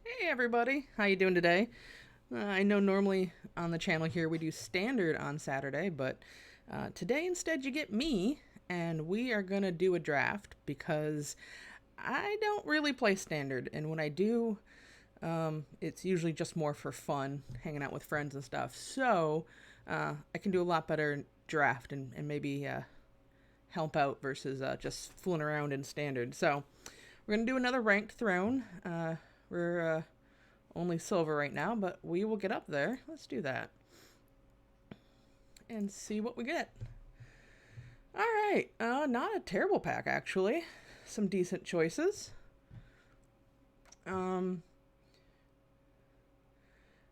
Hey everybody, how you doing today? I know normally on the channel here we do standard on Saturday, but today instead you get me, and we are gonna do a draft because I don't really play standard, and when I do, it's usually just more for fun, hanging out with friends and stuff. So I can do a lot better draft and maybe help out versus just fooling around in standard. So we're gonna do another ranked throne. We're only silver right now, but we will get up there. Let's do that and see what we get. All right, not a terrible pack actually. Some decent choices. Um,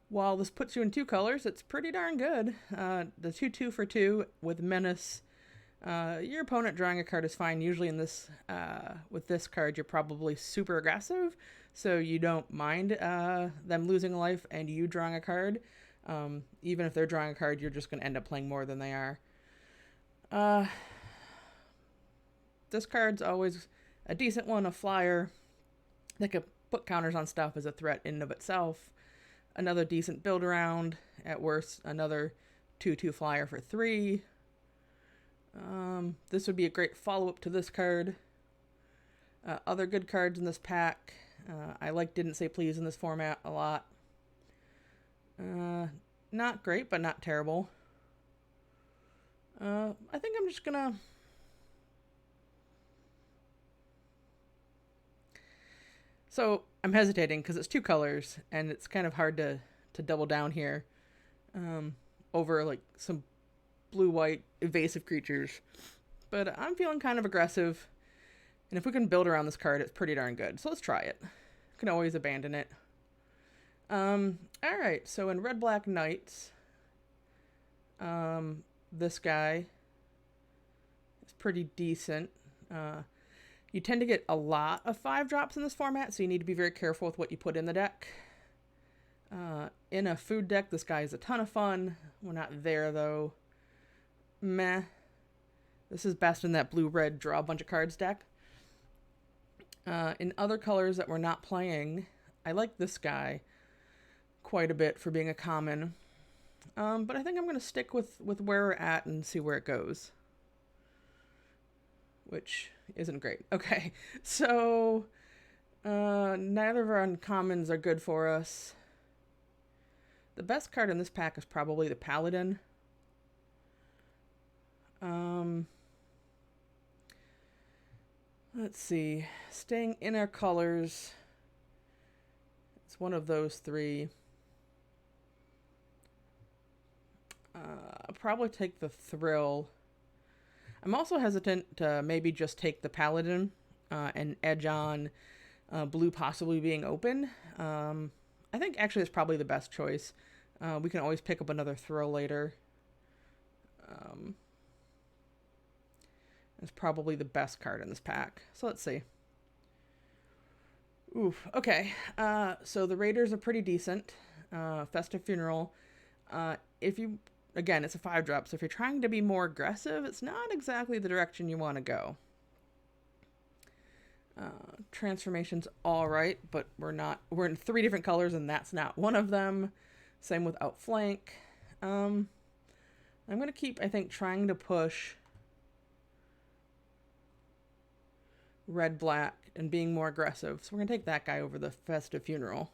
while this puts you in two colors, it's pretty darn good. The 2 for 2 with Menace. Your opponent drawing a card is fine. Usually in this, with this card, you're probably super aggressive, so you don't mind them losing a life and you drawing a card. Even if they're drawing a card, you're just going to end up playing more than they are. Uh, this card's always a decent one, a flyer. They could put counters on stuff as a threat in and of itself. Another decent build around. At worst, another 2/2 flyer for 3. This would be a great follow-up to this card. Other good cards in this pack. I like Didn't Say Please in this format a lot. Not great, but not terrible. I think I'm just gonna... So, I'm hesitating because it's two colors, and it's kind of hard to double down here over, like, some blue-white evasive creatures. But I'm feeling kind of aggressive, and if we can build around this card, it's pretty darn good. So let's try it. Can always abandon it. Alright, so in Red Black Knights, this guy is pretty decent. You tend to get a lot of 5-drops in this format, so you need to be very careful with what you put in the deck. In a food deck, this guy is a ton of fun. We're not there, though. Meh. This is best in that blue-red draw a bunch of cards deck. In other colors that we're not playing, I like this guy quite a bit for being a common. But I think I'm going to stick with where we're at and see where it goes. Which isn't great. Okay, so neither of our uncommons are good for us. The best card in this pack is probably the Paladin. Let's see. Staying in our colors. It's one of those three. I'll probably take the Thrill. I'm also hesitant to maybe just take the Paladin and edge on blue possibly being open. I think actually it's probably the best choice. We can always pick up another Thrill later. It's probably the best card in this pack. So let's see. Oof. Okay. So the Raiders are pretty decent. Festive Funeral. If you... Again, it's a 5-drop, so if you're trying to be more aggressive, it's not exactly the direction you want to go. Transformation's alright, but we're in 3 different colors, and that's not one of them. Same with Outflank. I'm going to keep, I think, trying to push red-black and being more aggressive. So we're going to take that guy over the Festive Funeral.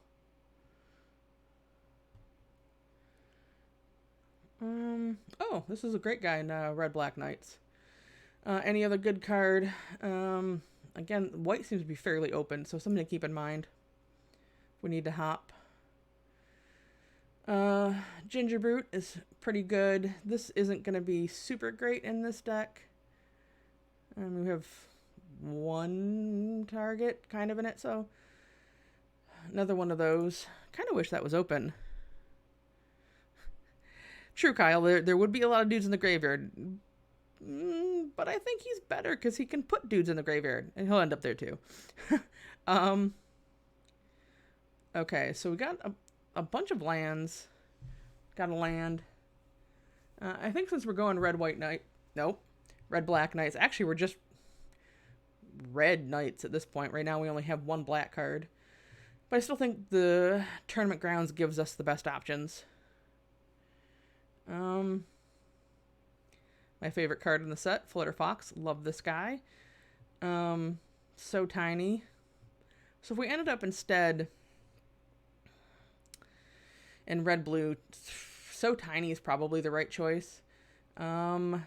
Oh, this is a great guy in Red Black Knights. Any other good card? Again, white seems to be fairly open, so something to keep in mind if we need to hop. Ginger Brute is pretty good. This isn't going to be super great in this deck. We have one target kind of in it, so another one of those. Kind of wish that was open. True, Kyle, there would be a lot of dudes in the graveyard. But I think he's better because he can put dudes in the graveyard, and he'll end up there too. Okay, so we got a bunch of lands. Got a land. I think since we're going red-white knight... Nope. Red-black knights. Actually, we're just red knights at this point. Right now we only have one black card. But I still think the Tournament Grounds gives us the best options. My favorite card in the set, Flutter Fox. Love this guy. So tiny. So if we ended up instead in red-blue, so tiny is probably the right choice. I'm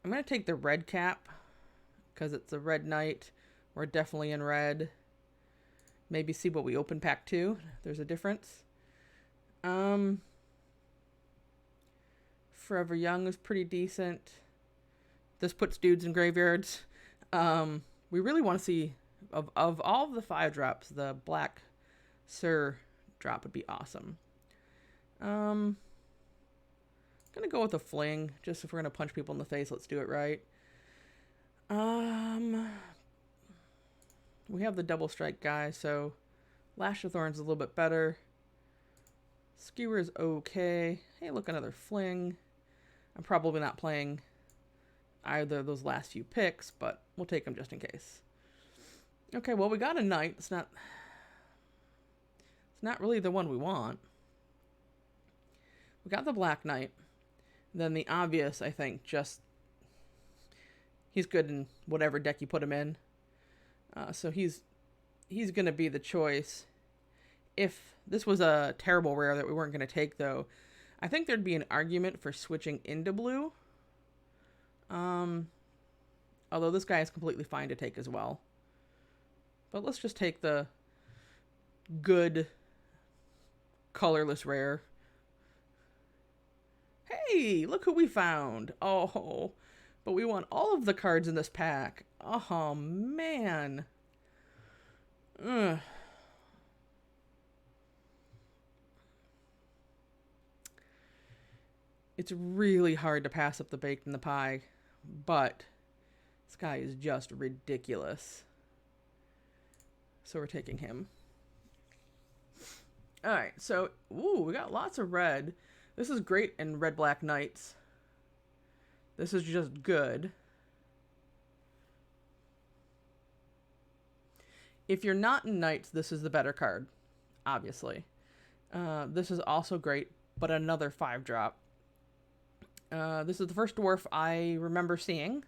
going to take the red cap because it's a red knight. We're definitely in red. Maybe see what we open pack 2. There's a difference. Forever Young is pretty decent. This puts dudes in graveyards. We really want to see, of all of the 5-drops, the Black Sir drop would be awesome. Gonna go with a Fling, just if we're gonna punch people in the face, let's do it right. We have the double strike guy, so Lash of Thorns is a little bit better. Skewer is okay. Hey, look, another Fling. I'm probably not playing either of those last few picks, but we'll take them just in case. Okay, well, we got a knight. It's not really the one we want. We got the Black Knight. Then the obvious, I think, just he's good in whatever deck you put him in. So he's going to be the choice. If this was a terrible rare that we weren't going to take, though, I think there'd be an argument for switching into blue. Although this guy is completely fine to take as well. But let's just take the good colorless rare. Hey, look who we found. Oh, but we want all of the cards in this pack. Oh, man. Ugh. It's really hard to pass up the baked in the pie, but this guy is just ridiculous. So we're taking him. All right, so, ooh, we got lots of red. This is great in red-black knights. This is just good. If you're not in knights, this is the better card, obviously. This is also great, but another 5-drop. This is the first dwarf I remember seeing.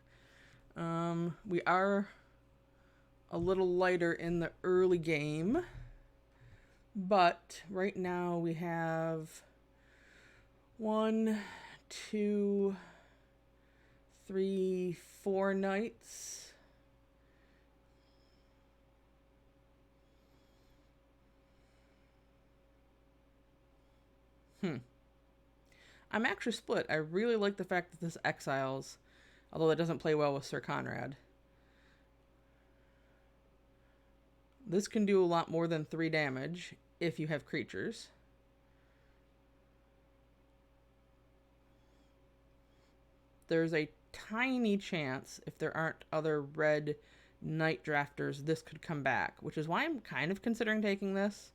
We are a little lighter in the early game, but right now we have 1, 2, 3, 4 knights. I'm actually split. I really like the fact that this exiles, although that doesn't play well with Sir Conrad. This can do a lot more than 3 damage if you have creatures. There's a tiny chance, if there aren't other red knight drafters, this could come back, which is why I'm kind of considering taking this.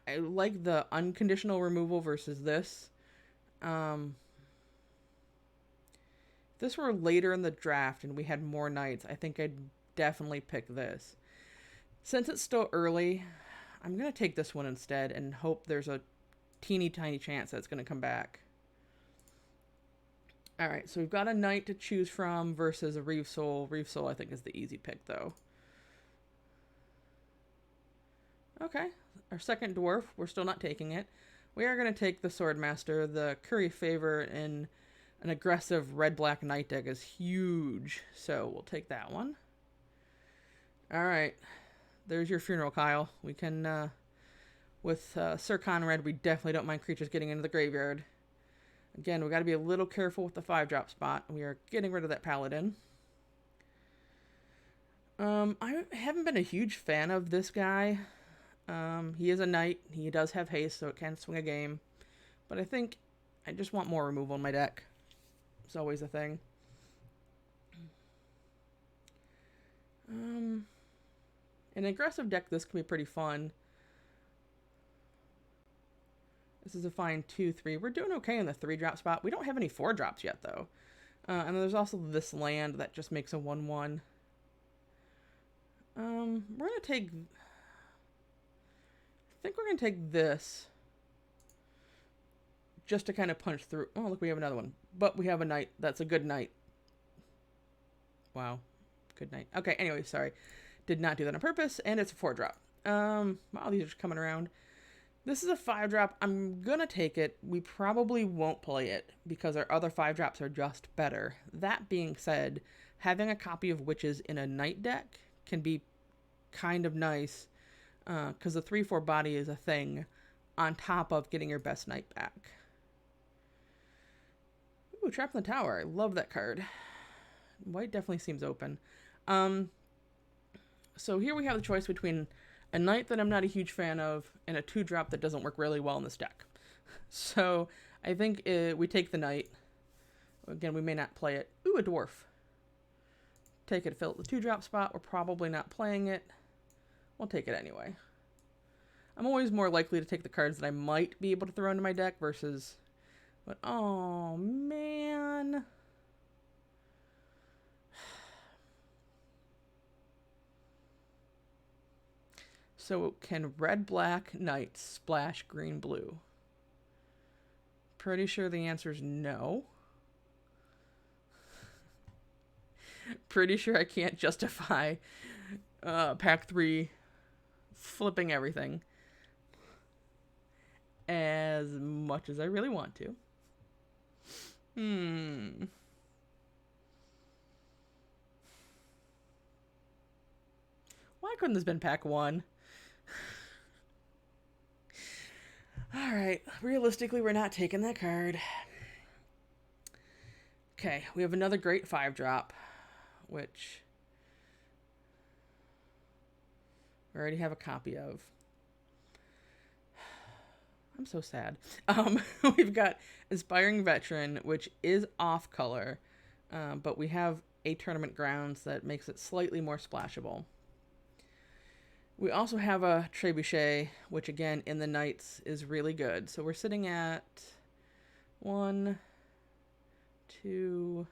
I like the unconditional removal versus this. If this were later in the draft and we had more knights, I think I'd definitely pick this. Since it's still early, I'm going to take this one instead and hope there's a teeny tiny chance that it's going to come back. Alright, so we've got a knight to choose from versus a Reeve Soul. Reeve Soul, I think, is the easy pick, though. Okay, our second dwarf, we're still not taking it. We are going to take the Swordmaster. The Curry Favor in an aggressive red-black knight deck is huge, so we'll take that one. Alright, there's your funeral, Kyle. We can, with Sir Conrad, we definitely don't mind creatures getting into the graveyard. Again, we got to be a little careful with the 5-drop spot. We are getting rid of that Paladin. I haven't been a huge fan of this guy. He is a knight. He does have haste, so it can swing a game. But I think I just want more removal in my deck. It's always a thing. In an aggressive deck, this can be pretty fun. This is a fine 2-3. We're doing okay in the 3-drop spot. We don't have any 4-drops yet, though. And there's also this land that just makes a 1-1. We're gonna take... I think we're gonna take this just to kind of punch through. Oh, look, we have another one. But we have a knight. That's a good knight. Wow. Good night. Okay, anyway, sorry. Did not do that on purpose, and it's a 4-drop. Wow, these are just coming around. This is a 5-drop. I'm gonna take it. We probably won't play it because our other 5-drops are just better. That being said, having a copy of Witches in a knight deck can be kind of nice because the 3/4 body is a thing on top of getting your best knight back. Ooh, Trap in the Tower. I love that card. White definitely seems open. So here we have the choice between a knight that I'm not a huge fan of and a 2-drop that doesn't work really well in this deck. So I think we take the knight. Again, we may not play it. Ooh, a dwarf. Take it to fill the 2-drop spot. We're probably not playing it. We'll take it anyway. I'm always more likely to take the cards that I might be able to throw into my deck versus... But, oh, man... So can red, black, knight splash green, blue? Pretty sure the answer is no. Pretty sure I can't justify pack 3 flipping everything as much as I really want to. Why couldn't this have been pack 1? Alright, realistically, we're not taking that card. Okay, we have another great 5-drop, which we already have a copy of. I'm so sad. We've got Inspiring Veteran, which is off color, but we have a Tournament Grounds that makes it slightly more splashable. We also have a Trebuchet, which again in the Knights is really good. So we're sitting at 1, 2,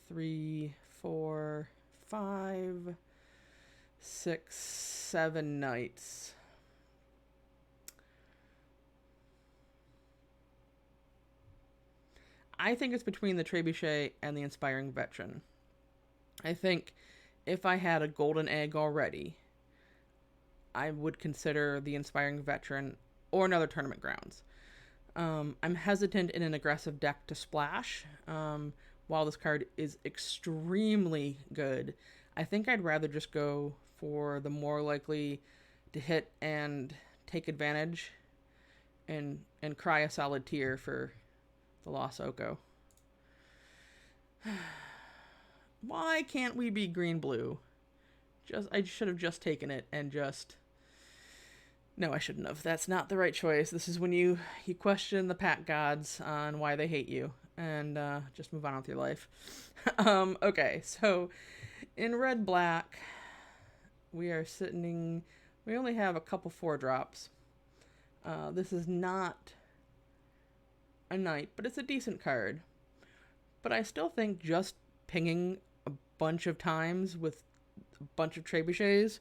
3, 4, 5, 6, 7 Knights. I think it's between the Trebuchet and the Inspiring Veteran. I think if I had a golden egg already, I would consider the Inspiring Veteran or another Tournament Grounds. I'm hesitant in an aggressive deck to splash. While this card is extremely good, I think I'd rather just go for the more likely to hit and take advantage and cry a solid tear for the lost Oko. Why can't we be green-blue? I should have just taken it and just... No, I shouldn't have. That's not the right choice. This is when you question the pack gods on why they hate you and just move on with your life. Okay, so in red-black, we are sitting... We only have a couple 4-drops. This is not a knight, but it's a decent card. But I still think just pinging a bunch of times with a bunch of trebuchets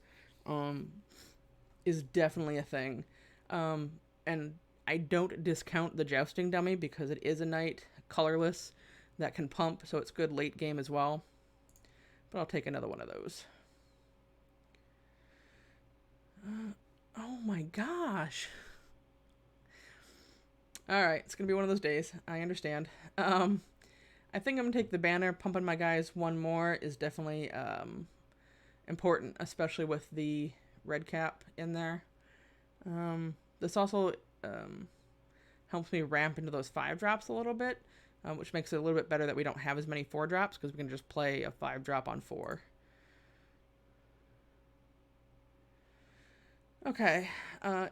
is definitely a thing. And I don't discount the jousting dummy because it is a knight, colorless, that can pump, so it's good late game as well. But I'll take another one of those. Oh my gosh. Alright, it's going to be one of those days. I understand. I think I'm going to take the banner. Pumping my guys one more is definitely important, especially with the red cap in there. This also helps me ramp into those 5-drops a little bit, which makes it a little bit better that we don't have as many 4-drops because we can just play a 5-drop on 4. Okay,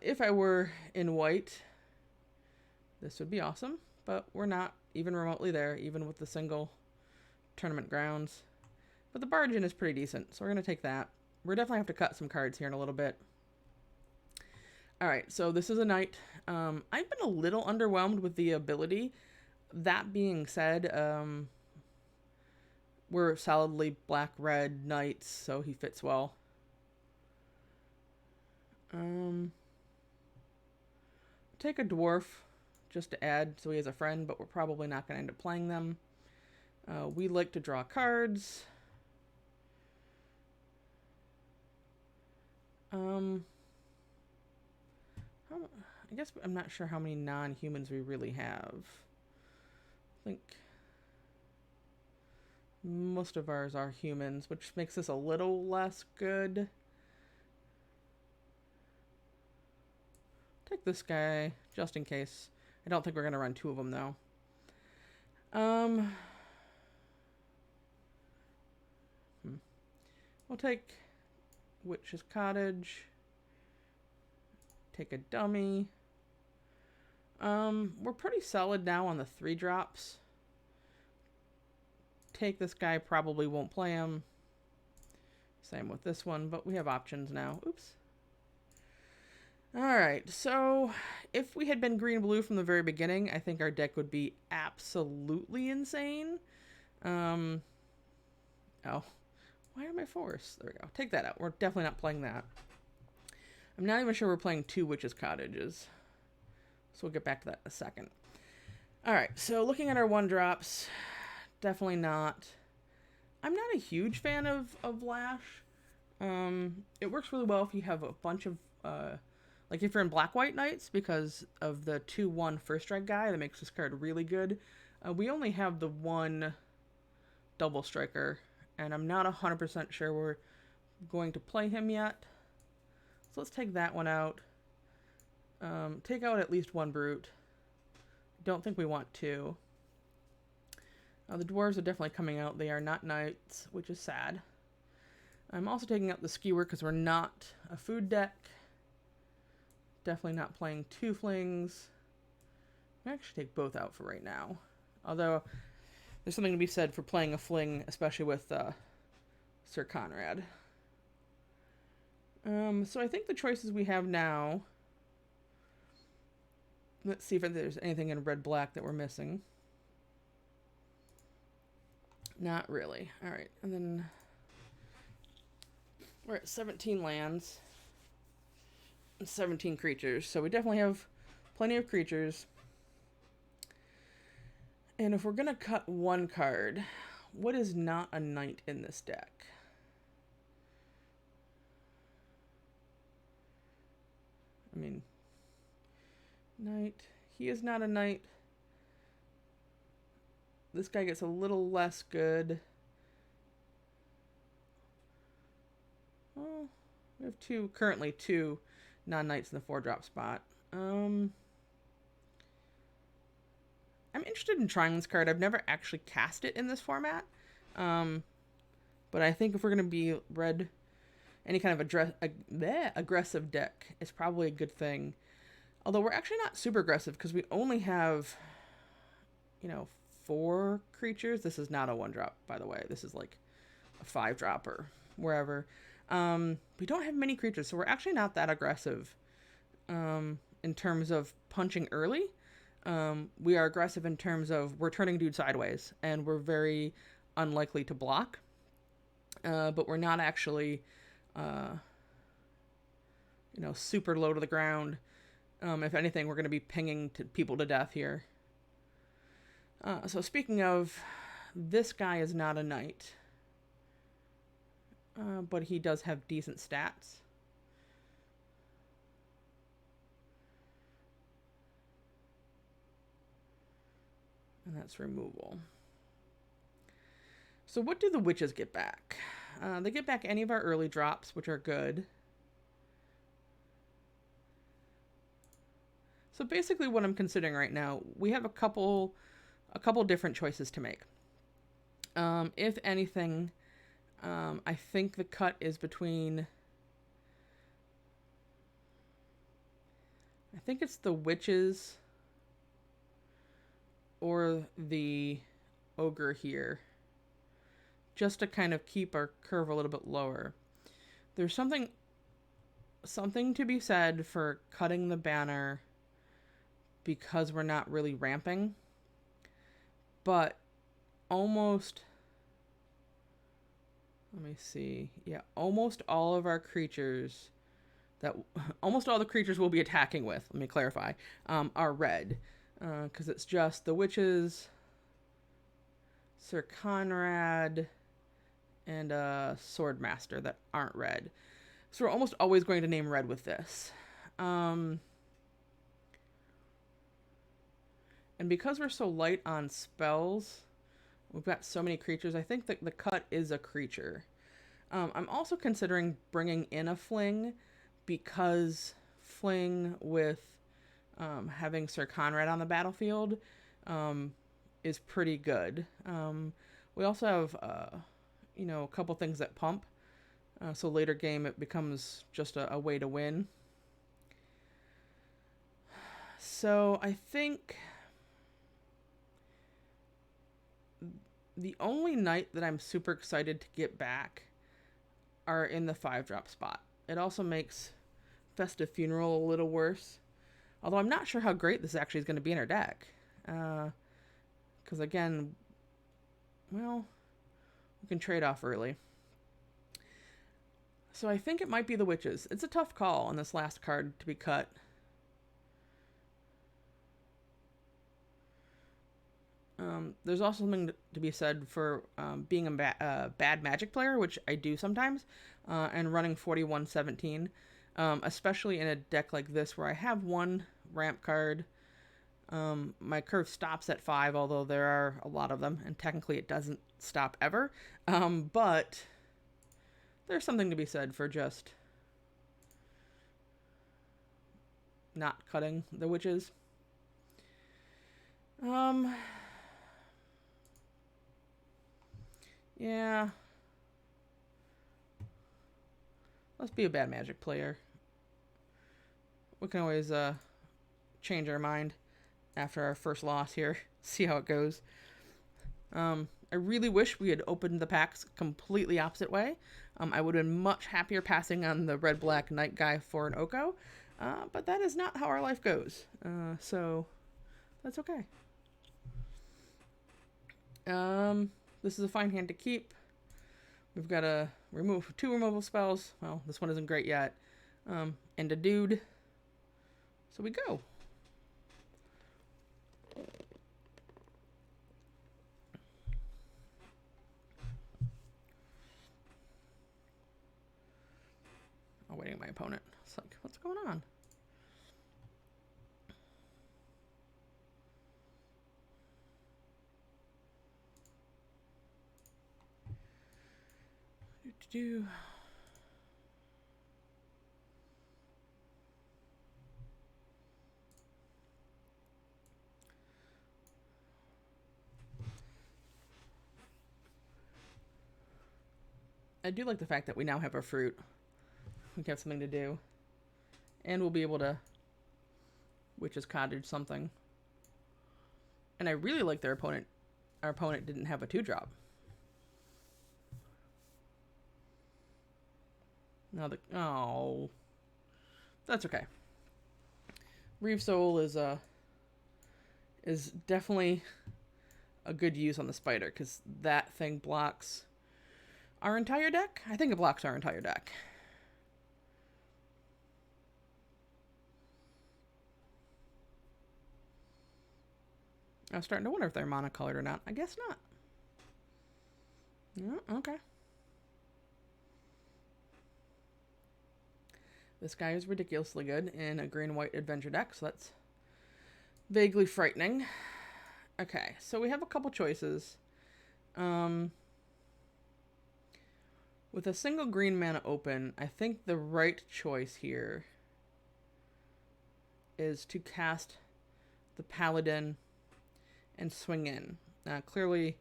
if I were in white, this would be awesome, but we're not even remotely there, even with the single Tournament Grounds. But the Bargain is pretty decent, so we're going to take that. We're definitely have to cut some cards here in a little bit. Alright, so this is a knight. I've been a little underwhelmed with the ability. That being said, we're solidly black-red knights, so he fits well. Um, take a dwarf just to add so he has a friend, but we're probably not going to end up playing them. We like to draw cards. I guess I'm not sure how many non-humans we really have. I think most of ours are humans, which makes this a little less good. Take this guy, just in case. I don't think we're going to run two of them, though. We'll take Witch's Cottage. Take a dummy. We're pretty solid now on the 3-drops. Take this guy, probably won't play him. Same with this one, but we have options now. Oops. Alright, so if we had been green-blue from the very beginning, I think our deck would be absolutely insane. Oh. Why am I forced? There we go. Take that out. We're definitely not playing that. I'm not even sure we're playing 2 Witches' Cottages. So we'll get back to that in a second. Alright, so looking at our 1-drops, definitely not. I'm not a huge fan of Lash. It works really well if you have a bunch of, like if you're in Black-White Knights, because of the 2/1 first strike guy, that makes this card really good. We only have the 1 double striker, and I'm not 100% sure we're going to play him yet. So let's take that one out. Take out at least 1 brute. Don't think we want 2. The dwarves are definitely coming out. They are not knights, which is sad. I'm also taking out the skewer because we're not a food deck. Definitely not playing 2 flings. I actually take both out for right now. Although, there's something to be said for playing a fling, especially with Sir Conrad. So I think the choices we have now... Let's see if there's anything in red-black that we're missing. Not really. Alright, and then... We're at 17 lands. And 17 creatures, so we definitely have plenty of creatures. And if we're going to cut 1 card, what is not a knight in this deck? I mean, knight. He is not a knight. This guy gets a little less good. Well, we have currently two non-knights in the 4-drop spot. I'm interested in trying this card. I've never actually cast it in this format. But I think if we're going to be red, any kind of aggressive deck is probably a good thing. Although we're actually not super aggressive because we only have, 4 creatures. This is not a 1-drop, by the way. This is like a 5-drop or wherever. We don't have many creatures, so we're actually not that aggressive in terms of punching early. We are aggressive in terms of we're turning dude sideways, and we're very unlikely to block. But we're not actually, super low to the ground. If anything, we're going to be pinging people to death here. So speaking of, this guy is not a knight. But he does have decent stats. And that's removal. So what do the witches get back? They get back any of our early drops, which are good. So basically what I'm considering right now, we have a couple different choices to make. If anything, I think the cut is between... I think it's the witches or the ogre here, just to kind of keep our curve a little bit lower. There's something to be said for cutting the banner because we're not really ramping, but almost, let me see, yeah, almost all of our creatures that almost all the creatures we'll be attacking with, let me clarify, are red. Because it's just the witches, Sir Conrad, and Swordmaster that aren't red. So we're almost always going to name red with this. And because we're so light on spells, we've got so many creatures, I think that the cut is a creature. I'm also considering bringing in a fling, because fling with having Sir Conrad on the battlefield is pretty good. We also have, a couple things that pump. So later game it becomes just a way to win. So I think the only night that I'm super excited to get back are in the 5-drop spot. It also makes Festive Funeral a little worse. Although I'm not sure how great this actually is going to be in our deck. Because again, well, we can trade off early. So I think it might be the Witches. It's a tough call on this last card to be cut. There's also something to be said for being a bad Magic player, which I do sometimes, and running 41-17, especially in a deck like this where I have one ramp card. My curve stops at 5, although there are a lot of them, and technically it doesn't stop ever. But there's something to be said for just not cutting the Witches. Yeah. Let's be a bad Magic player. We can always change our mind after our first loss here. See how it goes. I really wish we had opened the packs completely opposite way. I would have been much happier passing on the red-black Night Guy for an Oko. But that is not how our life goes. So that's okay. This is a fine hand to keep. We've got to remove 2 removal spells. Well, this one isn't great yet. And a dude. So we go. I'm waiting at my opponent. It's like, what's going on? Do. I do like the fact that we now have a fruit. We have something to do. And we'll be able to Witch's Cottage something. And I really like our opponent didn't have a 2-drop. Now oh. That's okay. Reeve Soul is definitely a good use on the spider, because that thing blocks our entire deck. I think it blocks our entire deck. I was starting to wonder if they're monocolored or not. I guess not. No, okay. This guy is ridiculously good in a green-white adventure deck, so that's vaguely frightening. Okay, so we have a couple choices. With a single green mana open, I think the right choice here is to cast the Paladin and swing in. Clearly,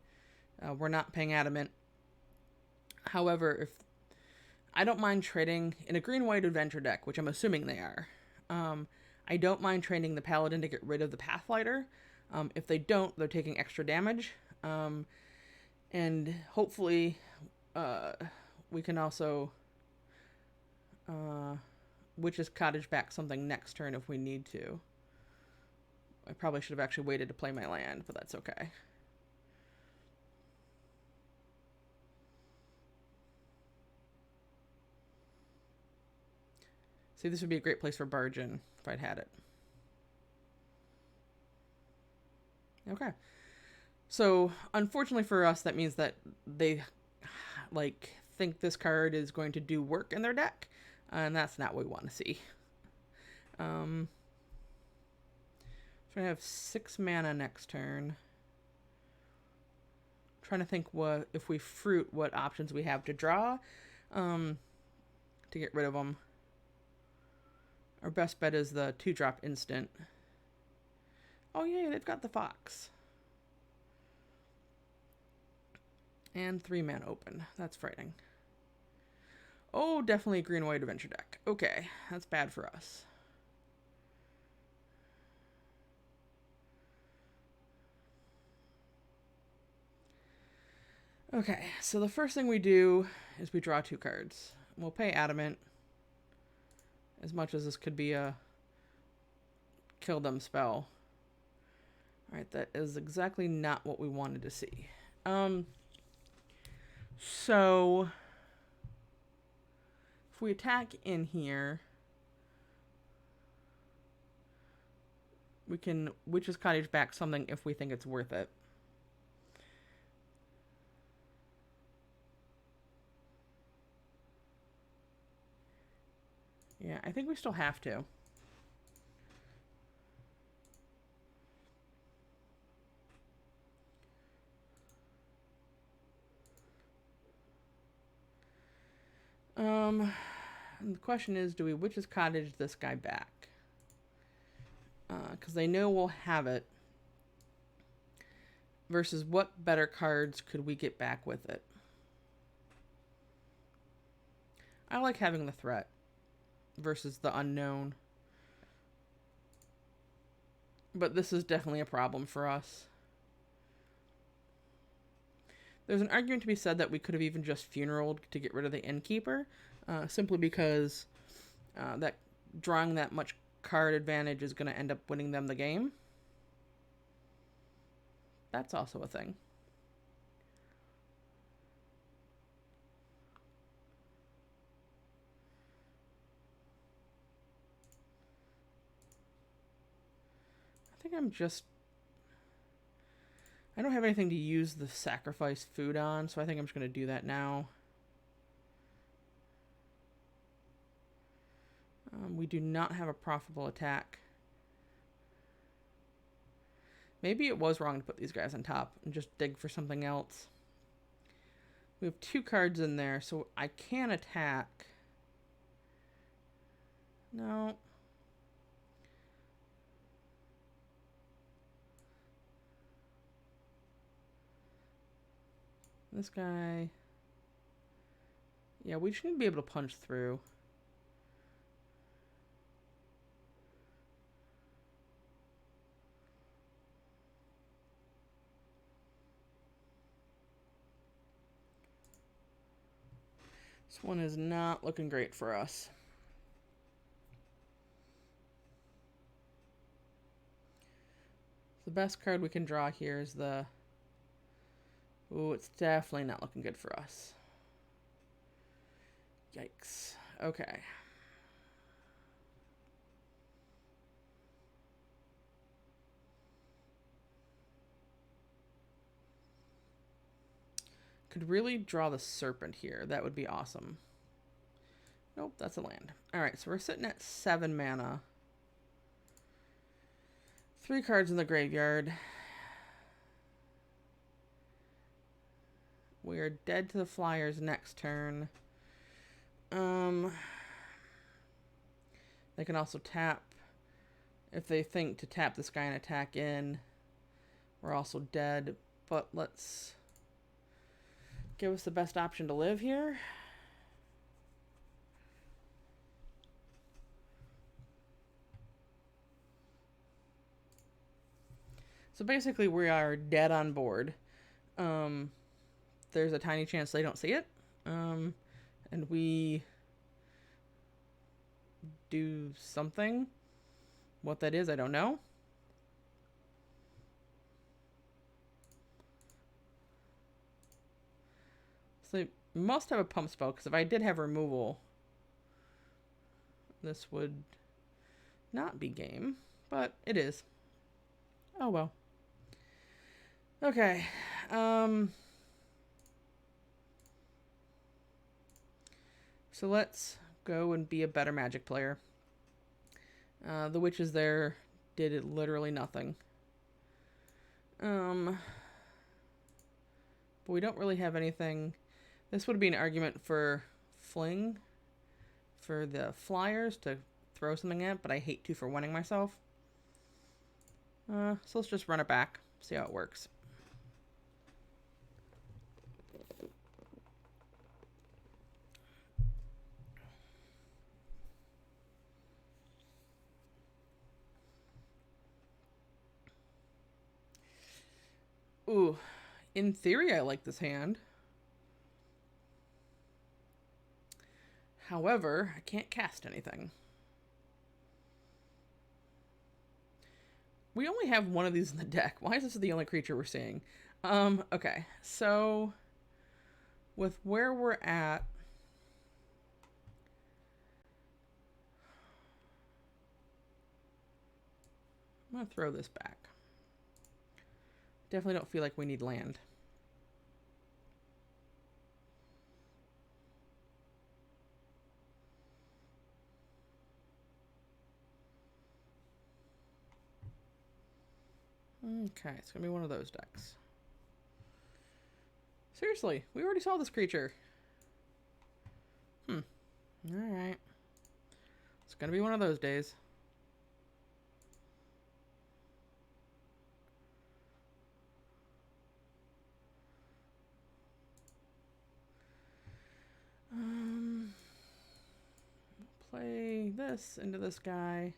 we're not paying Adamant. However, if I don't mind trading in a green-white adventure deck, which I'm assuming they are. I don't mind trading the Paladin to get rid of the Pathlighter. If they don't, they're taking extra damage. And hopefully, we can also Witch's Cottage back something next turn if we need to. I probably should have actually waited to play my land, but that's okay. See, this would be a great place for barge in if I'd had it. Okay. So, unfortunately for us, that means that they, like, think this card is going to do work in their deck, and that's not what we want to see. So I have 6 mana next turn. I'm trying to think what, if we fruit, what options we have to draw to get rid of them. Our best bet is the 2-drop instant. Oh yeah, they've got the Fox. And 3-man open. That's frightening. Oh, definitely a green-white adventure deck. Okay, that's bad for us. Okay, so the first thing we do is we draw 2 cards. We'll pay Adamant. As much as this could be a kill them spell. Alright, that is exactly not what we wanted to see. So if we attack in here, we can Witch's Cottage back something if we think it's worth it. Yeah, I think we still have to. And the question is, do we Witch's Cottage this guy back? Because they know we'll have it. Versus what better cards could we get back with it? I like having the threat versus the unknown. But this is definitely a problem for us. There's an argument to be said that we could have even just funeraled to get rid of the innkeeper, simply because that drawing that much card advantage is going to end up winning them the game. That's also a thing. I think I don't have anything to use the sacrifice food on, so I think I'm just going to do that now. We do not have a profitable attack. Maybe it was wrong to put these guys on top and just dig for something else. We have 2 cards in there, so I can attack. No. This guy. Yeah, we just need to be able to punch through. This one is not looking great for us. The best card we can draw here is the... Ooh, it's definitely not looking good for us. Yikes. Okay. Could really draw the serpent here. That would be awesome. Nope, that's a land. Alright, so we're sitting at 7 mana. 3 cards in the graveyard. We are dead to the Flyers next turn. They can also tap if they think to tap this guy and attack in. We're also dead, but let's give us the best option to live here. So basically we are dead on board. There's a tiny chance they don't see it. And we do something. What that is, I don't know. So they must have a pump spell, because if I did have removal, this would not be game, but it is. Oh well. Okay. So let's go and be a better Magic player. The witches there did literally nothing. But we don't really have anything. This would be an argument for fling, for the flyers to throw something at, but I hate to for winning myself. So let's just run it back, see how it works. Ooh, in theory I like this hand. However, I can't cast anything. We only have one of these in the deck. Why is this the only creature we're seeing? Okay, so with where we're at, I'm gonna throw this back. Definitely don't feel like we need land. Okay, it's gonna be one of those decks. Seriously, we already saw this creature. Alright. It's gonna be one of those days. Play this into this guy.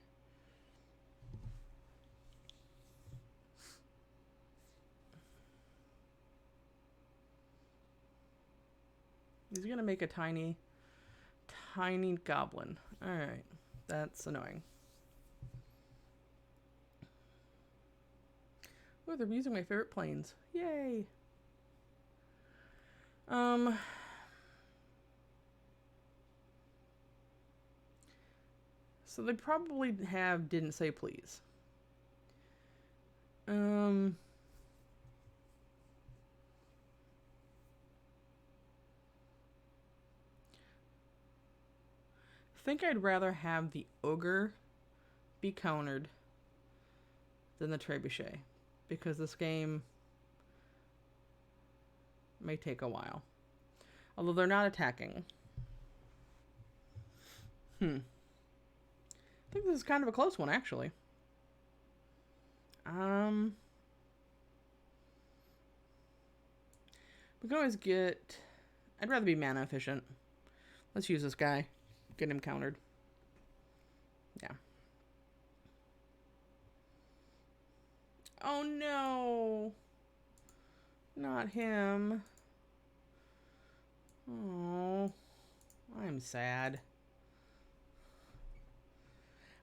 He's gonna make a tiny goblin. Alright, that's annoying. Oh, they're using my favorite planes. Yay! So they probably have didn't say please. I think I'd rather have the ogre be countered than the trebuchet, because this game may take a while. Although they're not attacking. I think this is kind of a close one, actually. We can always get... I'd rather be mana efficient. Let's use this guy. Get him countered. Yeah. Oh no! Not him. Oh, I'm sad.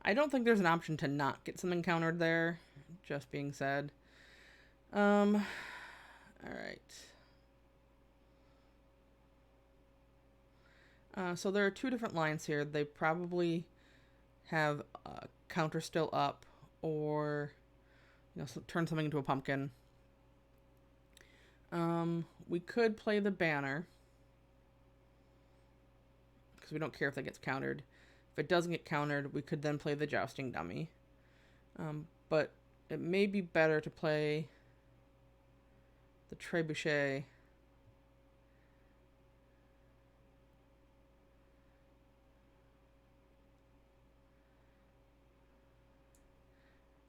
I don't think there's an option to not get something countered there, just being said. Alright. So there are two different lines here. They probably have a counter still up, or turn something into a pumpkin. We could play the banner, because we don't care if that gets countered. If it doesn't get countered, we could then play the jousting dummy. But it may be better to play the trebuchet.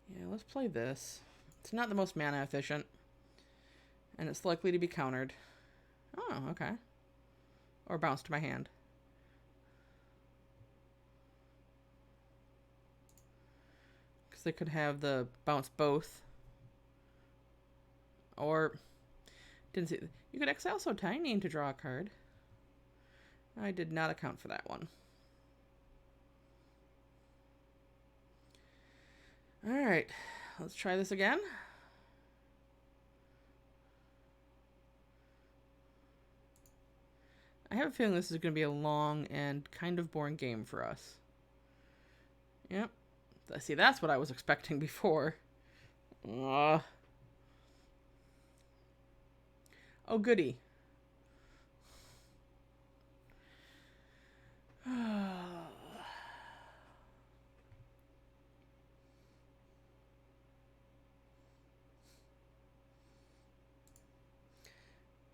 Yeah, let's play this. It's not the most mana efficient, and it's likely to be countered. Oh, okay. Or bounce to my hand. Because they could have the bounce both. Or, didn't see. You could exile so tiny to draw a card. I did not account for that one. Alright, let's try this again. I have a feeling this is going to be a long and kind of boring game for us. Yep. See, that's what I was expecting before. Oh, goody.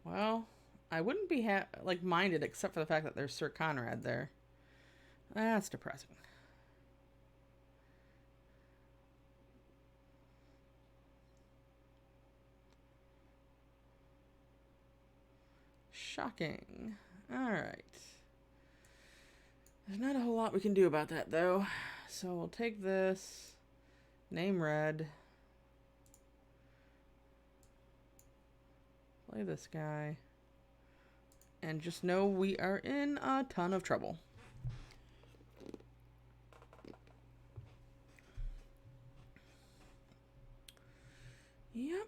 Well, I wouldn't be minded except for the fact that there's Sir Conrad there. That's depressing. Shocking. Alright. There's not a whole lot we can do about that, though. So we'll take this. Name red. Play this guy. And just know we are in a ton of trouble. Yep.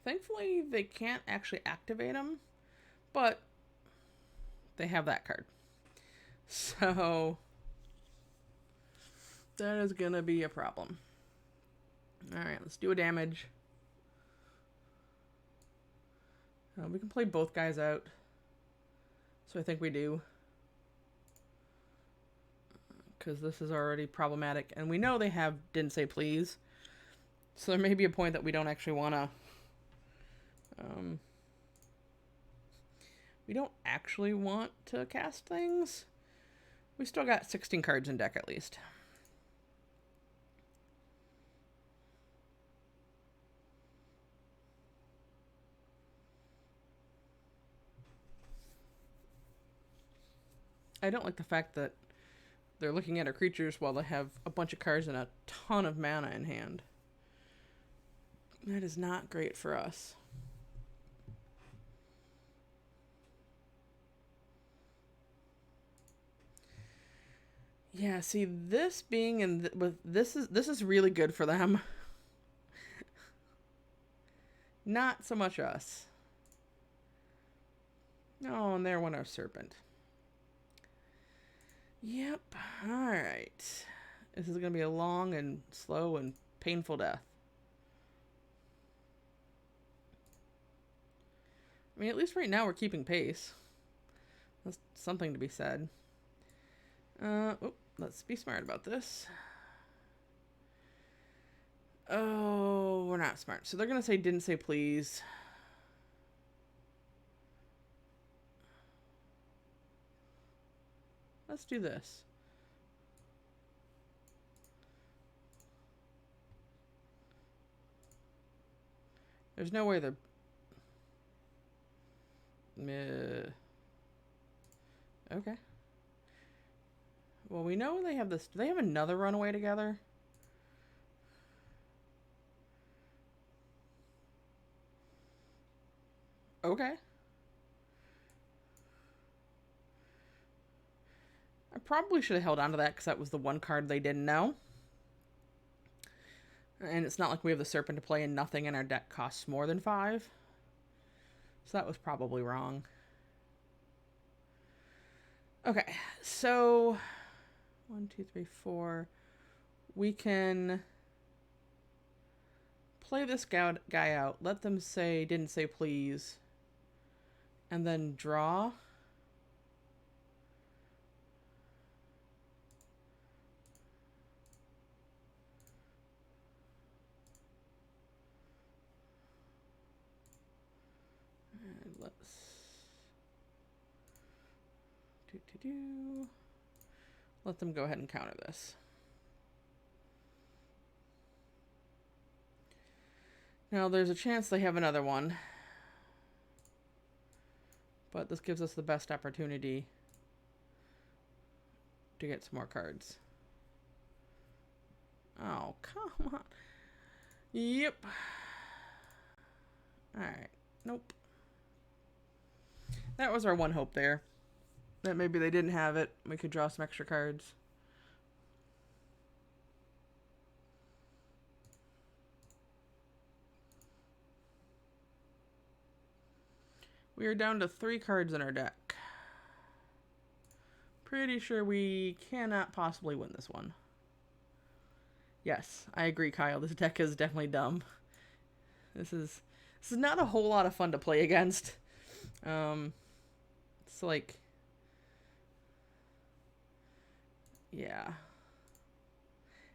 Thankfully, they can't actually activate them, but they have that card. So that is going to be a problem. Alright, let's do a damage. We can play both guys out. So I think we do. Because this is already problematic. And we know they have didn't say please. So there may be a point that we don't actually want to... we don't actually want to cast things. We still got 16 cards in deck at least. I don't like the fact that they're looking at our creatures while they have a bunch of cards and a ton of mana in hand. That is not great for us. Yeah, see, this being in this is really good for them. Not so much us. Oh, and there went our serpent. Yep. Alright. This is going to be a long and slow and painful death. I mean, at least right now we're keeping pace. That's something to be said. Let's be smart about this. Oh, we're not smart. So they're going to say didn't say please. Let's do this. There's no way they're... Okay. Well, we know they have this... Do they have another runaway together? Okay. I probably should have held on to that because that was the one card they didn't know. And it's not like we have the Serpent to play and nothing in our deck costs more than 5. So that was probably wrong. Okay, so 1, 2, 3, 4. We can play this guy out. Let them say, didn't say please. And then draw. And let's let them go ahead and counter this. Now there's a chance they have another one. But this gives us the best opportunity to get some more cards. Oh, come on. Yep. Alright. Nope. That was our one hope there. That maybe they didn't have it. We could draw some extra cards. We are down to 3 cards in our deck. pretty sure we cannot possibly win this one. Yes, I agree, Kyle. This deck is definitely dumb. This is not a whole lot of fun to play against. It's like, yeah.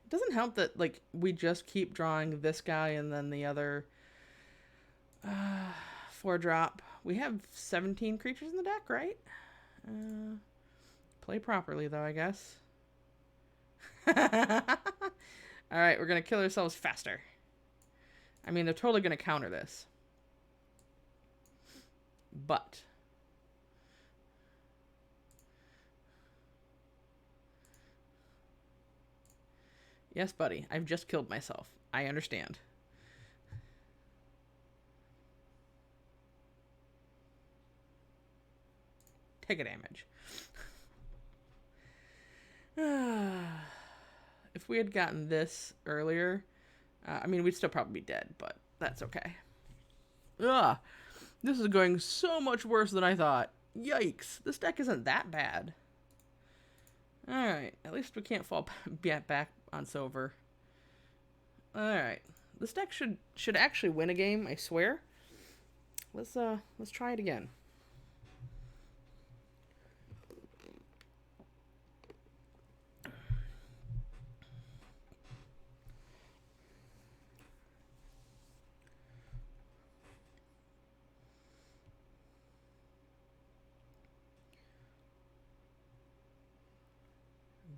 It doesn't help that like we just keep drawing this guy and then the other 4-drop. We have 17 creatures in the deck, right? Play properly though, I guess. Alright, we're going to kill ourselves faster. I mean, they're totally going to counter this. But yes, buddy, I've just killed myself. I understand. Take a damage. If we had gotten this earlier, I mean, we'd still probably be dead, but that's okay. Ugh, this is going so much worse than I thought. Yikes, this deck isn't that bad. Alright, at least we can't fall back on silver. Alright, this deck should actually win a game, I swear. Let's try it again.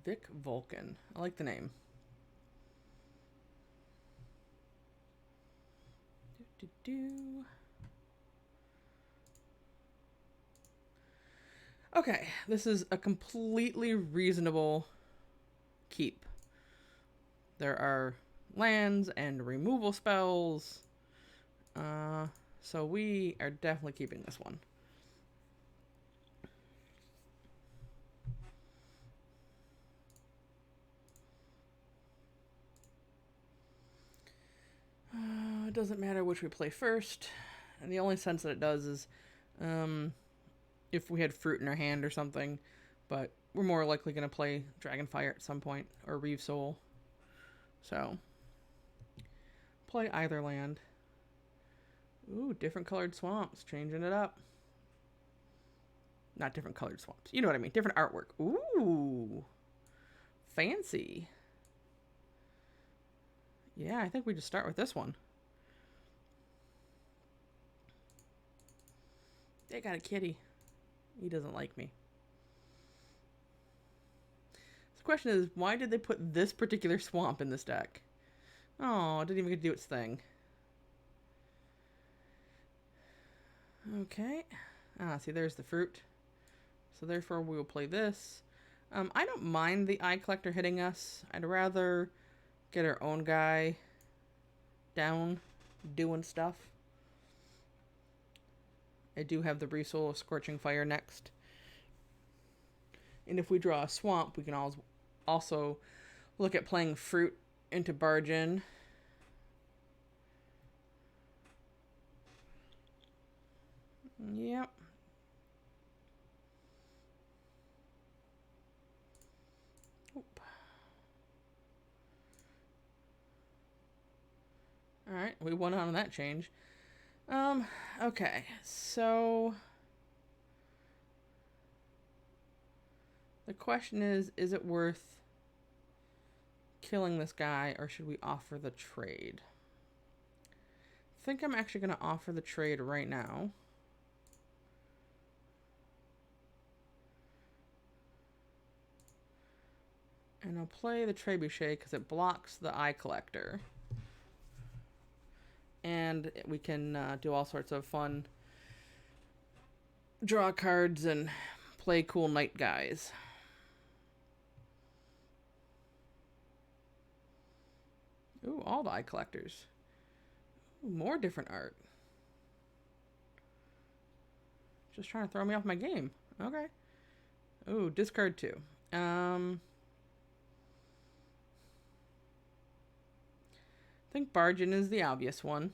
Vic Vulcan. I like the name. Okay, this is a completely reasonable keep. There are lands and removal spells. So we are definitely keeping this one. It doesn't matter which we play first. And the only sense that it does is if we had fruit in our hand or something. But we're more likely going to play Dragonfire at some point, or Reeve Soul. So, play either land. Ooh, different colored swamps. Changing it up. Not different colored swamps. You know what I mean. Different artwork. Ooh. Fancy. Yeah, I think we just start with this one. They got a kitty. He doesn't like me. So the question is, why did they put this particular swamp in this deck? Oh, it didn't even get to do its thing. Okay. Ah, see, there's the fruit. So therefore, we will play this. I don't mind the Eye Collector hitting us. I'd rather get our own guy down doing stuff. I do have the Resoul of Scorching Fire next. And if we draw a swamp, we can also look at playing fruit into Barge in. Yep. Oop. Alright, we won on that change. Okay, so the question is it worth killing this guy, or should we offer the trade? I think I'm actually going to offer the trade right now. And I'll play the Trebuchet because it blocks the Eye Collector. And we can do all sorts of fun draw cards and play cool night guys. Ooh, all the Eye Collectors. Ooh, more different art. Just trying to throw me off my game. Okay. Ooh, discard 2. I think Bargain is the obvious one.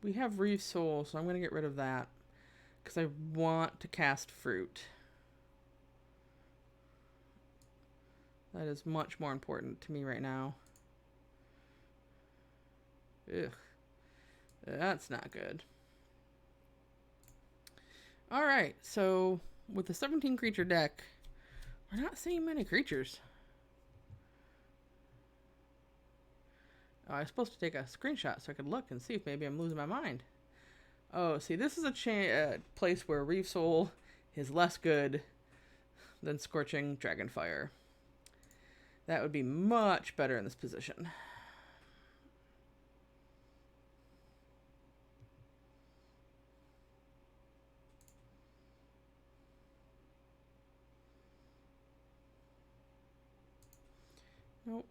We have Reeve Soul, so I'm going to get rid of that. Because I want to cast Fruit. That is much more important to me right now. Ugh. That's not good. Alright, so with the 17 creature deck, we're not seeing many creatures. Oh, I was supposed to take a screenshot so I could look and see if maybe I'm losing my mind. Oh, see, this is a place where Reeve Soul is less good than Scorching Dragonfire. That would be much better in this position. Nope.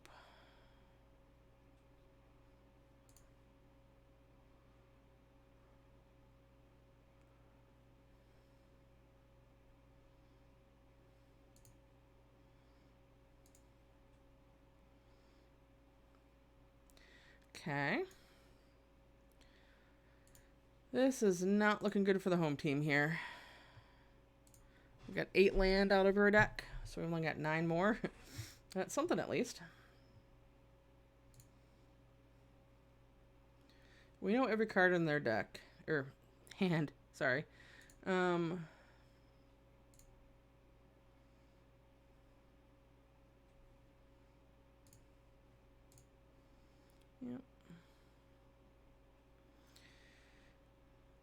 Okay. This is not looking good for the home team here. We got 8 land out of our deck, so we only got 9 more. That's something at least. We know every card in their deck. Or hand, sorry. Yep.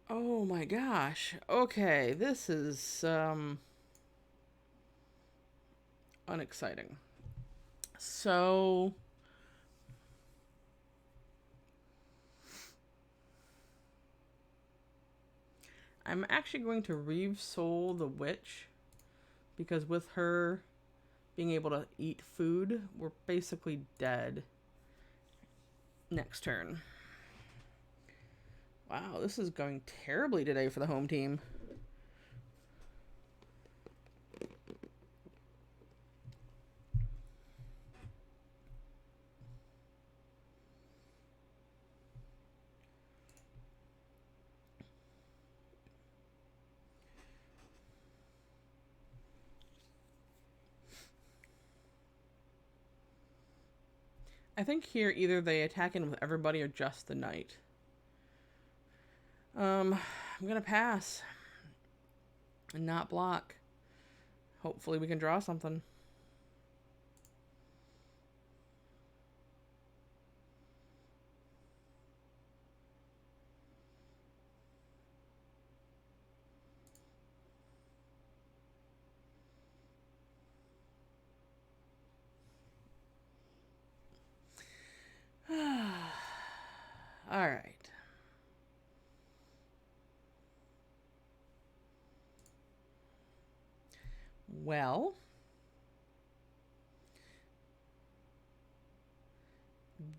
Oh my gosh. Okay, this is unexciting. So I'm actually going to Reeve Soul the Witch, because with her being able to eat food, we're basically dead next turn. Wow, this is going terribly today for the home team. I think here either they attack in with everybody or just the knight. I'm gonna pass and not block. Hopefully we can draw something. All right. Well,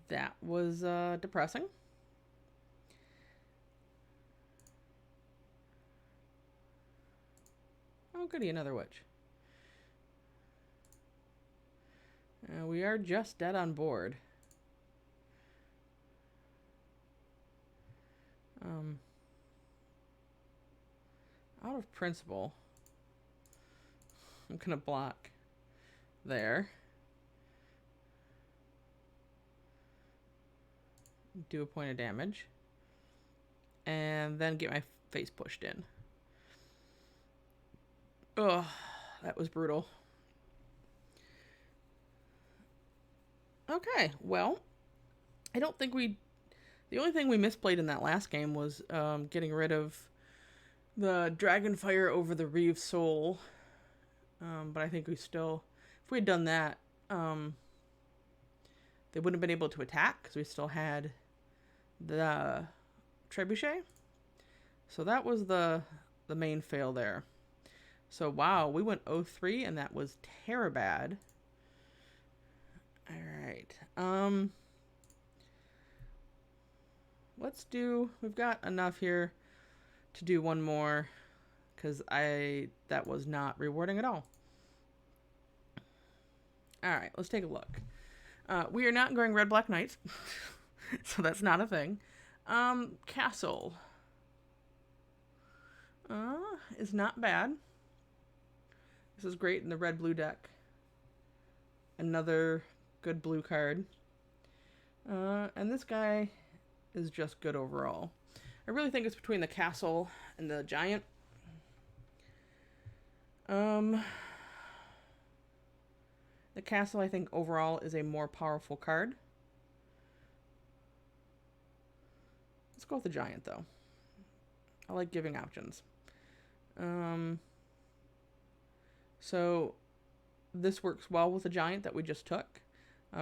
that was depressing. Oh, goody, another witch. We are just dead on board. Out of principle, I'm gonna block there. Do a point of damage. And then get my face pushed in. Ugh, that was brutal. Okay, well, I don't think we... The only thing we misplayed in that last game was getting rid of the Dragonfire over the Reeve Soul. But I think we still... If we had done that, they wouldn't have been able to attack because we still had the Trebuchet. So that was the main fail there. So wow, we went 0-3 and that was terribad. Alright. Let's do... We've got enough here to do one more, because that was not rewarding at all. Alright, let's take a look. We are not going red, black, knights. So that's not a thing. Castle. Is not bad. This is great in the red-blue deck. Another good blue card. And this guy is just good overall. I really think it's between the castle and the giant. The castle, I think, overall is a more powerful card. Let's go with the giant, though. I like giving options. So this works well with the giant that we just took.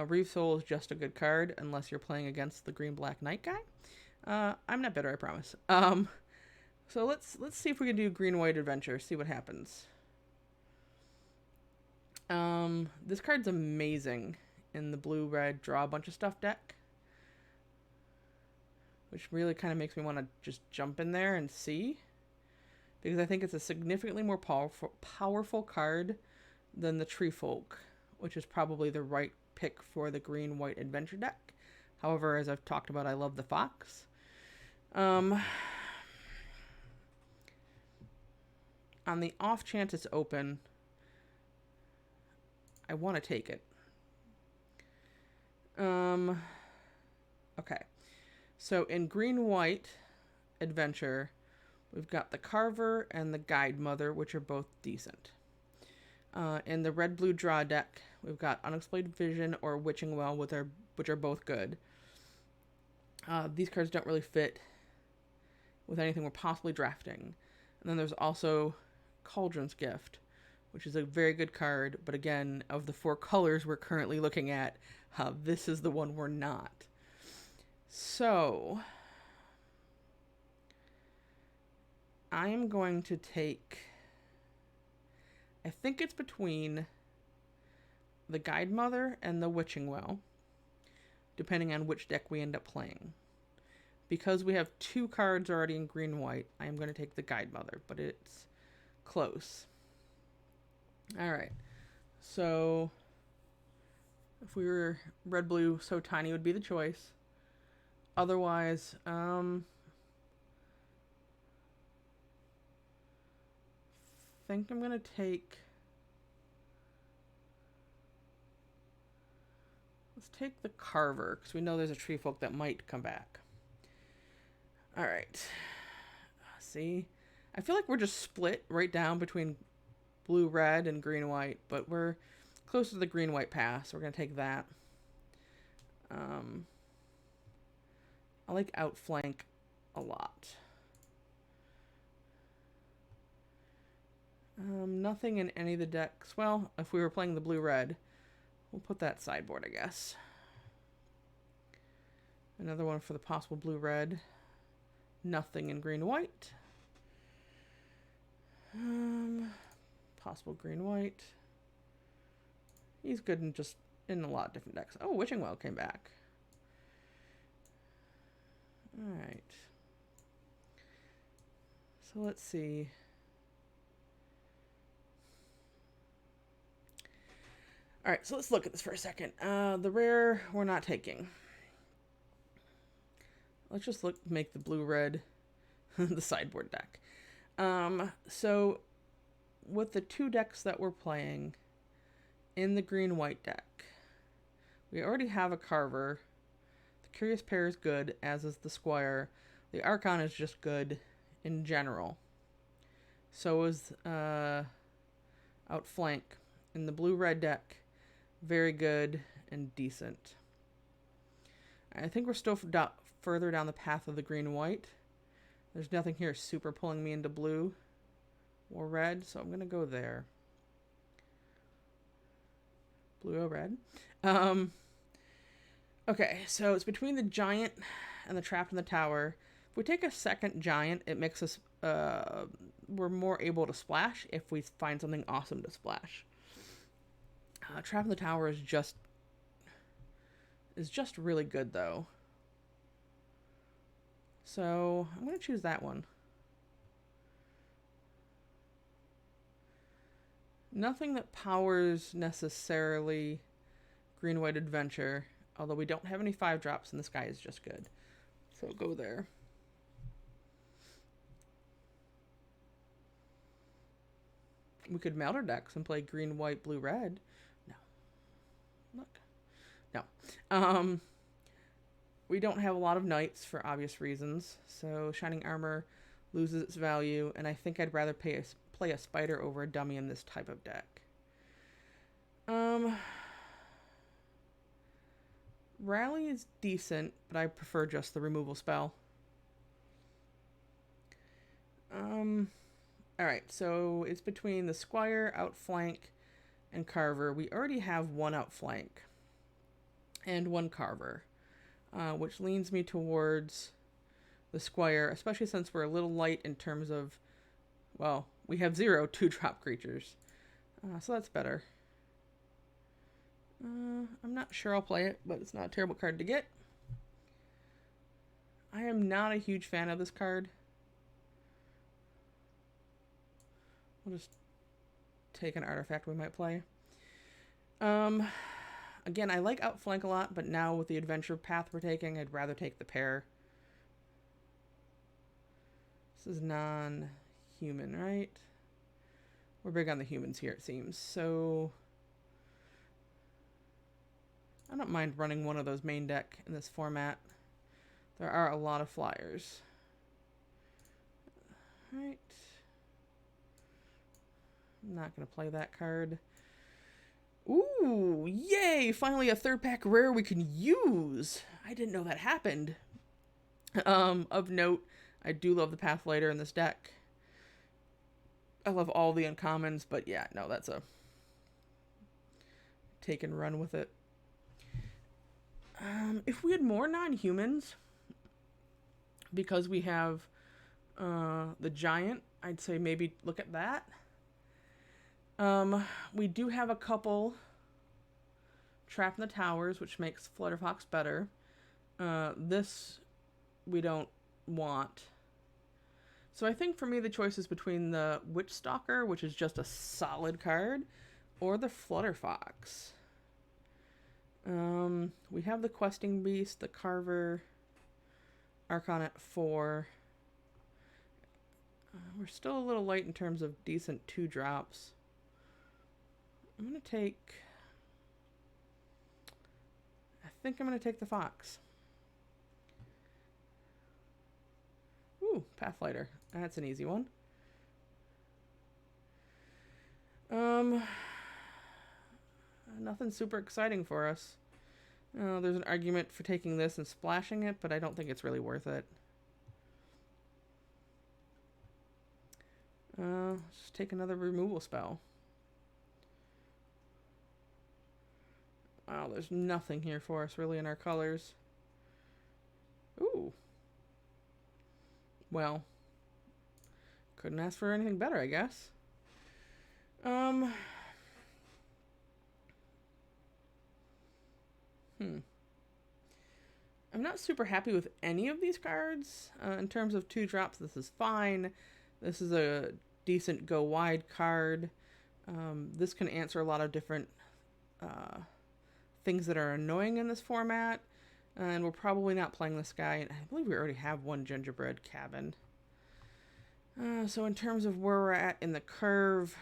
Reeve Soul is just a good card unless you're playing against the green-black knight guy. I'm not bitter, I promise. So let's see if we can do green-white adventure. See what happens. This card's amazing in the blue-red draw a bunch of stuff deck, which really kind of makes me want to just jump in there and see, because I think it's a significantly more powerful card than the Tree Folk, which is probably the right pick for the green-white adventure deck. However, as I've talked about, I love the Fox. On the off chance it's open, I want to take it. Okay. So in green-white adventure, we've got the Carver and the Guide Mother, which are both decent. In the red-blue draw deck, we've got Unexplained Vision or Witching Well, which are both good. These cards don't really fit with anything we're possibly drafting. And then there's also Cauldron's Gift, which is a very good card, but again, of the 4 colors we're currently looking at, this is the one we're not. So I am going to take, I think it's between the Guide Mother and the Witching Well, depending on which deck we end up playing. Because we have 2 cards already in green-white, I am going to take the Guide Mother, but it's close. Alright, so if we were red-blue, so tiny would be the choice. Otherwise, think I'm gonna take. Let's take the Carver, because we know there's a Tree Folk that might come back. Alright. See? I feel like we're just split right down between blue-red and green-white, but we're close to the green-white pass, so we're going to take that. I like Outflank a lot. Nothing in any of the decks. Well, if we were playing the blue-red, we'll put that sideboard, I guess. Another one for the possible blue-red. Nothing in green-white. Possible green-white. He's good in a lot of different decks. Oh, Witching Well came back. Alright. So let's see. Alright, so let's look at this for a second. The rare we're not taking. Let's just make the blue-red the sideboard deck. So with the 2 decks that we're playing in the green-white deck, we already have a Carver. The Curious Pair is good, as is the Squire. The Archon is just good in general. So is Outflank. In the blue-red deck, very good and decent. I think we're still further down the path of the green-white. There's nothing here super pulling me into blue or red, so I'm going to go there. Blue or red. Okay, so it's between the giant and the Trapped in the Tower. If we take a second giant, it makes us, we're more able to splash if we find something awesome to splash. Trapped in the Tower is just really good, though. So I'm going to choose that one. Nothing that powers necessarily green-white adventure, although we don't have any 5-drops and this guy is just good. So go there. We could meld our decks and play green, white, blue, red. No. Look. No. We don't have a lot of knights for obvious reasons, so Shining Armor loses its value, and I think I'd rather play a spider over a dummy in this type of deck. Rally is decent, but I prefer just the removal spell. Alright, so it's between the Squire, Outflank, and Carver. We already have one Outflank and one Carver, which leans me towards the Squire, especially since we're a little light in terms of, well, we have 0 2-drop creatures. So that's better. I'm not sure I'll play it, but it's not a terrible card to get. I am not a huge fan of this card. We'll just take an artifact we might play. Again, I like Outflank a lot, but now with the adventure path we're taking, I'd rather take the pair. This is non-human, right? We're big on the humans here, it seems. So I don't mind running one of those main deck in this format. There are a lot of flyers. Right. I'm not going to play that card. Ooh, yay! Finally a 3rd pack rare we can use! I didn't know that happened. Of note, I do love the Pathlighter in this deck. I love all the uncommons, but yeah, no, that's a take and run with it. If we had more non-humans, because we have the giant, I'd say maybe look at that. We do have a couple Trap in the Towers, which makes Flutterfox better. This we don't want. So I think for me the choice is between the Witch Stalker, which is just a solid card, or the Flutterfox. We have the Questing Beast, the Carver, Archon at 4. We're still a little light in terms of decent 2-drops. I'm going to take... I think I'm going to take the Fox. Ooh, Pathlighter. That's an easy one. Nothing super exciting for us. There's an argument for taking this and splashing it, but I don't think it's really worth it. Let's just take another removal spell. Wow, there's nothing here for us really in our colors. Ooh. Well, couldn't ask for anything better, I guess. I'm not super happy with any of these cards. In terms of 2-drops, this is fine. This is a decent go wide card. This can answer a lot of different things that are annoying in this format. And we're probably not playing this guy. I believe we already have one Gingerbread Cabin. So in terms of where we're at in the curve,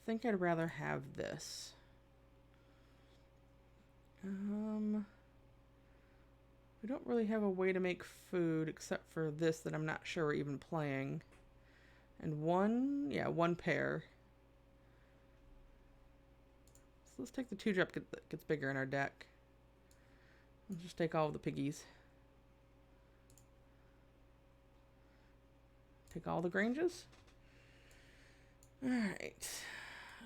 I think I'd rather have this. We don't really have a way to make food except for this that I'm not sure we're even playing. And one pair. So let's take the 2-drop that gets bigger in our deck. Let's just take all of the piggies. Take all the Granges. Alright.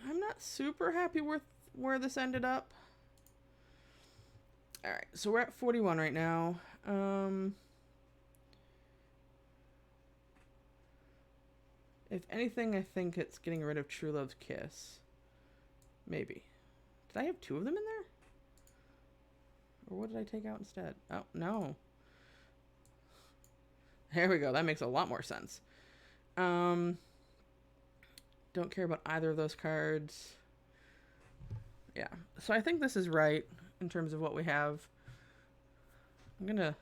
I'm not super happy with where this ended up. Alright, so we're at 41 right now. If anything, I think it's getting rid of True Love's Kiss. Maybe. Did I have 2 of them in there? Or what did I take out instead? Oh, no. There we go. That makes a lot more sense. Don't care about either of those cards. Yeah. So I think this is right in terms of what we have. I'm going to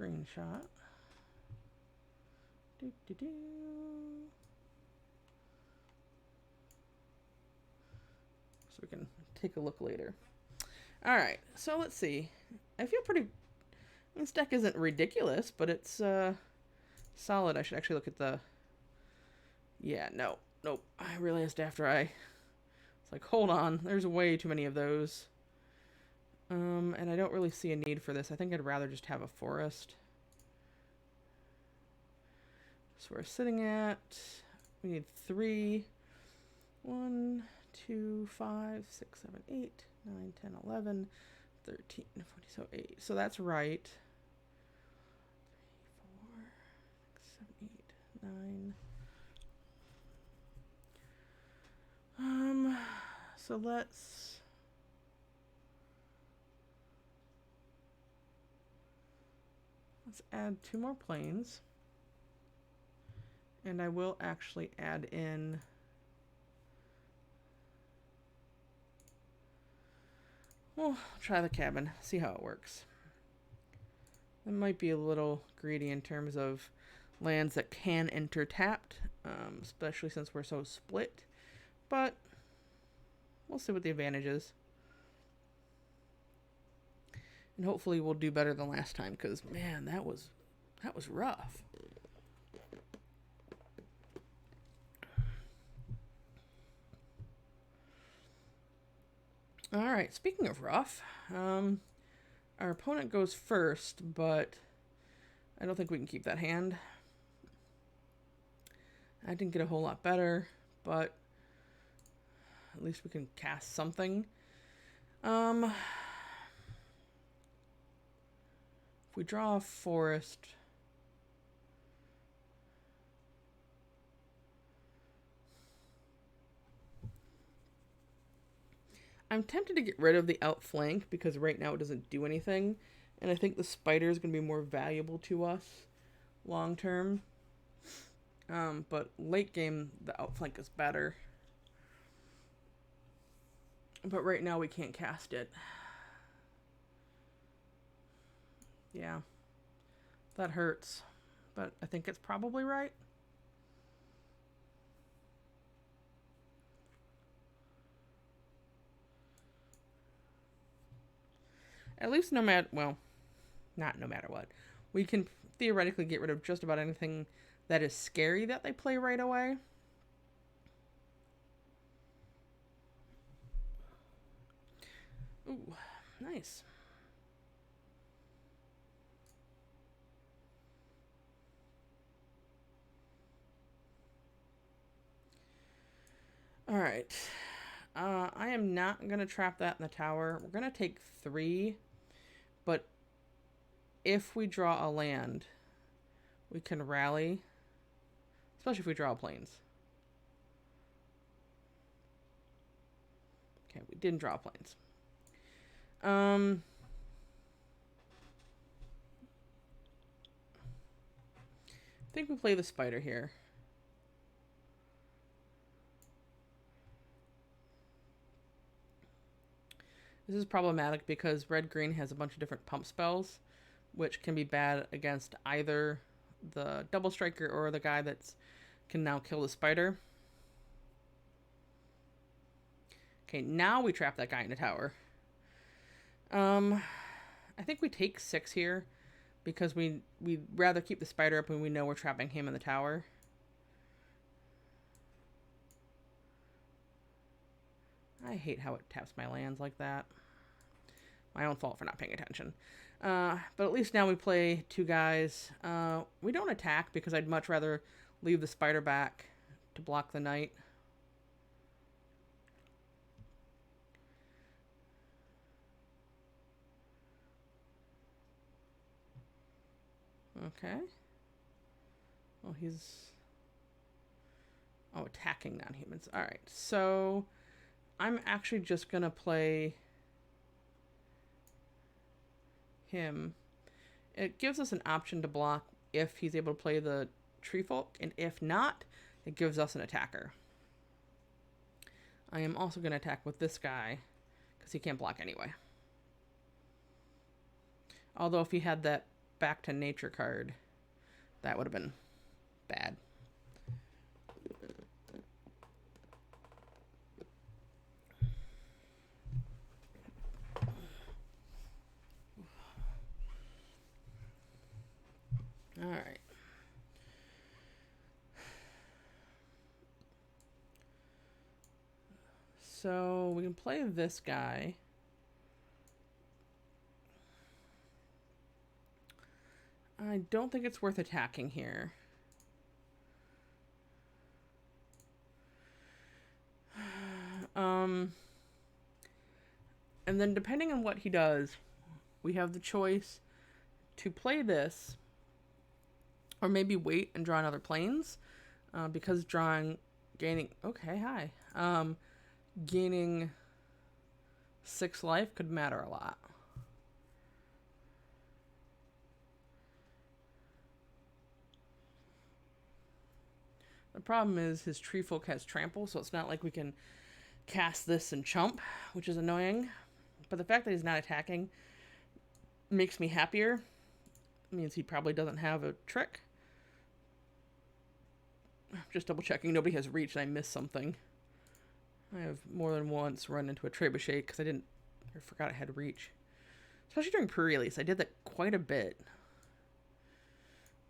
screenshot. So we can take a look later. All right, so let's see. I feel pretty. This deck isn't ridiculous, but it's solid. I should actually look at the. Yeah, no, nope. I realized after it's like, hold on, there's way too many of those. And I don't really see a need for this. I think I'd rather just have a forest. So we're sitting at, we need 3. 1, 2, 5, 6, 7, 8, 9, 10, 11, 13, 14, so 8. So that's right. 3, 4, 6, 7, 8, 9. So let's add 2 more planes. And I will actually add in well, try the cabin, see how it works. It might be a little greedy in terms of lands that can enter tapped, especially since we're so split. But we'll see what the advantage is. And hopefully we'll do better than last time, because man, that was rough. All right, speaking of rough, our opponent goes first, but I don't think we can keep that hand. I didn't get a whole lot better, but at least we can cast something. If we draw a forest, I'm tempted to get rid of the outflank because right now it doesn't do anything, and I think the spider is going to be more valuable to us long term. But late game, the outflank is better. But right now we can't cast it. Yeah, that hurts, but I think it's probably right. At least no matter, well, not no matter what. We can theoretically get rid of just about anything that is scary that they play right away. Ooh, nice. All right. I am not going to trap that in the tower. We're going to take 3, but if we draw a land, we can rally, especially if we draw planes. Okay, we didn't draw planes. I think we play the spider here. This is problematic because red-green has a bunch of different pump spells, which can be bad against either the double striker or the guy that can now kill the spider. Okay, now we trap that guy in the tower. I think we take 6 here because we'd rather keep the spider up when we know we're trapping him in the tower. I hate how it taps my lands like that. My own fault for not paying attention. But at least now we play 2 guys. We don't attack because I'd much rather leave the spider back to block the knight. Okay. Well, he's... Oh, attacking non-humans. Alright, so I'm actually just going to play him. It gives us an option to block if he's able to play the tree folk, and if not, it gives us an attacker. I am also going to attack with this guy because he can't block anyway. Although if he had that back to nature card. That would have been bad. All right. So we can play this guy. I don't think it's worth attacking here. And then depending on what he does, we have the choice to play this or maybe wait and draw another planes, because gaining 6 life could matter a lot. The problem is his tree folk has trample, so it's not like we can cast this and chump, which is annoying. But the fact that he's not attacking makes me happier. It means he probably doesn't have a trick. Just double checking. Nobody has reach and I missed something. I have more than once run into a trebuchet because I forgot I had reach. Especially during pre-release. I did that quite a bit,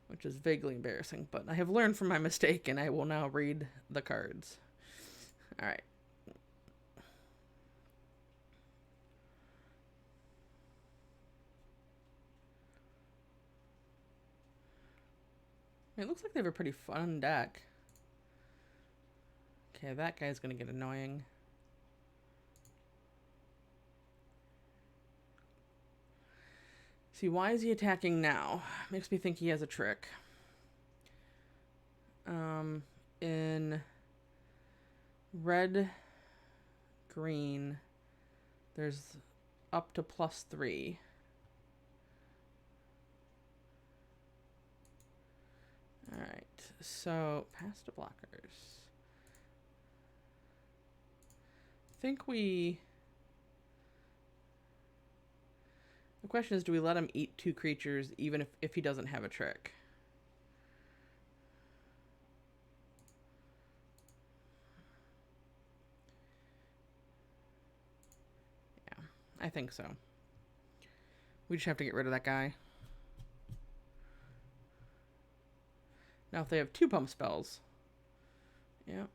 which is vaguely embarrassing, but I have learned from my mistake and I will now read the cards. All right. It looks like they have a pretty fun deck. Okay, that guy's gonna get annoying. See, why is he attacking now? Makes me think he has a trick. In red, green, there's up to +3. Alright, so past the blockers. The question is, do we let him eat 2 creatures even if he doesn't have a trick? Yeah, I think so. We just have to get rid of that guy. Now if they have 2 pump spells. Yep.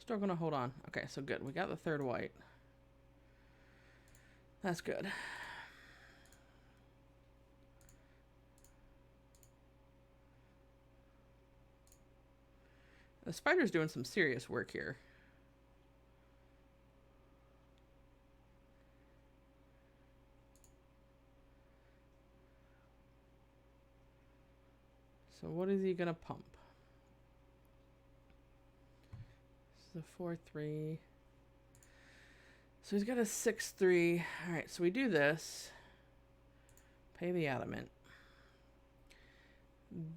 Still gonna hold on. Okay, so good. We got the 3rd white. That's good. The spider's doing some serious work here. So what is he gonna pump? This is a 4/3. So he's got a 6/3. Alright, so we do this. Pay the adamant.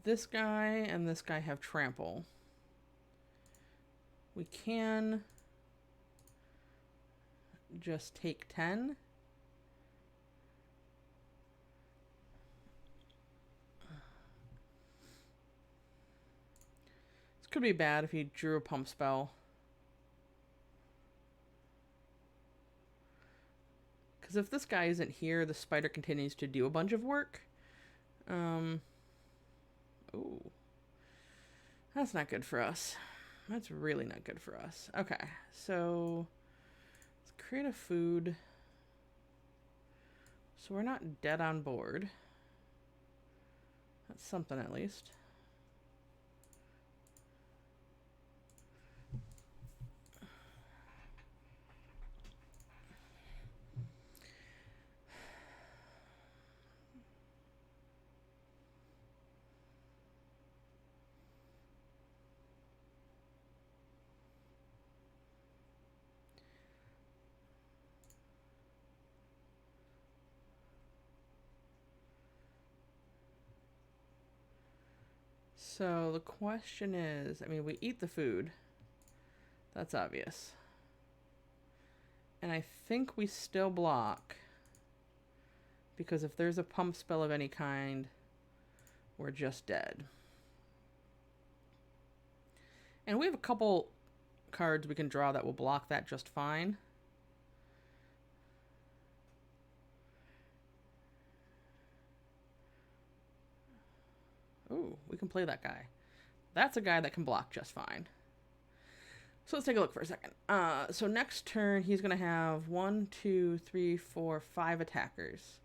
This guy and this guy have trample. We can just take 10. This could be bad if he drew a pump spell. Because if this guy isn't here, the spider continues to do a bunch of work. Ooh. That's not good for us. That's really not good for us. Okay, so let's create a food. So we're not dead on board. That's something at least. So the question is, I mean, we eat the food. That's obvious. And I think we still block. Because if there's a pump spell of any kind, we're just dead. And we have a couple cards we can draw that will block that just fine. Ooh, we can play that guy. That's a guy that can block just fine. So let's take a look for a second. So next turn, he's going to have 1, 2, 3, 4, 5 attackers.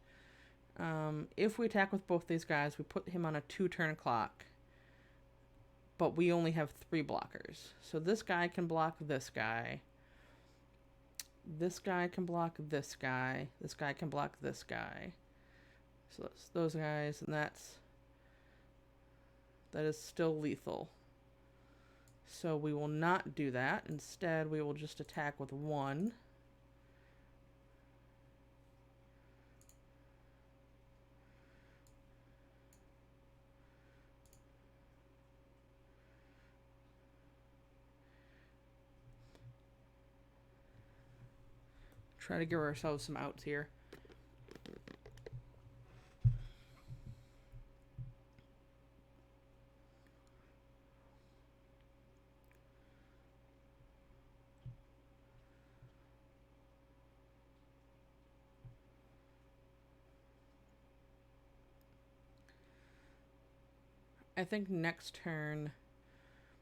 If we attack with both these guys, we put him on a 2-turn clock. But we only have 3 blockers. So this guy can block this guy. This guy can block this guy. This guy can block this guy. So that's those guys, and that is still lethal. So we will not do that. Instead, we will just attack with 1. Try to give ourselves some outs here. I think next turn,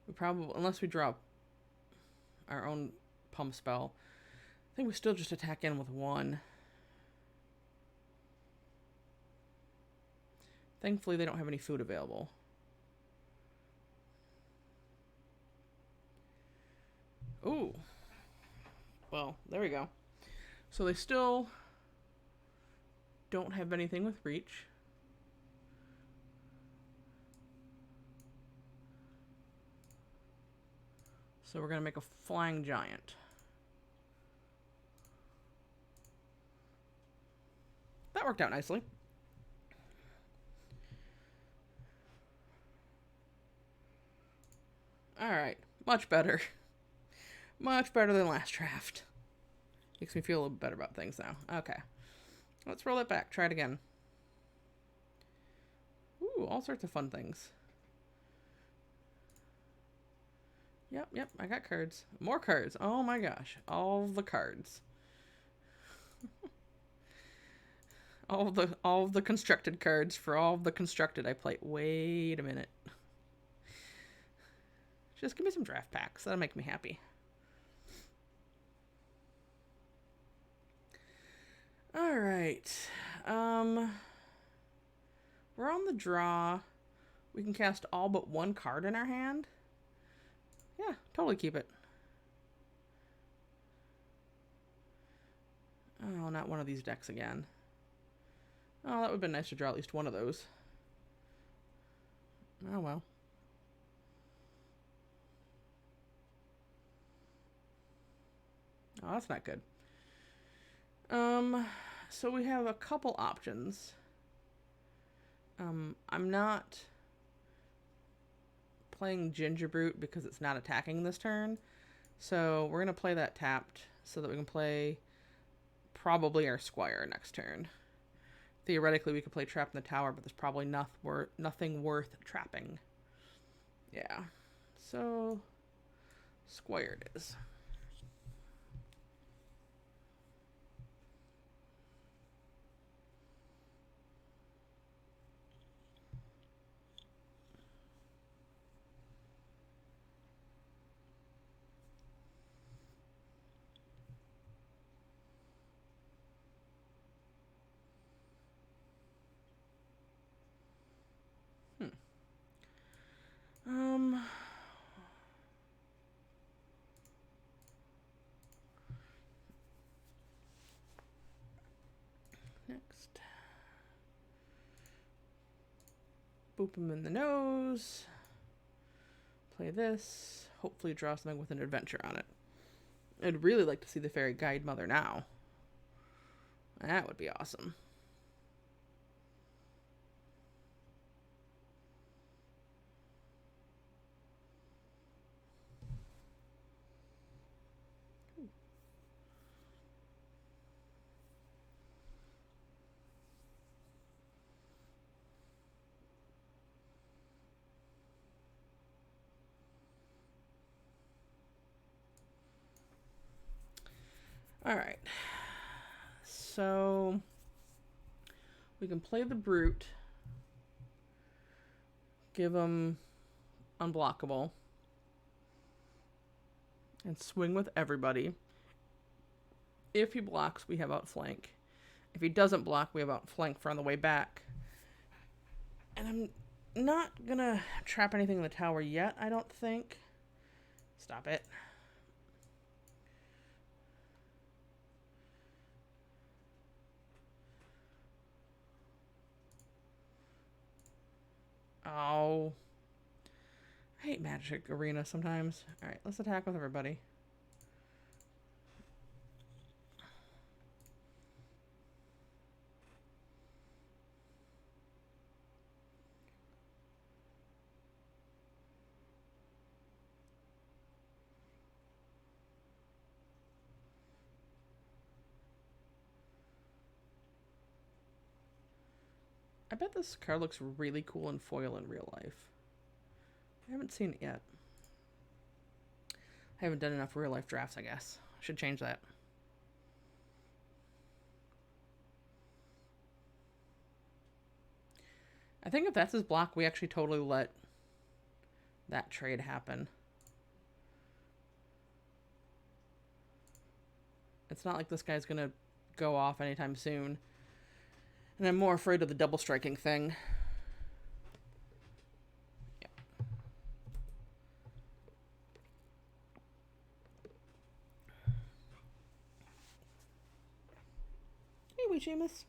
we probably, unless we draw our own pump spell, I think we still just attack in with 1. Thankfully, they don't have any food available. Ooh. Well, there we go. So they still don't have anything with reach. So we're going to make a flying giant. That worked out nicely. Alright, much better. Much better than last draft. Makes me feel a little better about things now. Okay. Let's roll it back. Try it again. Ooh, all sorts of fun things. Yep, I got cards. More cards. Oh my gosh. All the cards. all of the constructed cards for all of the constructed I play. Wait a minute. Just give me some draft packs. That'll make me happy. Alright. We're on the draw. We can cast all but 1 card in our hand. Yeah, totally keep it. Oh, not one of these decks again. Oh, that would have been nice to draw at least one of those. Oh, well. Oh, that's not good. So we have a couple options. I'm not playing Ginger Brute because it's not attacking this turn. So we're going to play that tapped so that we can play probably our Squire next turn. Theoretically, we could play Trap in the Tower, but there's probably nothing worth trapping. Yeah. So, Squire it is. Next. Boop him in the nose. Play this. Hopefully draw something with an adventure on it. I'd really like to see the Fairy Guide Mother now. That would be awesome. Alright. So we can play the Brute. Give him unblockable. And swing with everybody. If he blocks, we have outflank. If he doesn't block, we have outflank for on the way back. And I'm not gonna trap anything in the tower yet, I don't think. Stop it. Oh. I hate Magic Arena sometimes. Alright, let's attack with everybody. I bet this card looks really cool in foil in real life. I haven't seen it yet. I haven't done enough real life drafts, I guess. I should change that. I think if that's his block, we actually totally let that trade happen. It's not like this guy's gonna go off anytime soon. And I'm more afraid of the double striking thing. Yeah. Hey, wee Seamus.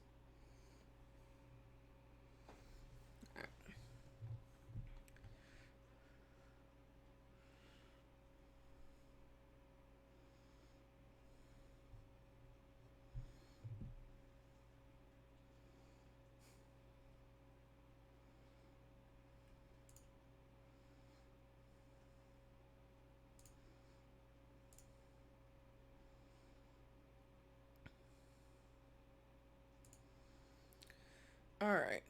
Alright.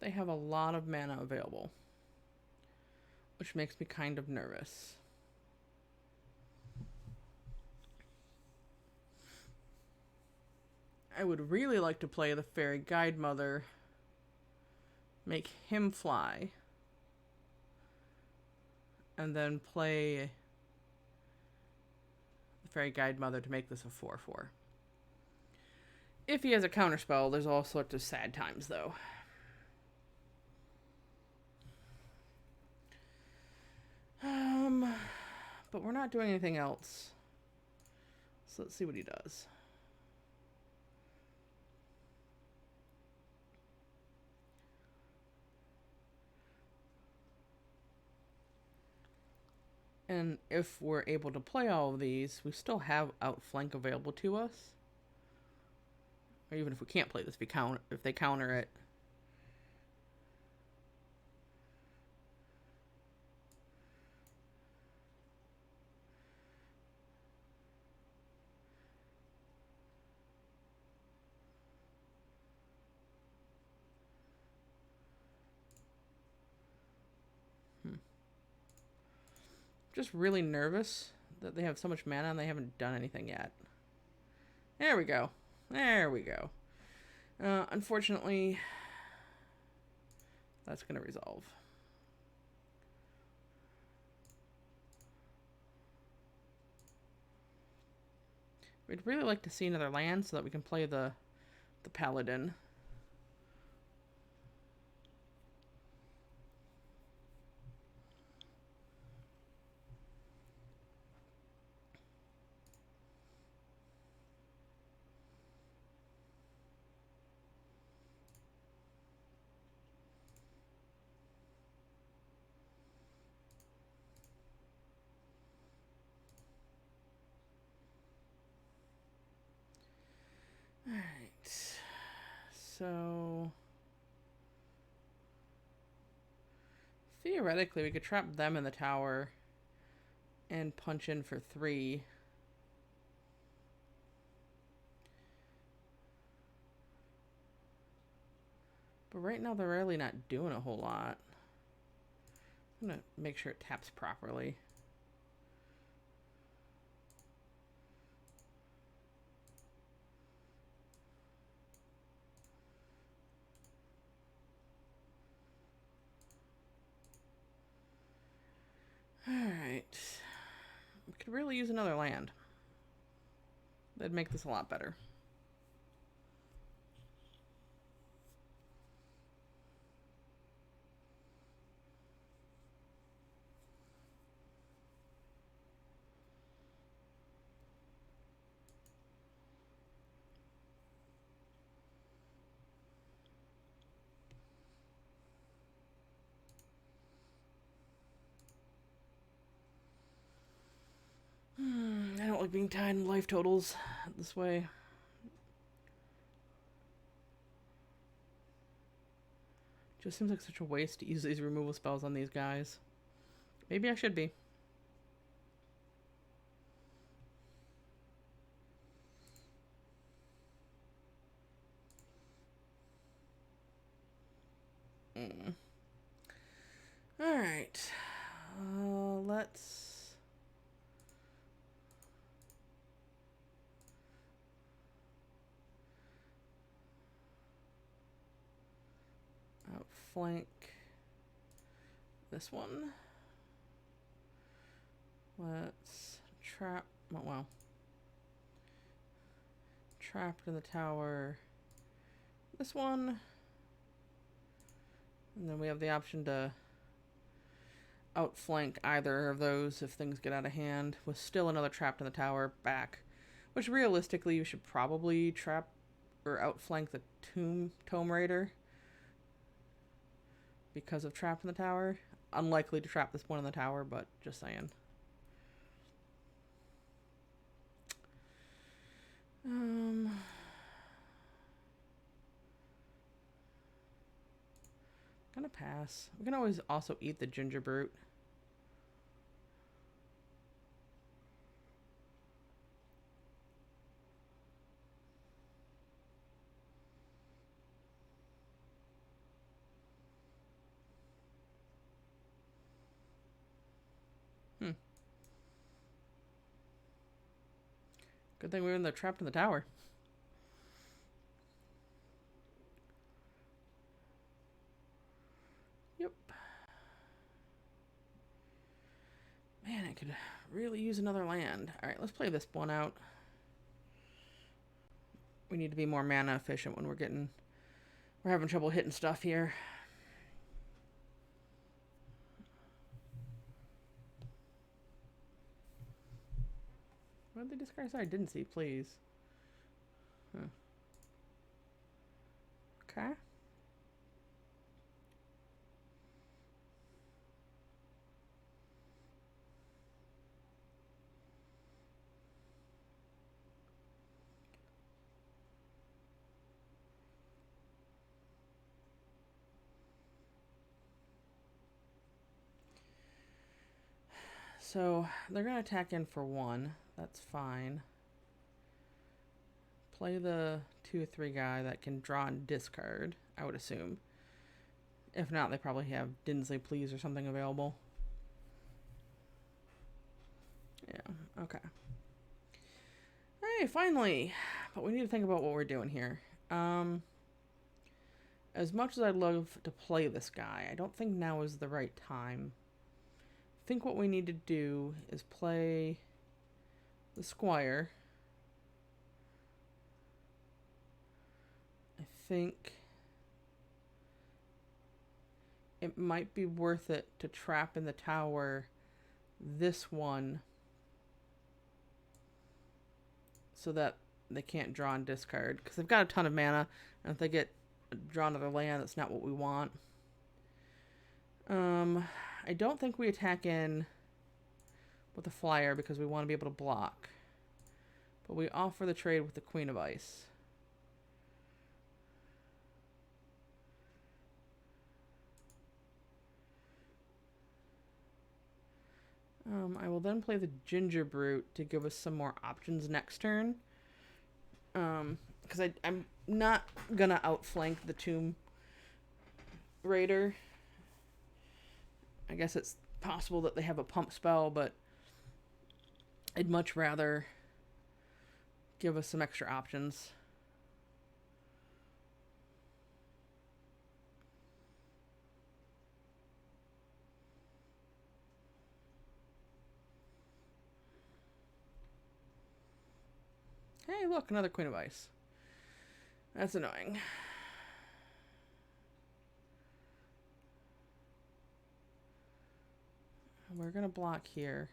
They have a lot of mana available, which makes me kind of nervous. I would really like to play the Fairy Guide Mother, make him fly, and then play the Fairy Guide Mother to make this a 4/4. If he has a counterspell, there's all sorts of sad times, though. But we're not doing anything else. So let's see what he does. And if we're able to play all of these, we still have outflank available to us. Or even if we can't play this, if they counter it. Just really nervous that they have so much mana and they haven't done anything yet. There we go. There we go. Unfortunately, that's going to resolve. We'd really like to see another land so that we can play the Paladin. Alright. So theoretically we could trap them in the tower and punch in for 3. But right now they're really not doing a whole lot. I'm gonna make sure it taps properly. could really use another land. That'd make this a lot better. I don't like being tied in life totals this way. Just seems like such a waste to use these removal spells on these guys. Maybe I should be. Alright. Let's... outflank this one. Let's trap... oh, wow. Trapped in the tower. This one. And then we have the option to outflank either of those if things get out of hand, with still another trapped in the tower back. Which realistically you should probably trap or outflank the Tome Raider because of trapped in the tower. Unlikely to trap this one in the tower, but just saying. Gonna pass. We can always also eat the ginger brute. Good thing we were trapped in the tower. Yep. Man, I could really use another land. Alright, let's play this one out. We need to be more mana efficient when we're having trouble hitting stuff here. What did they discard? I didn't see, please. Huh. Okay. So they're going to attack in for 1. That's fine. Play the 2/3 guy that can draw and discard, I would assume. If not, they probably have Dinsley Please or something available. Yeah, okay. Hey, finally! But we need to think about what we're doing here. As much as I'd love to play this guy, I don't think now is the right time. I think what we need to do is play the Squire. I think it might be worth it to trap in the tower this one so that they can't draw and discard, because they've got a ton of mana, and if they get drawn to their land, that's not what we want. I don't think we attack in with a flyer because we want to be able to block. But we offer the trade with the Queen of Ice. I will then play the Ginger Brute to give us some more options next turn. Because I'm not going to outflank the Tomb Raider. I guess it's possible that they have a pump spell, but I'd much rather give us some extra options. Hey, look, another Queen of Ice. That's annoying. We're gonna block here.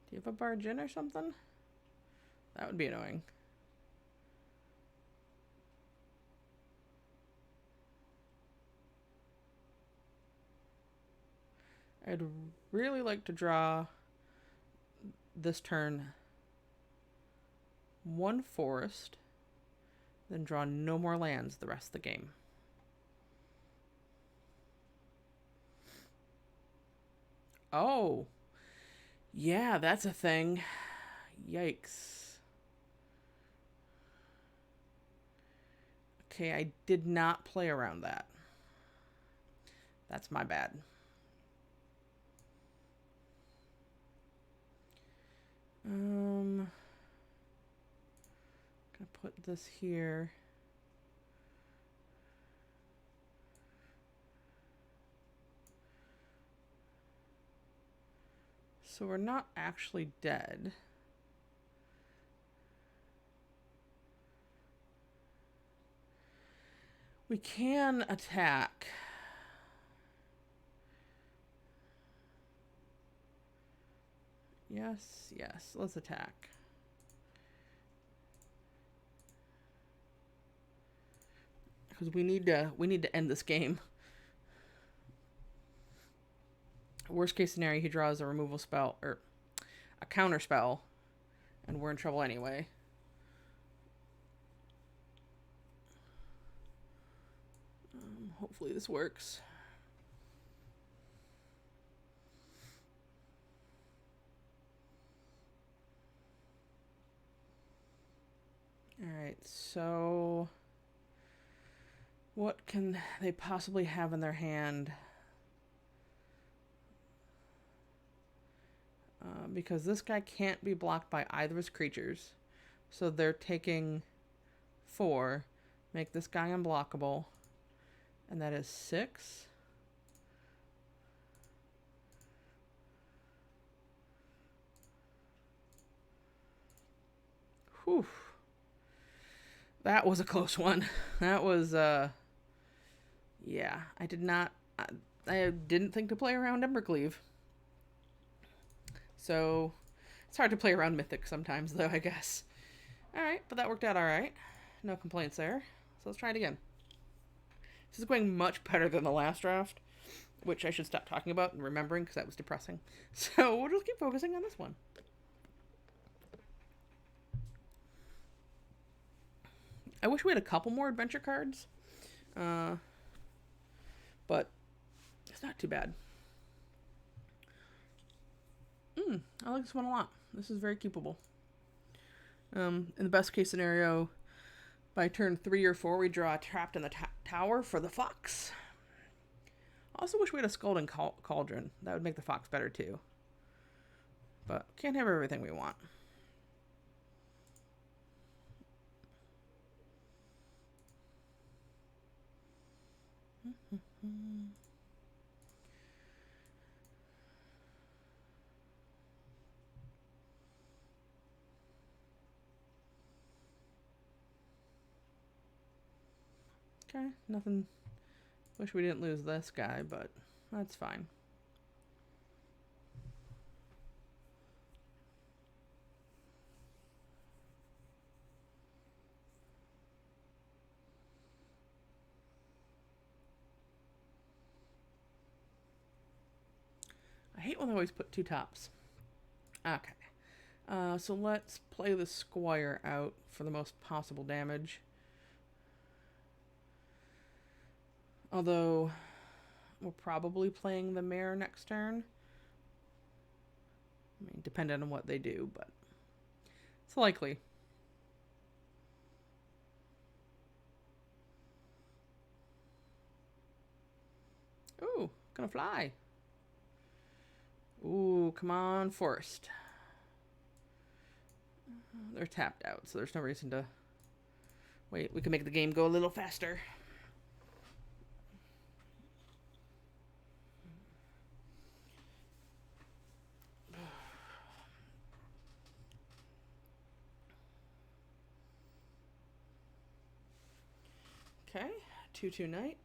Do you have a barge in or something? That would be annoying. I'd really like to draw this turn one forest, then draw no more lands the rest of the game. Oh, yeah, that's a thing. Yikes. Okay, I did not play around that. That's my bad. Gonna put this here. So we're not actually dead. We can attack. Yes, yes, let's attack. Because we need to end this game. Worst case scenario, he draws a removal spell or a counter spell, and we're in trouble anyway. Hopefully this works. Alright, so what can they possibly have in their hand? Because this guy can't be blocked by either of his creatures. So they're taking 4, make this guy unblockable, and that is 6. Whew. That was a close one. That was, yeah, I didn't think to play around Embercleave. So, it's hard to play around Mythic sometimes, though, I guess. Alright, but that worked out alright. No complaints there. So let's try it again. This is going much better than the last draft, which I should stop talking about and remembering because that was depressing. So we'll just keep focusing on this one. I wish we had a couple more adventure cards, but it's not too bad. I like this one a lot. This is very keepable. In the best case scenario, by turn 3 or 4, we draw a Trapped in the Tower for the Fox. I also wish we had a Scalding Cauldron. That would make the Fox better too. But can't have everything we want. Okay, nothing. Wish we didn't lose this guy, but that's fine. I hate when they always put 2 tops. Okay. So let's play the Squire out for the most possible damage. Although, we're probably playing the Mare next turn. I mean, depending on what they do, but it's likely. Ooh, gonna fly. Ooh, come on, Forest. They're tapped out, so there's no reason to... Wait, we can make the game go a little faster. Okay, 2/2 knight.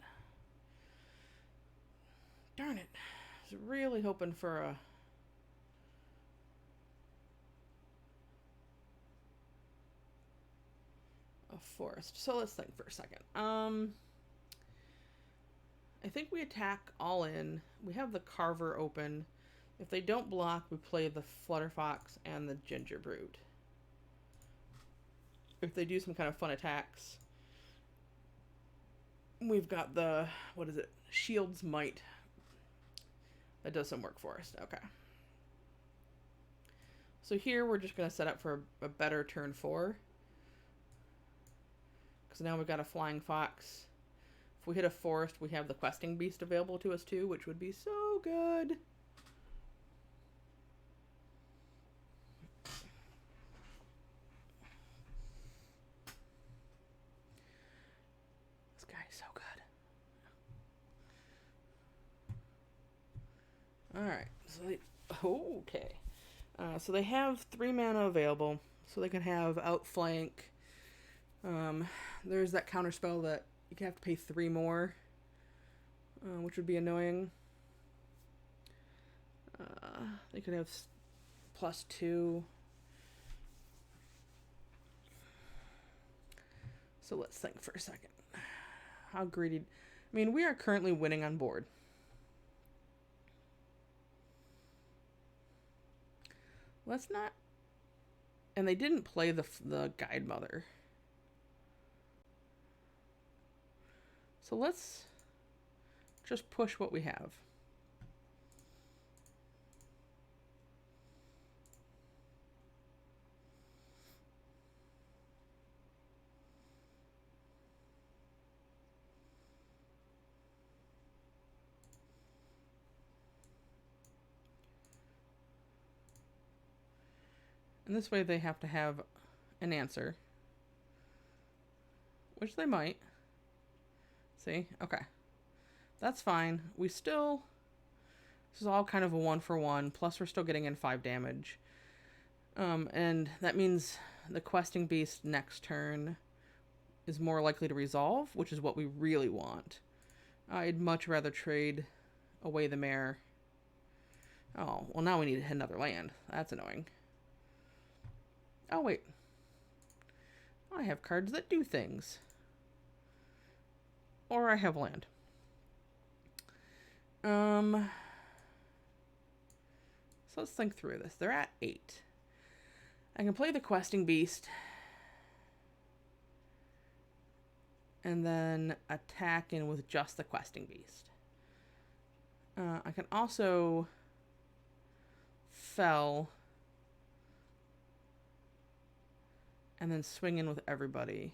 Darn it. I was really hoping for a forest. So let's think for a second. I think we attack all in. We have the Carver open. If they don't block, we play the Flutterfox and the Ginger Brute. If they do some kind of fun attacks, we've got the, what is it, Shield's Might. That does some work for us. Okay. So here we're just going to set up for a better turn 4. Because now we've got a Flying Fox. If we hit a forest, we have the Questing Beast available to us too, which would be so good. This guy's so good. Alright, so okay. So they have 3 mana available, so they can have Outflank. There's that counter spell that you can have to pay 3 more, which would be annoying. They could have +2. So let's think for a second. How greedy... I mean, we are currently winning on board. Let's not... And they didn't play the Guide Mother. So let's just push what we have. And this way they have to have an answer. Which they might. See? Okay. That's fine. We still... This is all kind of a 1-for-1. Plus we're still getting in 5 damage. And that means the Questing Beast next turn is more likely to resolve, which is what we really want. I'd much rather trade away the mare. Oh, well now we need to hit another land. That's annoying. Oh, wait. I have cards that do things. Or I have land. So let's think through this. They're at 8. I can play the Questing Beast. And then attack in with just the Questing Beast. I can also fell and then swing in with everybody.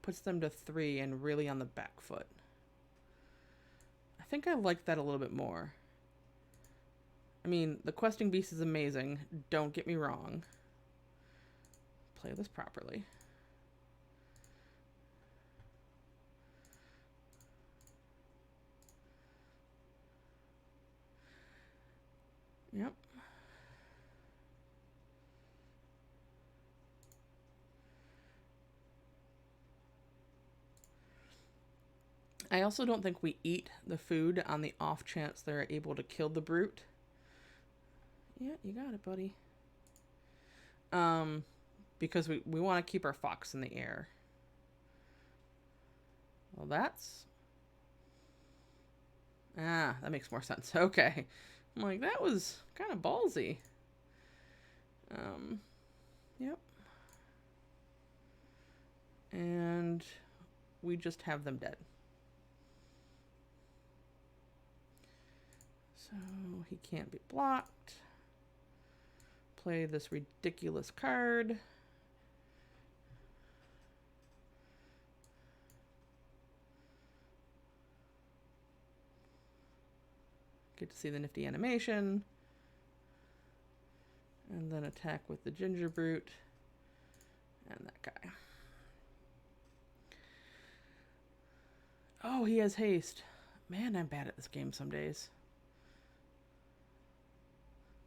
Puts them to 3 and really on the back foot. I think I like that a little bit more. I mean, the Questing Beast is amazing. Don't get me wrong. Play this properly. Yep. I also don't think we eat the food on the off chance they're able to kill the brute. Yeah, you got it, buddy. Because we want to keep our fox in the air. Well, that's... Ah, that makes more sense. Okay. I'm like, that was kind of ballsy. Yep. And we just have them dead. So he can't be blocked. Play this ridiculous card. Get to see the nifty animation. And then attack with the Ginger Brute. And that guy. Oh, he has haste. Man, I'm bad at this game some days.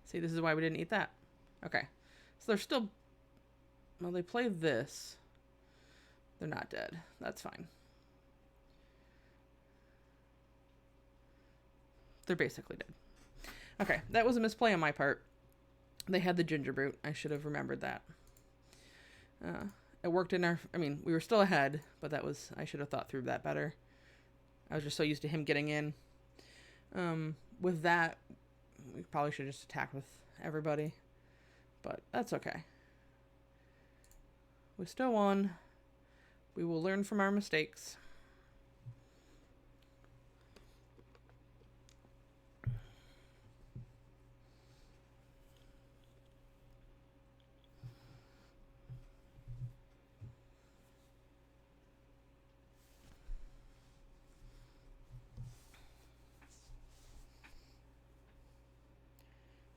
See, this is why we didn't eat that. Okay. So they're still... Well, they play this. They're not dead. That's fine. They're basically dead. Okay, that was a misplay on my part. They had the ginger brute. I should have remembered that. It worked in our... I mean, we were still ahead, but that was... I should have thought through that better. I was just so used to him getting in. With that, we probably should just attack with everybody. But that's okay. We still won. We will learn from our mistakes.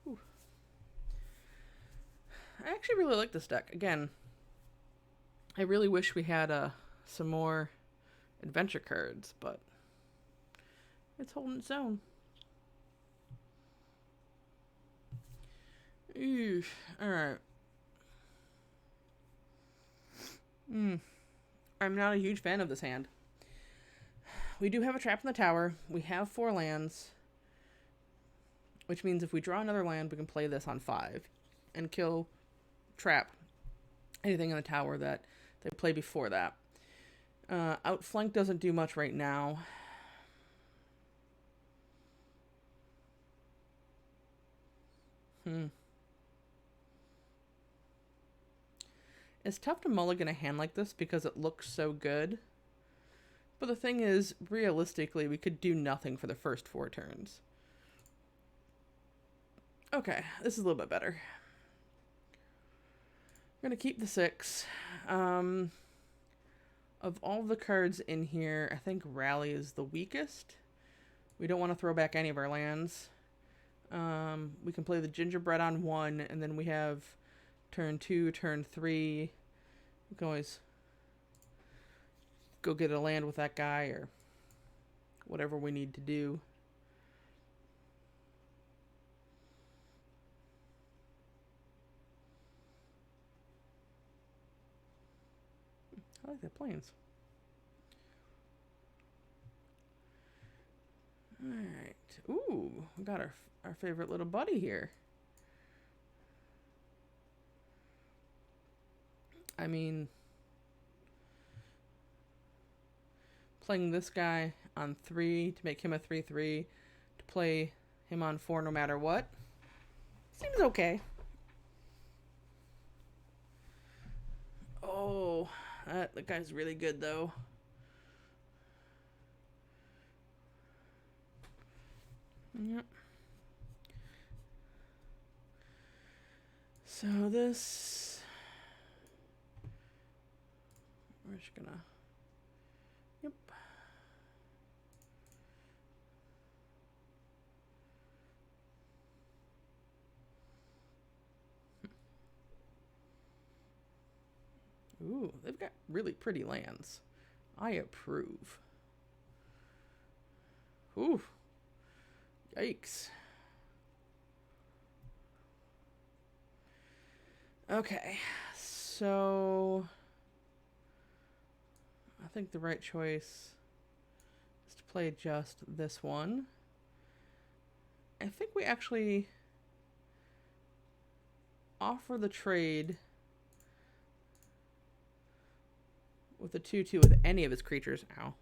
Ooh. I actually really like this deck. Again, I really wish we had some more adventure cards, but it's holding its own. Eesh. Alright. I'm not a huge fan of this hand. We do have a trap in the tower. We have 4 lands, which means if we draw another land, we can play this on 5 and kill, trap anything in the tower that they play before that. Outflank doesn't do much right now. It's tough to mulligan a hand like this because it looks so good. But the thing is, realistically, we could do nothing for the first 4 turns. Okay, this is a little bit better. I'm going to keep the 6. Of all the cards in here, I think Rally is the weakest. We don't want to throw back any of our lands. We can play the Gingerbread on 1, and then we have turn 2, turn 3. We can always go get a land with that guy or whatever we need to do. I like the planes. Alright. Ooh, we got our favorite little buddy here. I mean, playing this guy on 3 to make him a 3/3, to play him on 4 no matter what, seems okay. Oh, that guy's really good though. Yep. So this, we're just gonna, yep. Ooh, they've got really pretty lands. I approve. Ooh. Yikes. Okay, so I think the right choice is to play just this one. I think we actually offer the trade with the 2/2 with any of his creatures now,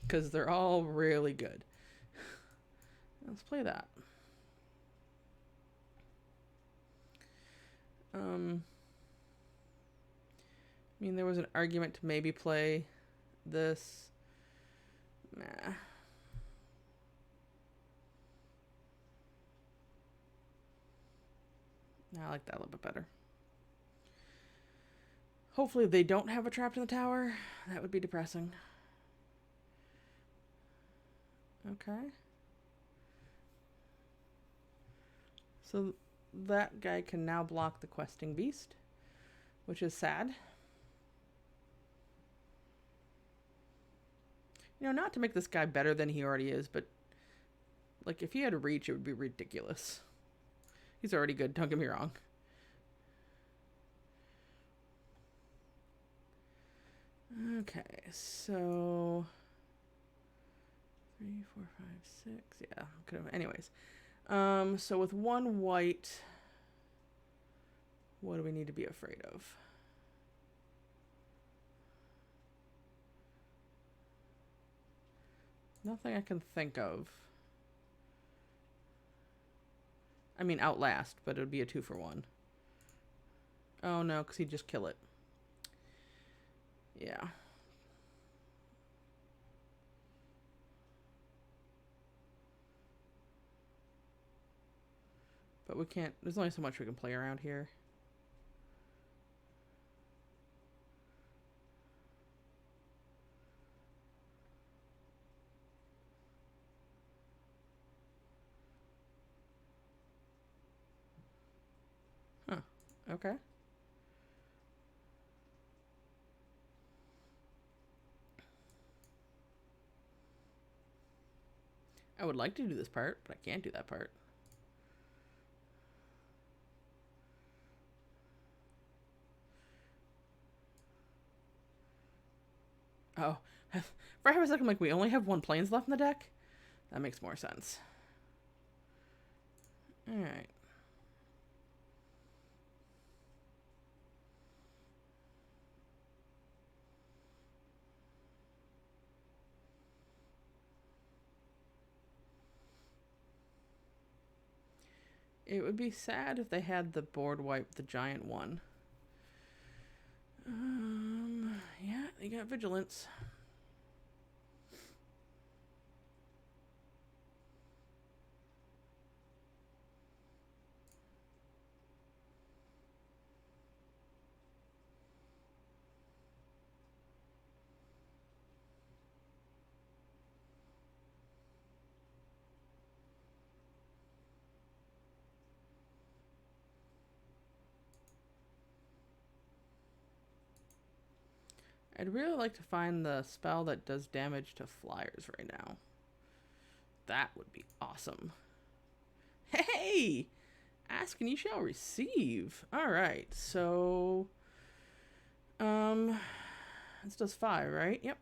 because they're all really good. Let's play that. I mean, there was an argument to maybe play this. Nah. I like that a little bit better. Hopefully they don't have a trap in the tower. That would be depressing. Okay. So that guy can now block the questing beast, which is sad. You know, not to make this guy better than he already is, but like if he had a reach, it would be ridiculous. He's already good, don't get me wrong. Okay, so 3, 4, 5, 6. Yeah, could have. Anyways, so with one white, what do we need to be afraid of? Nothing I can think of. I mean, Outlast, but it would be a 2-for-1. Oh no, because he'd just kill it. Yeah. But we can't, there's only so much we can play around here. Huh. Okay. I would like to do this part, but I can't do that part. Oh, for a second, like we only have 1 planes left in the deck? That makes more sense. Alright. It would be sad if they had the board wipe the giant one. Yeah, they got vigilance. I'd really like to find the spell that does damage to flyers right now. That would be awesome. Hey! Ask and you shall receive. Alright, so... This does 5, right? Yep.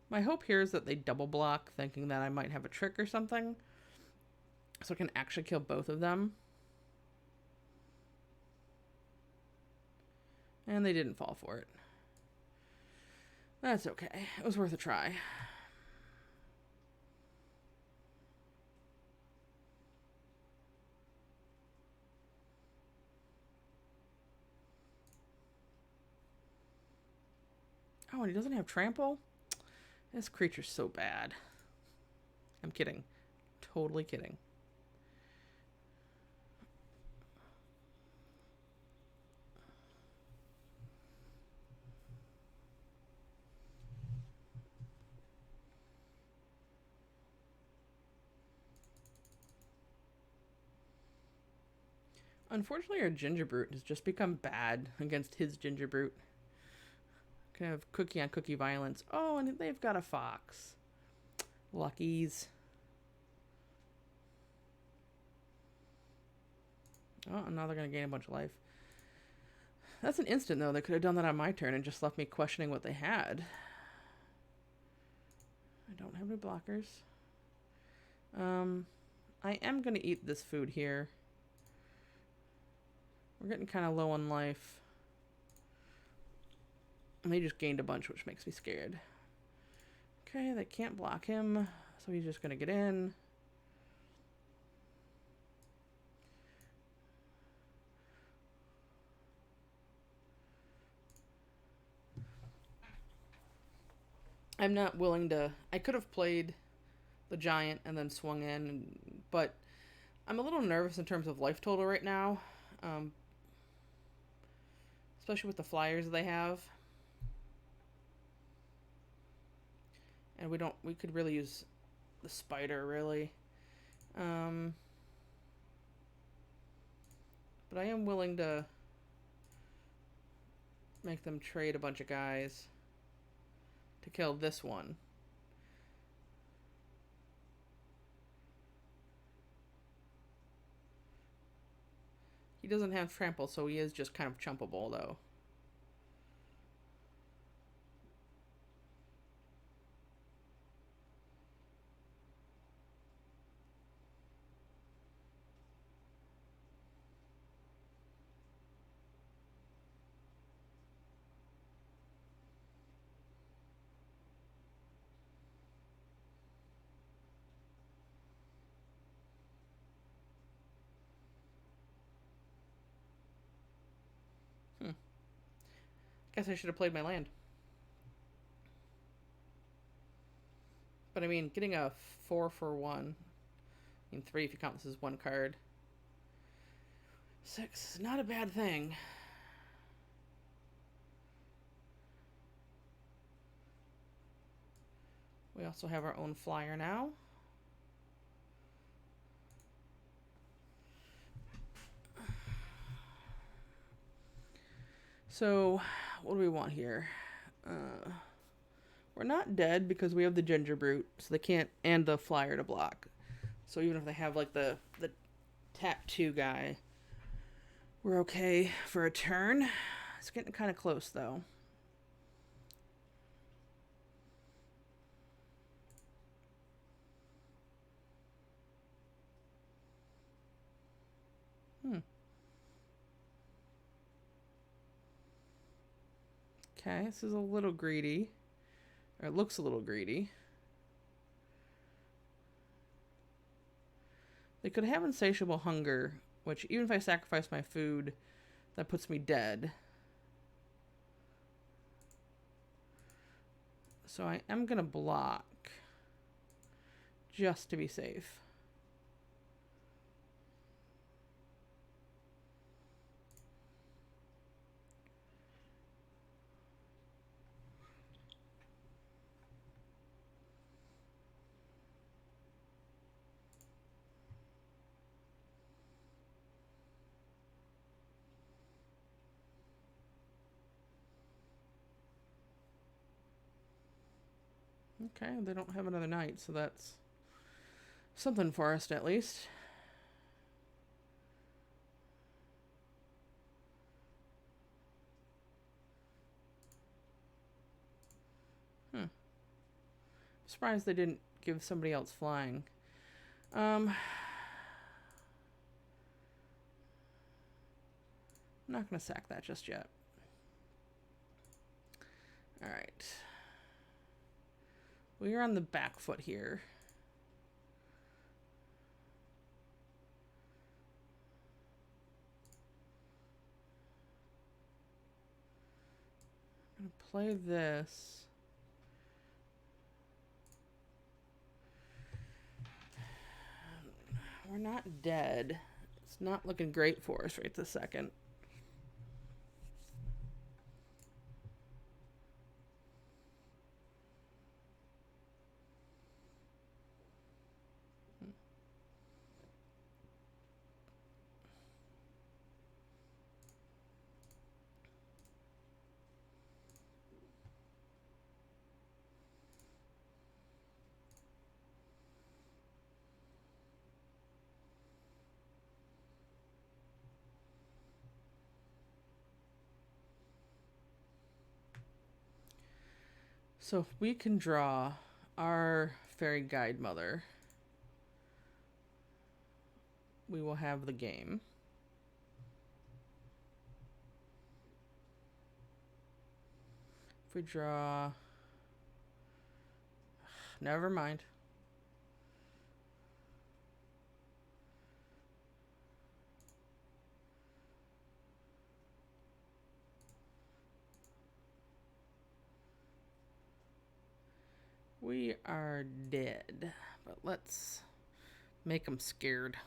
My hope here is that they double block, thinking that I might have a trick or something. So I can actually kill both of them. And they didn't fall for it. That's okay. It was worth a try. Oh, and he doesn't have trample? This creature's so bad. I'm kidding. Totally kidding. Unfortunately, our Ginger Brute has just become bad against his Ginger Brute. Kind of cookie on cookie violence. Oh, and they've got a fox. Luckies. Oh, and now they're going to gain a bunch of life. That's an instant, though. They could have done that on my turn and just left me questioning what they had. I don't have any blockers. I am going to eat this food here. We're getting kind of low on life. And they just gained a bunch, which makes me scared. Okay, they can't block him, so he's just going to get in. I'm not willing to... I could have played the giant and then swung in, but I'm a little nervous in terms of life total right now. Especially with the flyers they have. And we could really use the spider, really. But I am willing to make them trade a bunch of guys to kill this one. He doesn't have trample, so he is just kind of chumpable, though. Guess I should have played my land. But I mean, getting a 4 for 1. I mean, 3 if you count this as one card. 6 is not a bad thing. We also have our own flyer now. So, what do we want here? We're not dead because we have the Ginger Brute, so they can't, and the flyer to block. So even if they have like the tap 2 guy, we're okay for a turn. It's getting kind of close though. Okay, this is a little greedy. Or it looks a little greedy. They could have insatiable hunger, which even if I sacrifice my food, that puts me dead. So I am going to block just to be safe. Okay, they don't have another night, so that's something for us at least. Surprised they didn't give somebody else flying. I'm not going to sack that just yet. Alright. We are on the back foot here. I'm going to play this. We're not dead. It's not looking great for us right this second. So if we can draw our fairy guide mother, we will have the game. If we draw... Never mind. We are dead, but let's make them scared.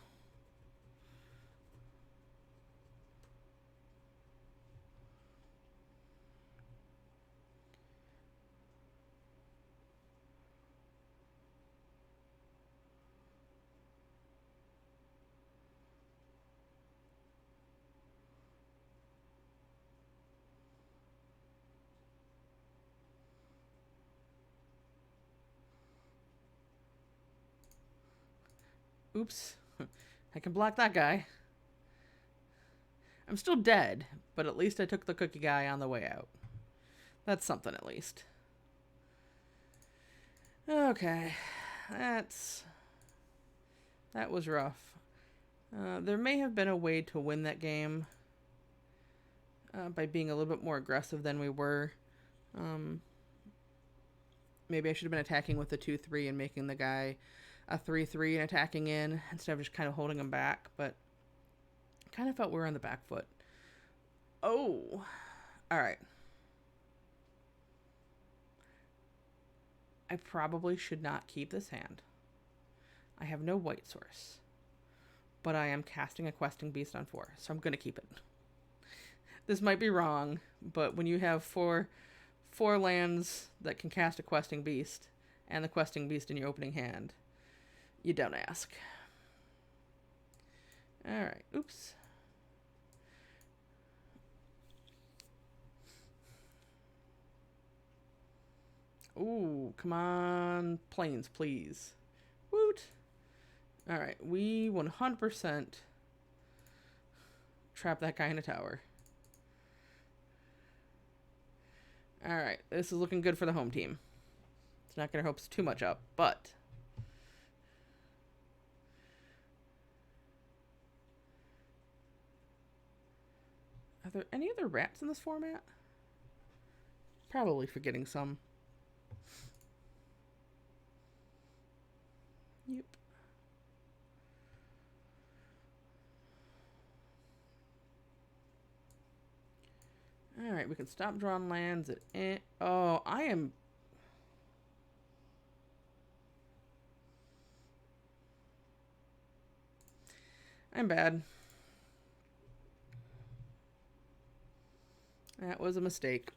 Oops. I can block that guy. I'm still dead, but at least I took the cookie guy on the way out. That's something at least. Okay, that was rough. There may have been a way to win that game by being a little bit more aggressive than we were. Maybe I should have been attacking with the 2-3 and making the guy a 3-3 and attacking in instead of just kind of holding him back, but I kind of felt we were on the back foot. Oh, all right. I probably should not keep this hand. I have no white source, but I am casting a questing beast on 4, so I'm going to keep it. This might be wrong, but when you have four lands that can cast a questing beast and the questing beast in your opening hand, you don't ask. All right. Oops. Ooh, come on. Planes, please. Woot. All right. We 100% trap that guy in a tower. All right. This is looking good for the home team. It's not going to hopes too much up, but are there any other rats in this format? Probably forgetting some. Yep. Alright, we can stop drawing lands at... Oh, I'm bad. That was a mistake.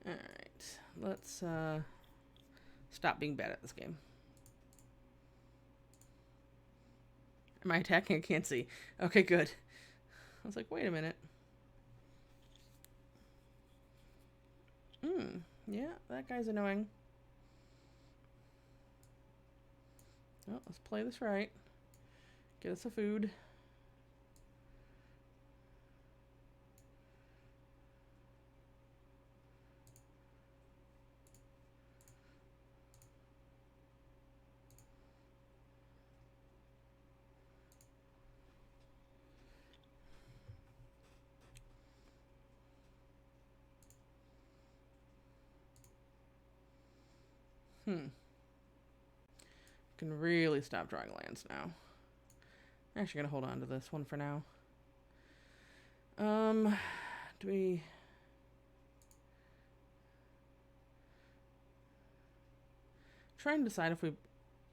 Alright, let's stop being bad at this game. Am I attacking? I can't see. Okay, good. I was like, wait a minute. Yeah, that guy's annoying. Oh, let's play this right. Get us a food. Can really stop drawing lands now. I'm actually gonna hold on to this one for now. Do we... Trying to decide if we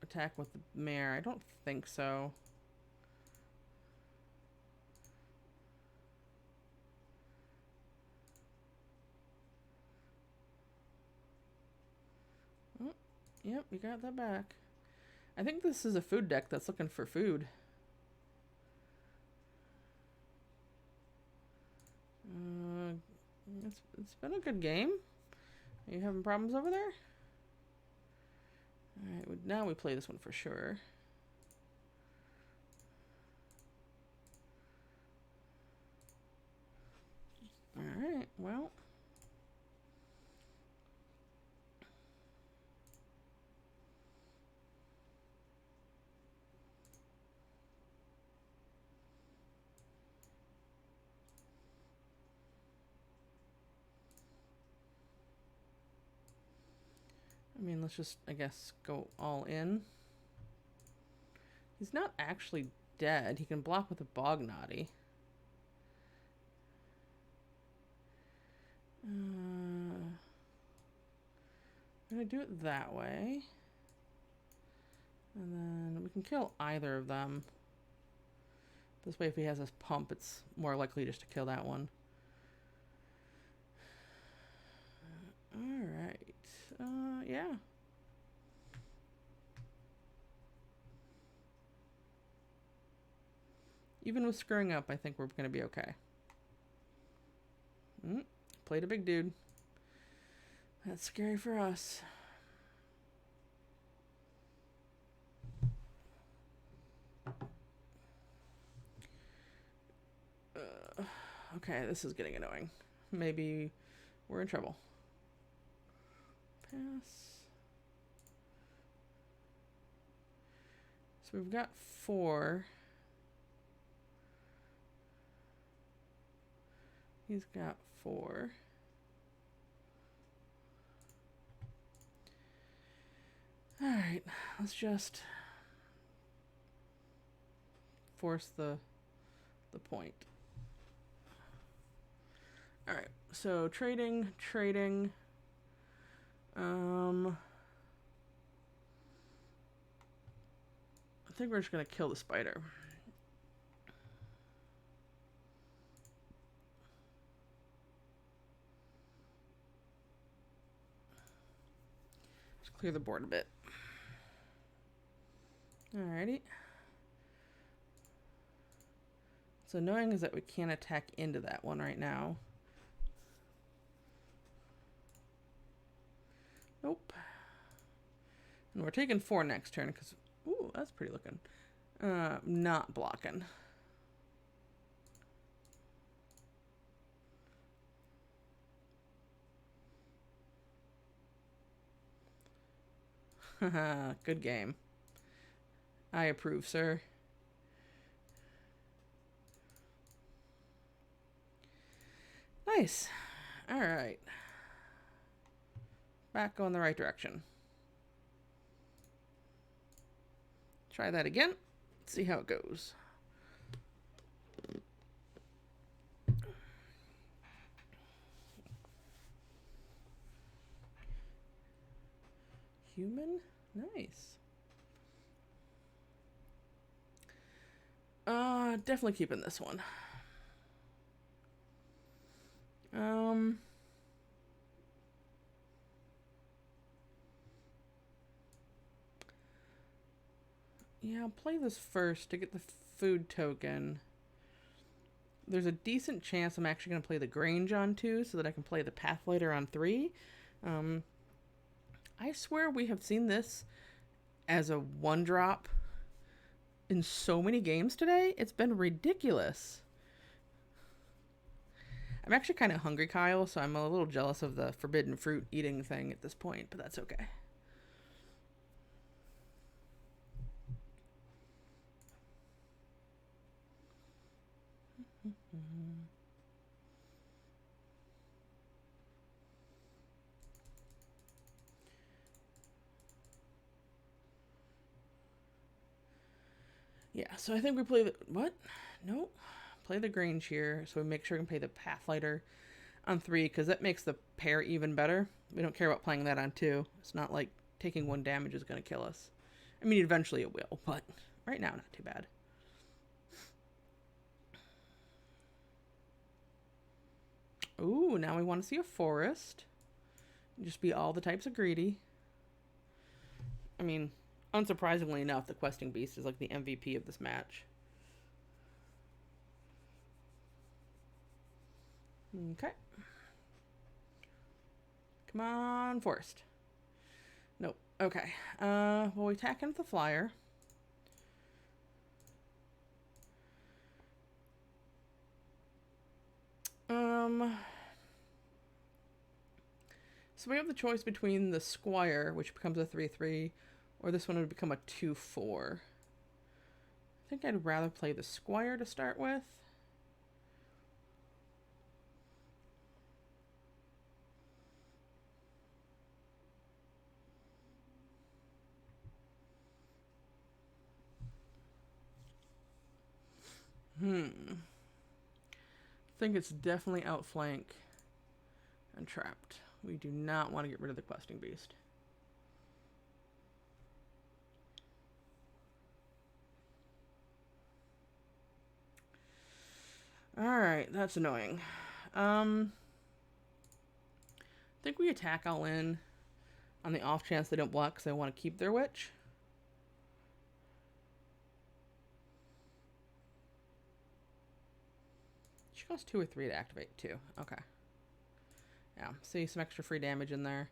attack with the mare. I don't think so. Oh, yep, you got that back. I think this is a food deck that's looking for food. It's been a good game. Are you having problems over there? Alright, now we play this one for sure. Alright, well. I mean, let's just, I guess, go all in. He's not actually dead. He can block with a Bognaughty. I'm gonna do it that way. And then we can kill either of them. This way, if he has his pump, it's more likely just to kill that one. Alright. Yeah. Even with screwing up, I think we're going to be okay. Played a big dude. That's scary for us. Okay, this is getting annoying. Maybe we're in trouble. Pass. So we've got 4. He's got 4. Alright, let's just force the point. Alright, so trading. I think we're just gonna kill the spider. Just clear the board a bit. Alrighty. What's annoying is that we can't attack into that one right now. Nope. And we're taking 4 next turn because, ooh, that's pretty looking. Not blocking. Haha, good game. I approve, sir. Nice. All right. Back going the right direction. Try that again. See how it goes. Human? Nice. Definitely keeping this one. Yeah, I'll play this first to get the food token. There's a decent chance I'm actually going to play the Grange on 2 so that I can play the Pathlighter on 3. I swear we have seen this as a 1-drop in so many games today. It's been ridiculous. I'm actually kind of hungry, Kyle, so I'm a little jealous of the forbidden fruit eating thing at this point, but that's okay. Yeah, so I think we play the... What? Nope. Play the Grange here, so we make sure we can play the Pathlighter on 3, because that makes the pair even better. We don't care about playing that on 2. It's not like taking 1 damage is going to kill us. I mean, eventually it will, but right now, not too bad. Ooh, now we want to see a forest. Just be all the types of greedy. I mean, unsurprisingly enough, the questing beast is like the MVP of this match. Okay. Come on, forest. Nope. Okay. Well, we attack into the flyer. So we have the choice between the Squire, which becomes a 3/3, or this one would become a 2/4. I think I'd rather play the Squire to start with. I think it's definitely outflank and trapped. We do not want to get rid of the questing beast. Alright, that's annoying. I think we attack all in. On the off chance they don't block because they want to keep their witch. She costs 2 or 3 to activate too. Okay. Yeah, see some extra free damage in there.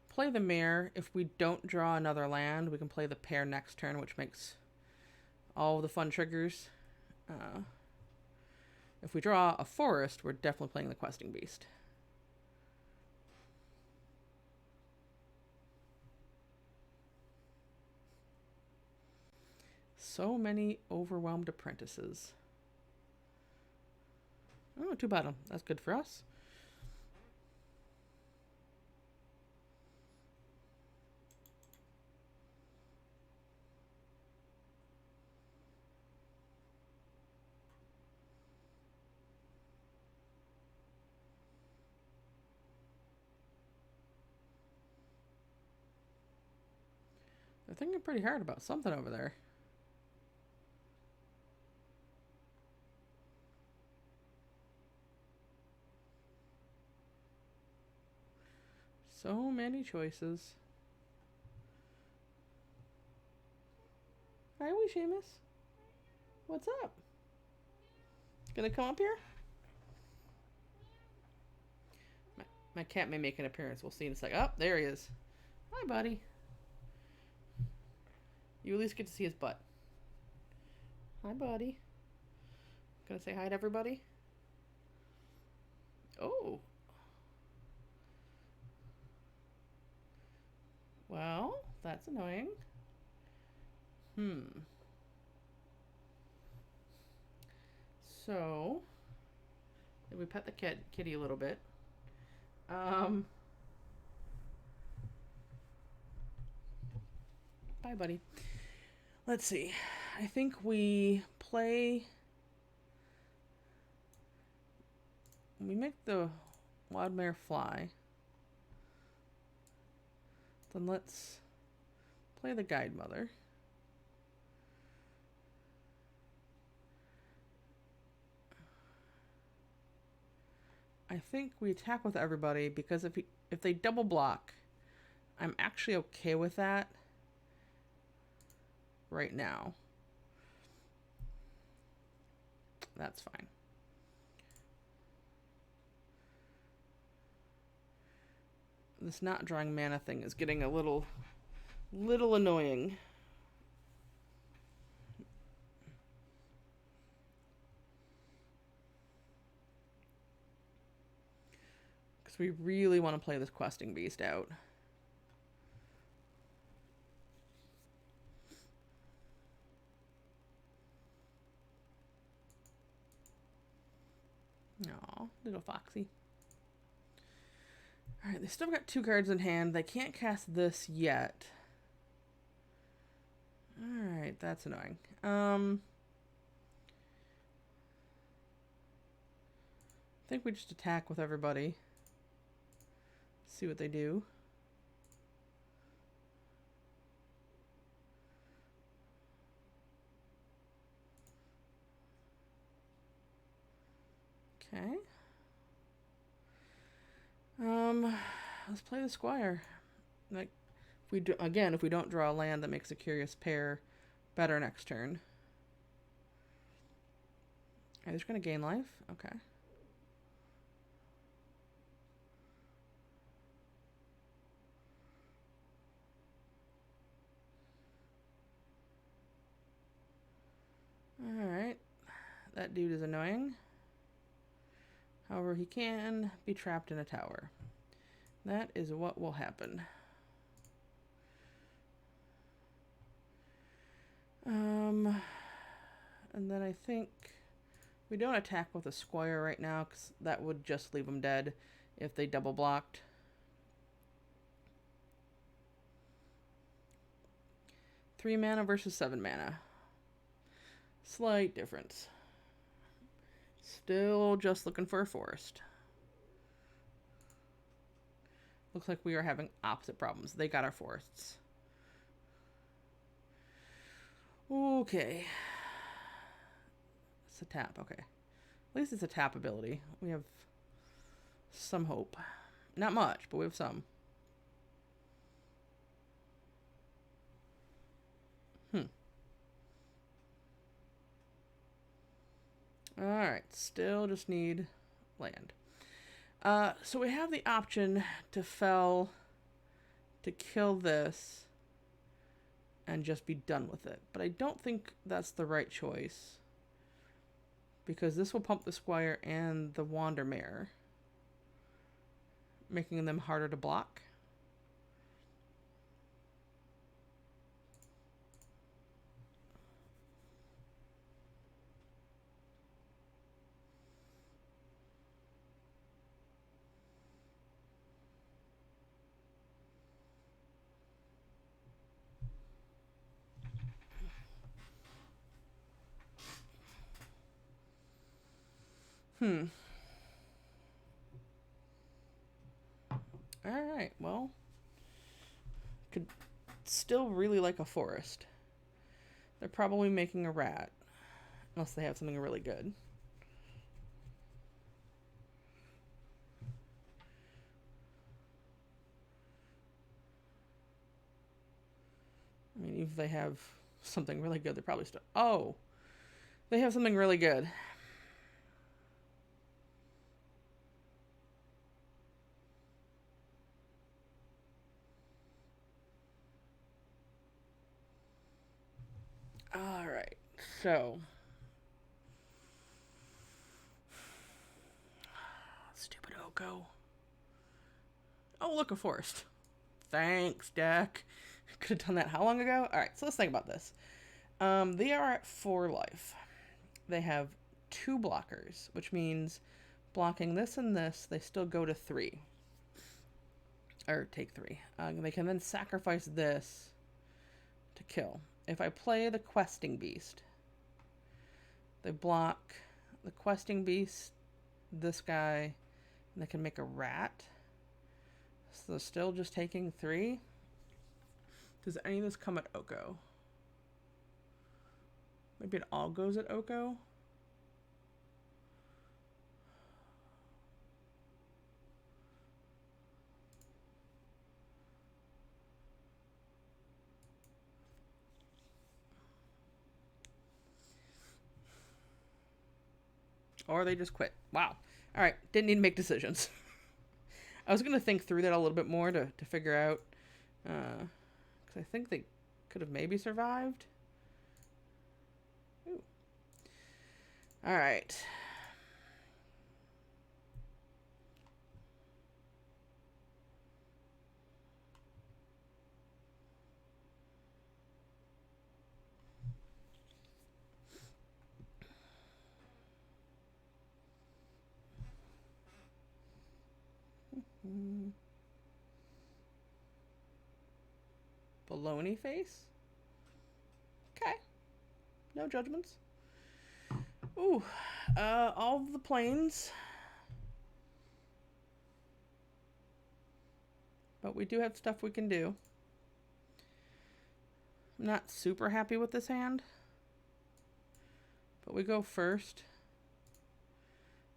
Play the mirror. If we don't draw another land, we can play the pair next turn, which makes all the fun triggers. If we draw a forest, we're definitely playing the questing beast. So many overwhelmed apprentices. Oh, 2 bottom. That's good for us. They're thinking pretty hard about something over there. So many choices. Hi, we Seamus. What's up? Gonna come up here? My cat may make an appearance. We'll see in a sec. Oh, there he is. Hi, buddy. You at least get to see his butt. Hi, buddy. Gonna say hi to everybody? Oh. Well, that's annoying. So, we pet the kitty a little bit. Bye, buddy. Let's see. I think we play... We make the wild mare fly. Then let's play the guide mother. I think we attack with everybody because if they double block, I'm actually okay with that right now. That's fine. This not drawing mana thing is getting a little annoying. Because we really want to play this questing beast out. Aw, little foxy. Alright, they still got 2 cards in hand. They can't cast this yet. Alright, that's annoying. I think we just attack with everybody. See what they do. Okay. Let's play the squire. Like, if we don't draw a land, that makes a curious pair better next turn. Are they just gonna gain life? Okay. Alright. That dude is annoying. However, he can be trapped in a tower. That is what will happen. And then I think we don't attack with a squire right now because that would just leave them dead if they double blocked. Three mana versus 7 mana. Slight difference. Still just looking for a forest. Looks like we are having opposite problems. They got our forests. Okay. It's a tap, okay. At least it's a tap ability. We have some hope. Not much, but we have some. Alright, still just need land. So we have the option to fell to kill this and just be done with it. But I don't think that's the right choice, because this will pump the Squire and the Wandermare, making them harder to block. Alright, well, could still really like a forest. They're probably making a rat, unless they have something really good. I mean, if they have something really good, they're probably still... Oh! They have something really good. Alright, so... Stupid Oko. Oh, look, a forest. Thanks, deck. Could have done that how long ago? Alright, so let's think about this. They are at 4 life. They have 2 blockers, which means blocking this and this, they still go to 3. Or take 3. They can then sacrifice this to kill. If I play the Questing Beast, they block the Questing Beast, this guy, and they can make a rat. So they're still just taking 3. Does any of this come at Oko? Maybe it all goes at Oko? Or they just quit. Wow. Alright, didn't need to make decisions. I was going to think through that a little bit more to figure out. Because I think they could have maybe survived. Ooh. Alright. Baloney face? Okay. No judgments. Ooh. All of the planes. But we do have stuff we can do. I'm not super happy with this hand. But we go first.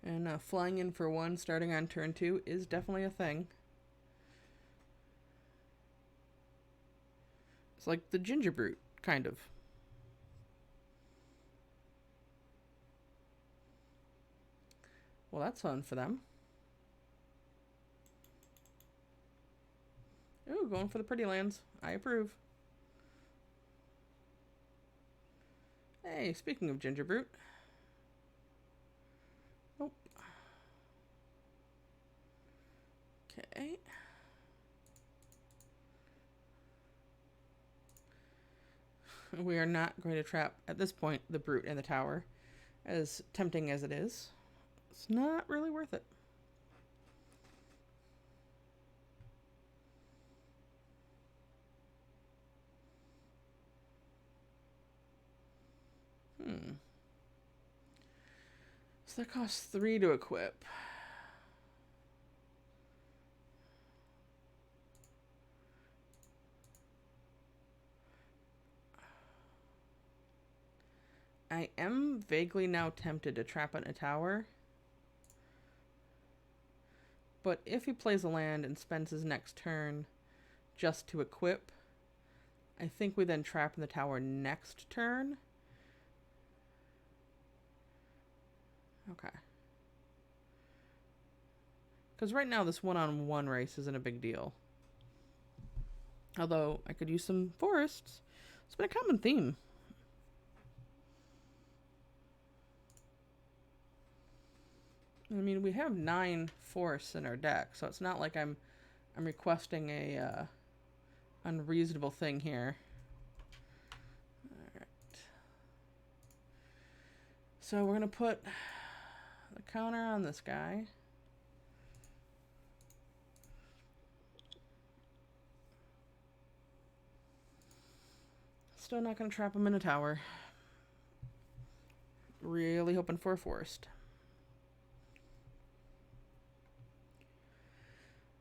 And flying in for 1 starting on turn 2 is definitely a thing. It's like the Ginger Brute, kind of. Well, that's fun for them. Ooh, going for the pretty lands. I approve. Hey, speaking of Ginger Brute. Nope. Okay. We are not going to trap, at this point, the Brute in the tower. As tempting as it is, it's not really worth it. So that costs 3 to equip. I am vaguely now tempted to trap it in a tower. But if he plays a land and spends his next turn just to equip, I think we then trap in the tower next turn. Okay. Because right now this one-on-one race isn't a big deal. Although I could use some forests. It's been a common theme. I mean, we have 9 forests in our deck, so it's not like I'm requesting a unreasonable thing here. All right. So we're gonna put the counter on this guy. Still not gonna trap him in a tower. Really hoping for a forest.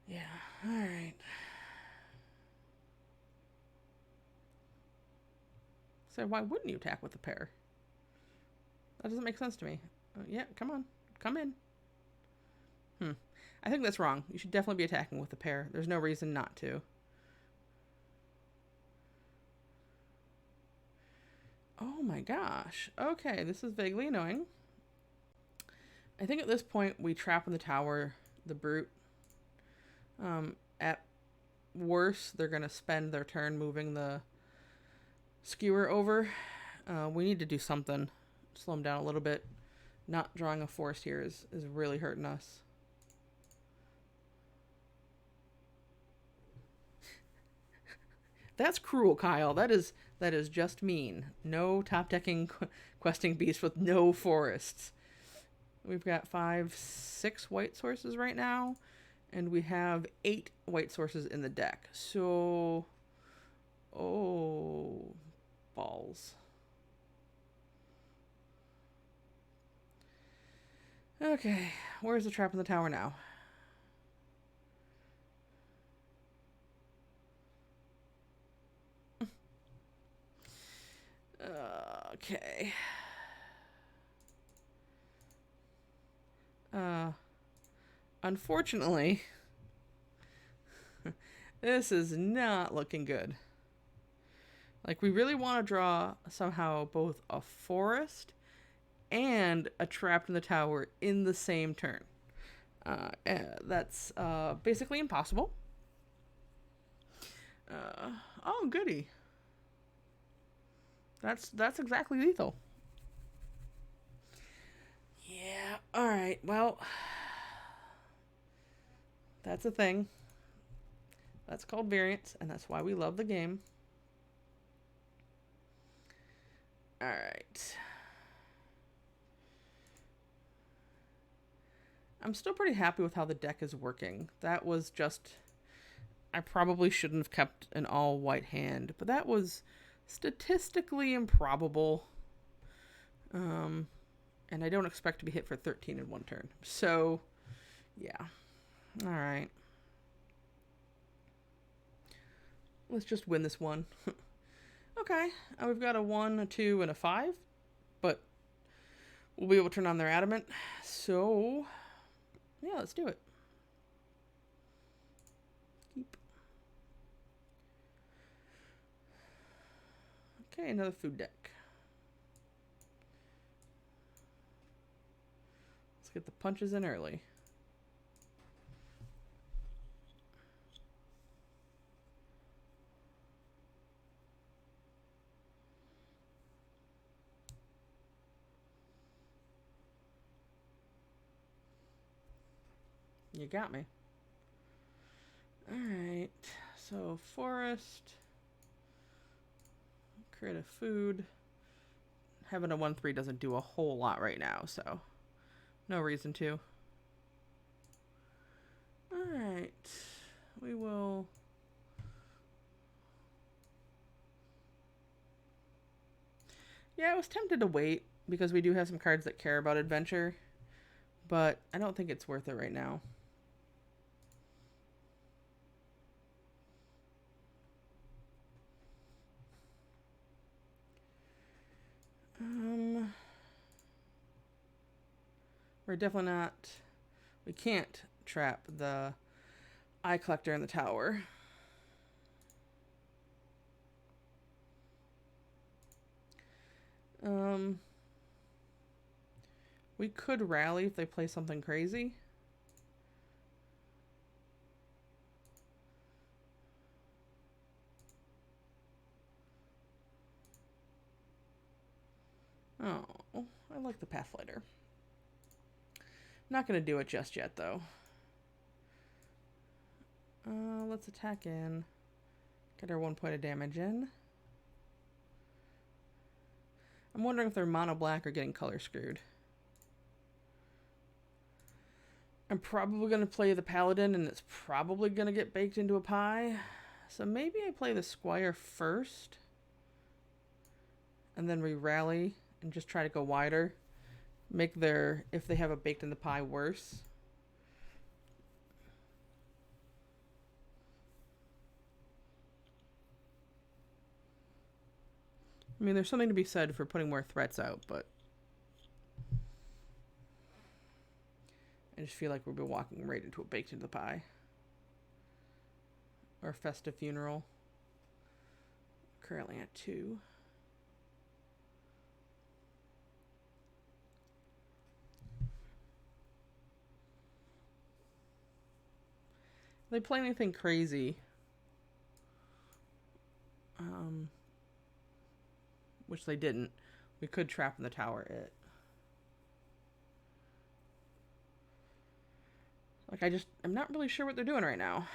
Yeah, alright. So why wouldn't you attack with a pair? That doesn't make sense to me. Yeah, come on. Come in. I think that's wrong. You should definitely be attacking with a pair. There's no reason not to. Oh my gosh. Okay, this is vaguely annoying. I think at this point we trap in the tower the brute. At worst, they're going to spend their turn moving the skewer over. We need to do something. Slow them down a little bit. Not drawing a forest here is really hurting us. That's cruel, Kyle. That is just mean. No top decking questing beast with no forests. We've got 5, 6 white sources right now, and we have 8 white sources in the deck. So, oh, balls. Okay, where's the trap in the tower now? Okay. Unfortunately, this is not looking good. Like, we really want to draw somehow both a forest and a trap in the tower in the same turn. That's basically impossible. Oh, goody. That's exactly lethal. Yeah, alright, well, that's a thing. That's called variance, and that's why we love the game. Alright. I'm still pretty happy with how the deck is working. That was just... I probably shouldn't have kept an all-white hand, but that was statistically improbable. And I don't expect to be hit for 13 in one turn. So, yeah. Alright. Let's just win this one. Okay. We've got a 1, a 2, and a 5. But we'll be able to turn on their adamant. So, yeah, let's do it. Keep. Okay, another food deck. Let's get the punches in early. You got me. Alright, so forest. Create a food. Having a 1/3 doesn't do a whole lot right now, so no reason to. Alright, we will... Yeah, I was tempted to wait because we do have some cards that care about adventure, but I don't think it's worth it right now. We're definitely not... We can't trap the eye collector in the tower. We could rally if they play something crazy. Oh, I like the Pathfighter. Not going to do it just yet, though. Let's attack in. Get our 1 point of damage in. I'm wondering if they're mono black or getting color screwed. I'm probably going to play the Paladin, and it's probably going to get baked into a pie. So maybe I play the Squire first. And then we rally and just try to go wider. Make their, if they have a baked in the pie, worse. I mean, there's something to be said for putting more threats out, but I just feel like we'll be walking right into a baked into the pie. Or festive funeral. Currently at 2. If they play anything crazy, which they didn't, we could trap in the tower it. Like, I'm not really sure what they're doing right now.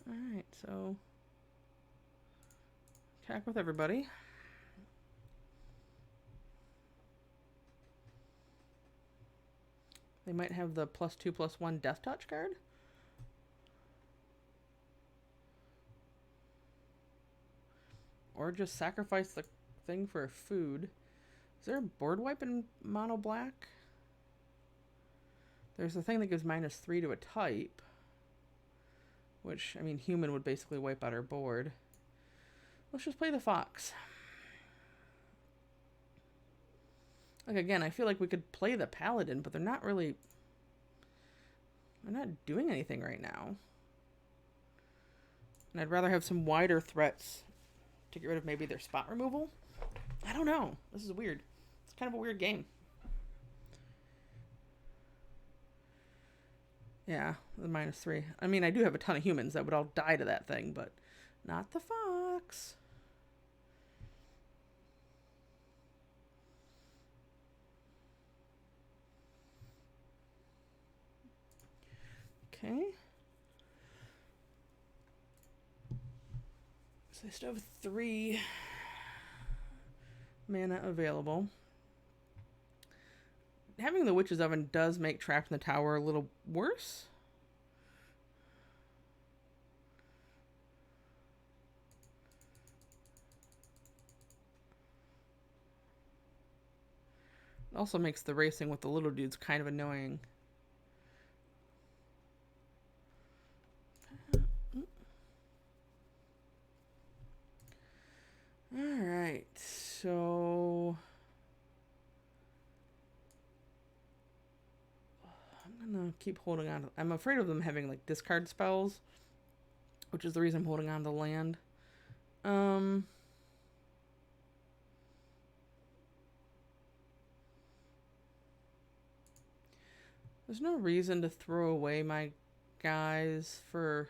Alright, so attack with everybody. They might have the +2/+1 Death Touch card. Or just sacrifice the thing for food. Is there a board wipe in mono black? There's a thing that gives -3 to a type. Which, I mean, human would basically wipe out our board. Let's just play the fox. Like, again, I feel like we could play the paladin, but they're not really... They're not doing anything right now. And I'd rather have some wider threats to get rid of maybe their spot removal. I don't know. This is weird. It's kind of a weird game. Yeah, the -3. I mean, I do have a ton of humans that would all die to that thing, but not the fox. Okay. So they still have 3 mana available. Having the Witch's Oven does make trapped in the tower a little worse. It also makes the racing with the little dudes kind of annoying. Alright, so... I'm gonna keep holding on to... I'm afraid of them having, like, discard spells, which is the reason I'm holding on to land. There's no reason to throw away my guys for...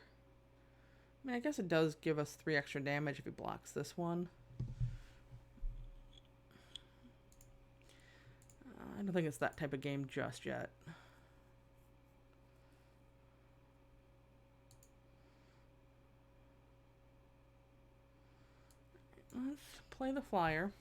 I mean, I guess it does give us 3 extra damage if he blocks this one. I don't think it's that type of game just yet. Let's play the flyer.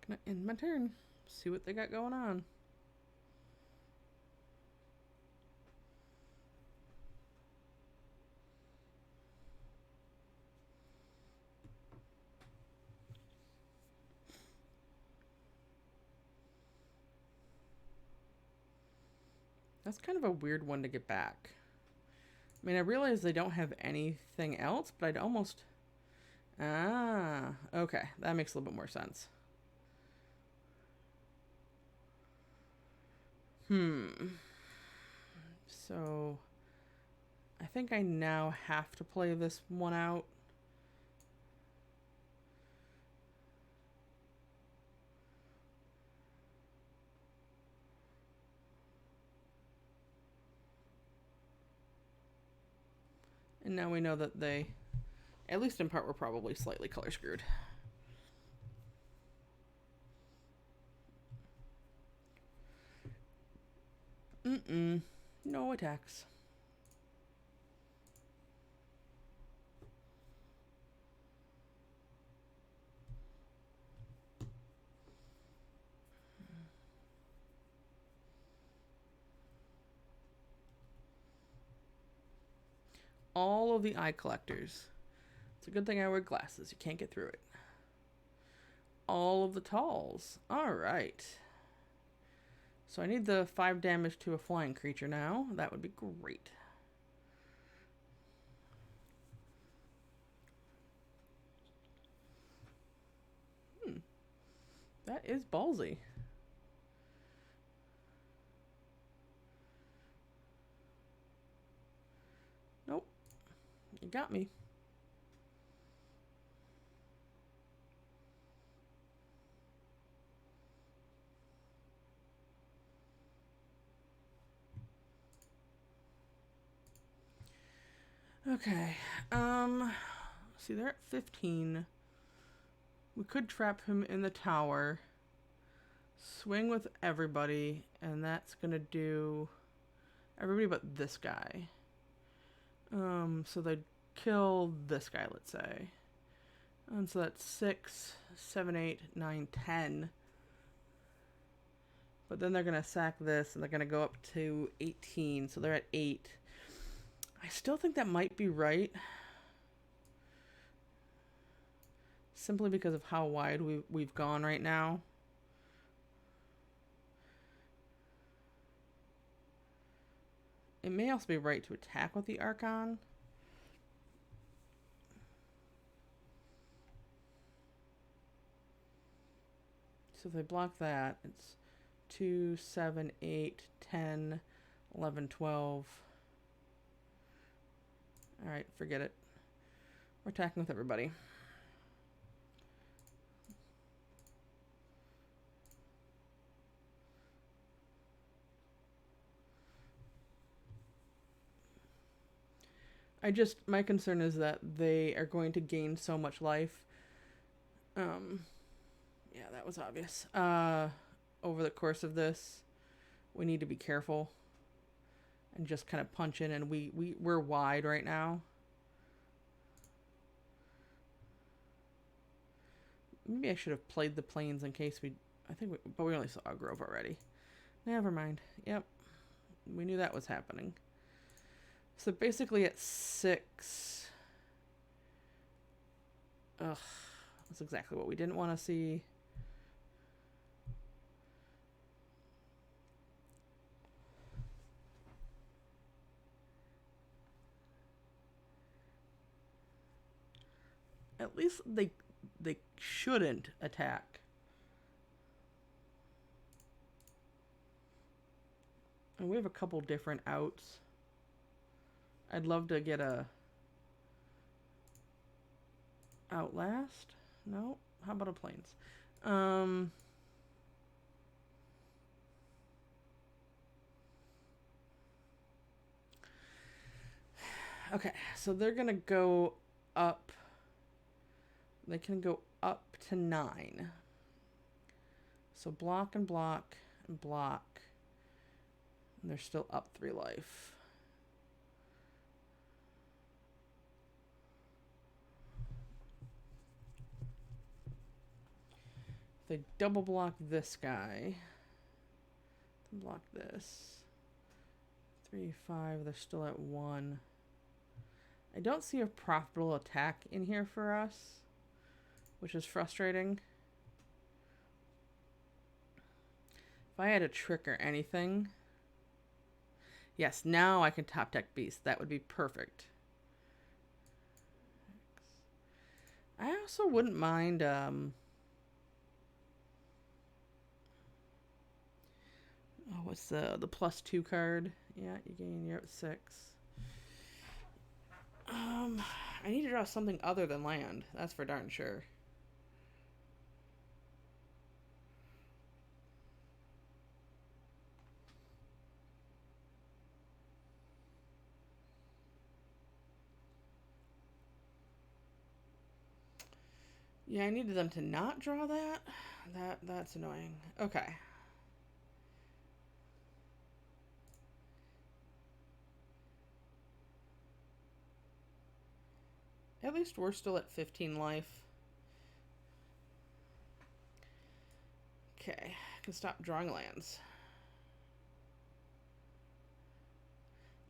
Gonna end my turn. See what they got going on. That's kind of a weird one to get back. I mean, I realize they don't have anything else, but I'd almost... Ah, okay. That makes a little bit more sense. So I think I now have to play this one out. And now we know that they, at least in part, were probably slightly color screwed. No attacks. All of the eye collectors. It's a good thing I wear glasses. You can't get through it. All of the talls. Alright. So I need the 5 damage to a flying creature now. That would be great. That is ballsy. Nope. You got me. Okay. See, they're at 15. We could trap him in the tower. Swing with everybody, and that's gonna do everybody but this guy. So they'd kill this guy, let's say. And so that's 6, 7, 8, 9, 10. But then they're gonna sack this, and they're gonna go up to 18, so they're at 8. I still think that might be right. Simply because of how wide we've gone right now. It may also be right to attack with the Archon. So if they block that, it's 2, 7, 8, 10, 11, 12. Alright, forget it. We're attacking with everybody. My concern is that they are going to gain so much life. Yeah, that was obvious. Over the course of this, we need to be careful and just kind of punch in, and we're wide right now. Maybe I should have played the planes in case but we only saw a grove already. Never mind. Yep. We knew that was happening. So basically at 6. Ugh. That's exactly what we didn't want to see. At least they shouldn't attack. And we have a couple different outs. I'd love to get a Outlast? No? How about a Plains? Okay, so they're gonna go up. They can go up to 9. So block and block and block. And they're still up 3 life. If they double block this guy, block this. 3, 5, they're still at 1. I don't see a profitable attack in here for us, which is frustrating. If I had a trick or anything... Yes, now I can top deck Beast. That would be perfect. I also wouldn't mind... what's the +2 card? Yeah, you gain, you're at 6. I need to draw something other than land. That's for darn sure. Yeah, I needed them to not draw that. That's annoying. Okay. At least we're still at 15 life. Okay, I can stop drawing lands.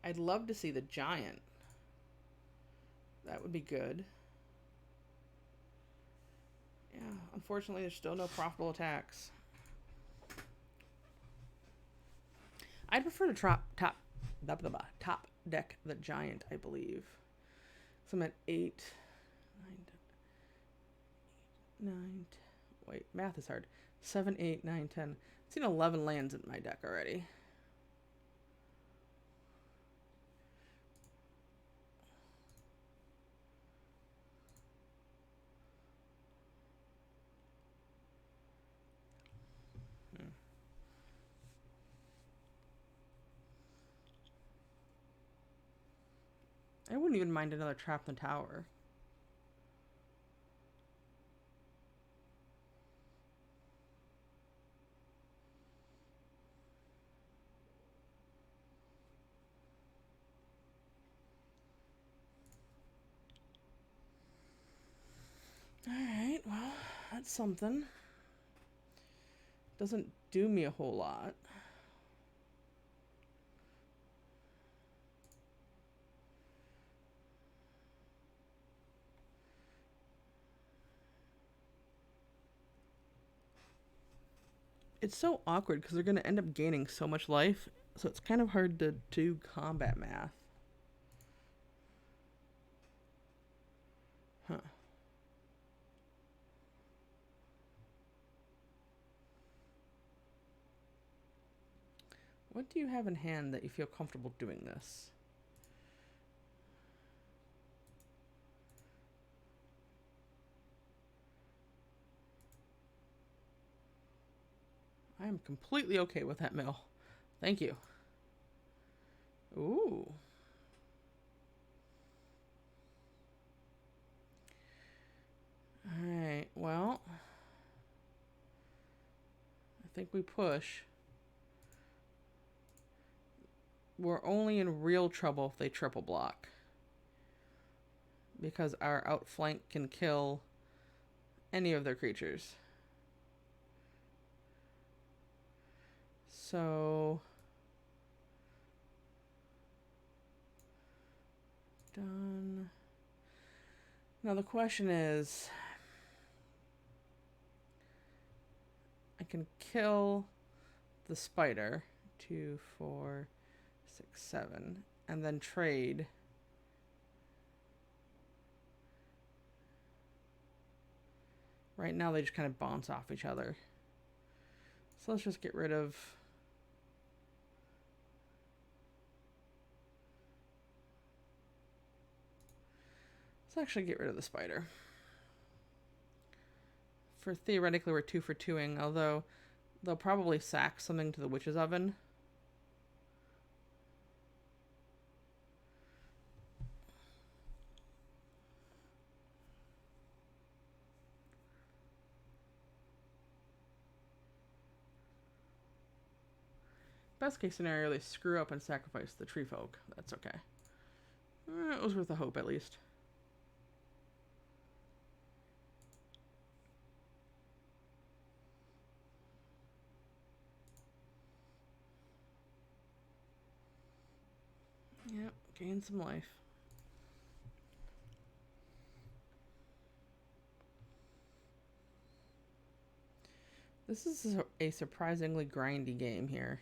I'd love to see the giant. That would be good. Yeah, unfortunately there's still no profitable attacks. I'd prefer to top deck the giant, I believe. So I'm at 8, 9, 9, wait, math is hard. 7, 8, 9, 10. I've seen 11 lands in my deck already. I wouldn't even mind another trap in the tower. Alright, well, that's something. Doesn't do me a whole lot. It's so awkward because they're going to end up gaining so much life, so it's kind of hard to do combat math. Huh. What do you have in hand that you feel comfortable doing this? I am completely okay with that mill. Thank you. Ooh. Alright, well, I think we push. We're only in real trouble if they triple block, because our outflank can kill any of their creatures. So done. Now the question is, I can kill the spider, 2, 4, 6, 7, and then trade. Right now they just kind of bounce off each other. So let's just get rid of... Let's actually get rid of the spider. For theoretically, we're 2 for 2ing, although they'll probably sack something to the witch's oven. Best case scenario, they screw up and sacrifice the tree folk. That's okay. It was worth a hope, at least. Yep, gain some life. This is a surprisingly grindy game here.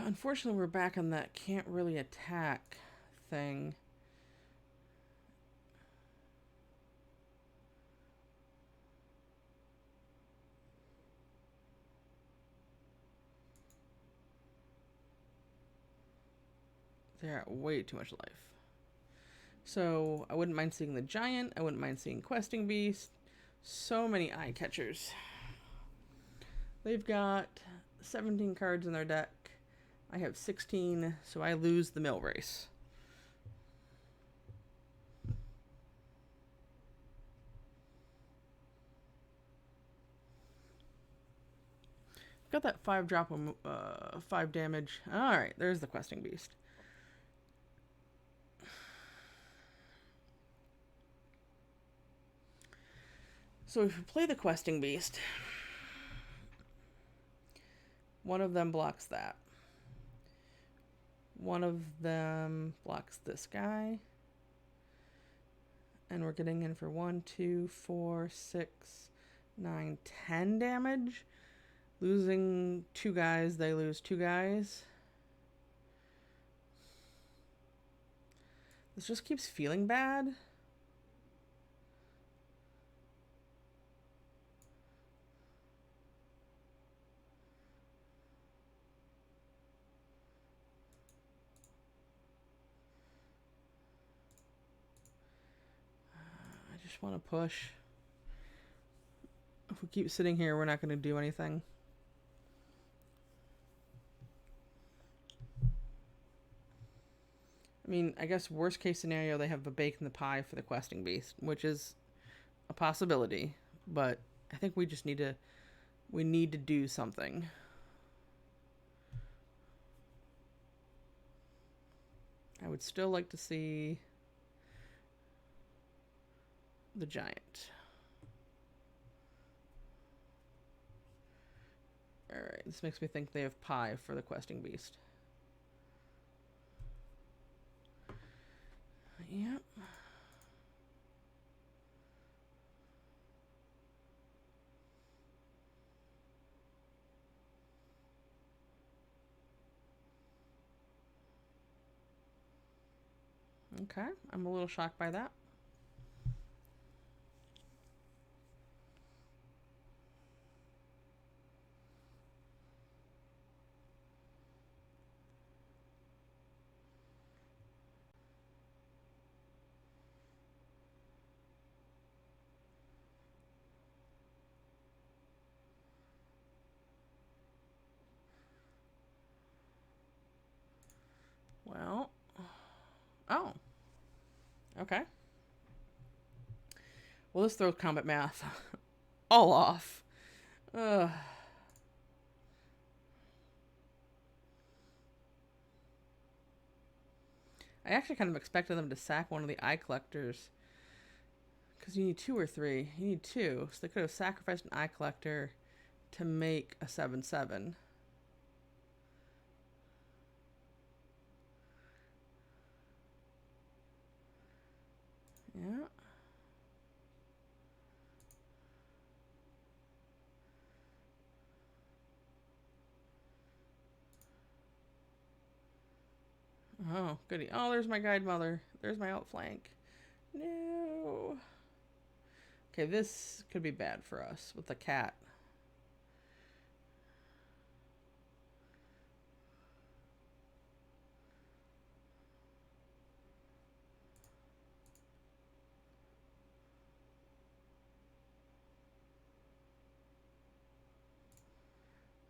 Unfortunately, we're back on that can't really attack thing. They're at way too much life. So I wouldn't mind seeing the giant. I wouldn't mind seeing questing beast. So many eye catchers. They've got 17 cards in their deck. I have 16, so I lose the mill race. Got that 5-drop, 5 damage. Alright, there's the questing beast. So if you play the questing beast, one of them blocks that. One of them blocks this guy. And we're getting in for 1, 2, 4, 6, 9, 10 damage. Losing 2 guys, they lose 2 guys. This just keeps feeling bad. I just want to push. If we keep sitting here, we're not going to do anything. I mean, I guess worst case scenario, they have a bake in the pie for the questing beast, which is a possibility, but I think we just need to do something. I would still like to see the giant. Alright, this makes me think they have pie for the questing beast. Yep. Okay, I'm a little shocked by that. Well, oh, okay. Well, this throws combat math all off. Ugh. I actually kind of expected them to sack one of the eye collectors. Because you need 2 or 3. You need 2. So they could have sacrificed an eye collector to make a 7/7. Yeah. Oh, goody. Oh, there's my guide mother. There's my outflank. No. Okay, this could be bad for us with the cat.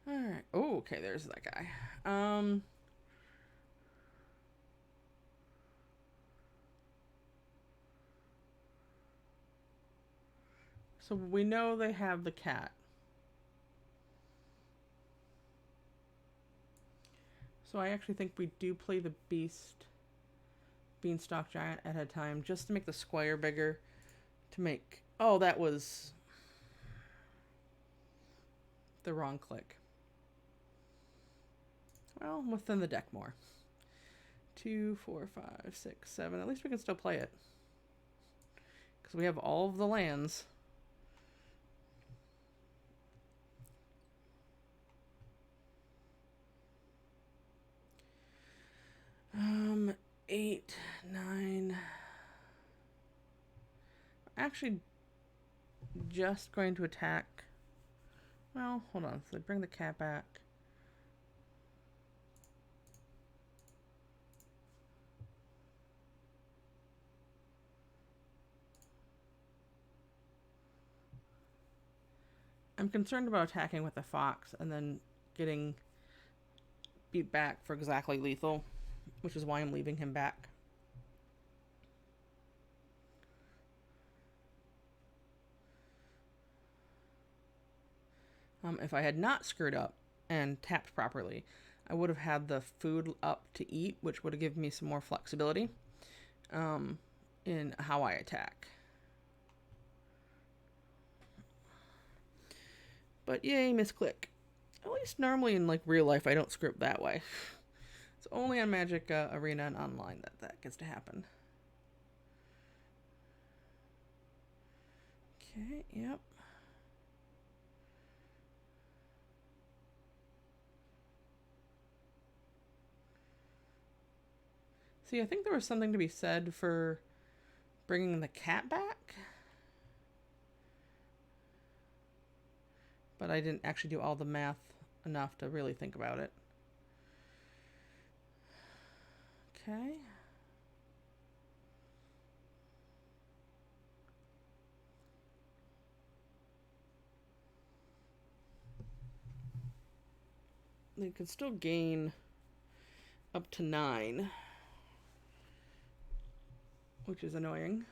Alright. Oh, okay, there's that guy. So we know they have the cat. So I actually think we do play the beanstalk giant at a time just to make the square bigger. To make... Oh, that was the wrong click. Well, within the deck more. 2, 4, 5, 6, 7. At least we can still play it. Because we have all of the lands. 8, 9. Actually, just going to attack. Well, hold on. So bring the cat back. I'm concerned about attacking with the fox and then getting beat back for exactly lethal, which is why I'm leaving him back. If I had not screwed up and tapped properly, I would have had the food up to eat, which would have given me some more flexibility in how I attack. But yay, misclick. At least normally in like real life, I don't screw up that way. It's only on Magic Arena and online that gets to happen. Okay, yep. See, I think there was something to be said for bringing the cat back. But I didn't actually do all the math enough to really think about it. Okay. They could still gain up to 9, which is annoying.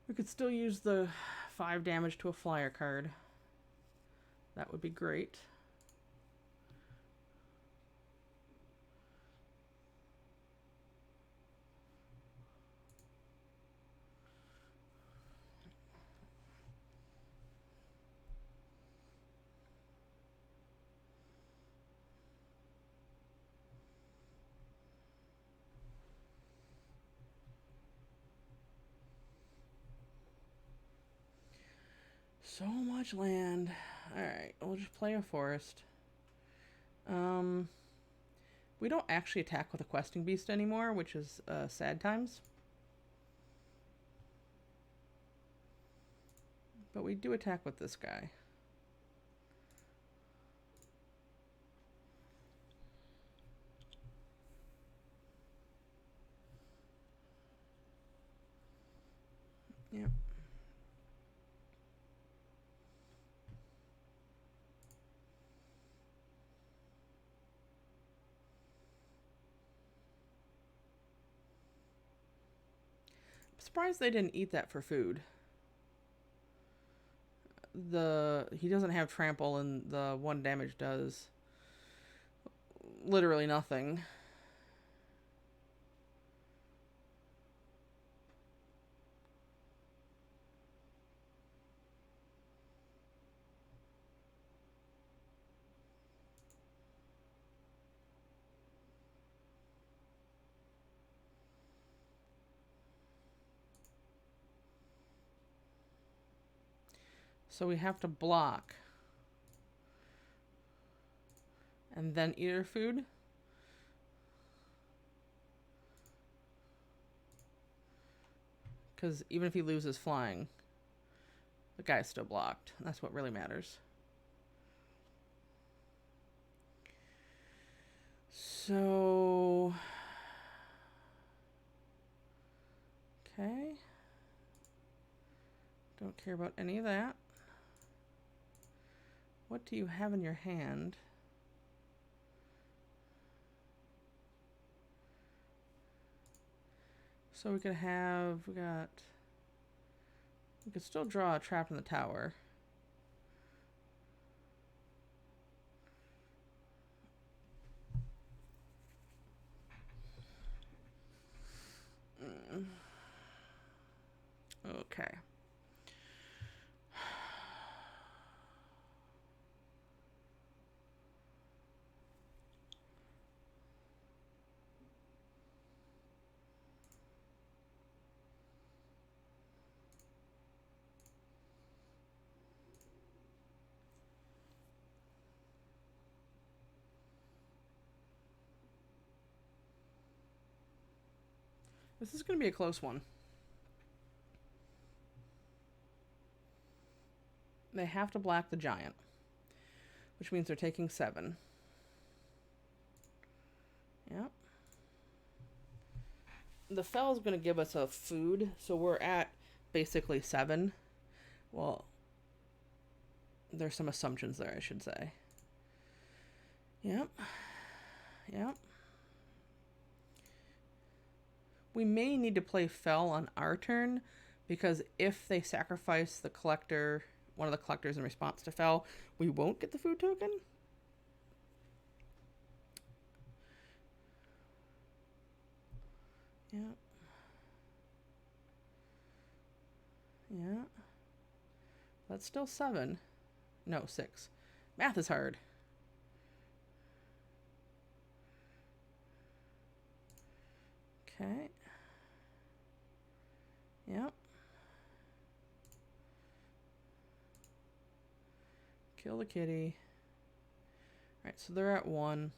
We could still use the 5 damage to a flyer card. That would be great. So much land. Alright, we'll just play a forest. We don't actually attack with a questing beast anymore, which is sad times. But we do attack with this guy. Yep. I'm surprised they didn't eat that for food. He doesn't have trample, and the 1 damage does literally nothing. So we have to block and then eat our food. Because even if he loses flying, the guy's still blocked. That's what really matters. So... okay. Don't care about any of that. What do you have in your hand? So we could still draw a trap in the tower. Okay. This is going to be a close one. They have to black the giant, which means they're taking 7. Yep. The fell is going to give us a food, so we're at basically 7. Well, there's some assumptions there, I should say. Yep. Yep. We may need to play fell on our turn, because if they sacrifice the collector, one of the collectors in response to fell, we won't get the food token. Yeah. Yeah. That's still 7. No, 6. Math is hard. Okay. Yep. Kill the kitty. Alright, so they're at 1.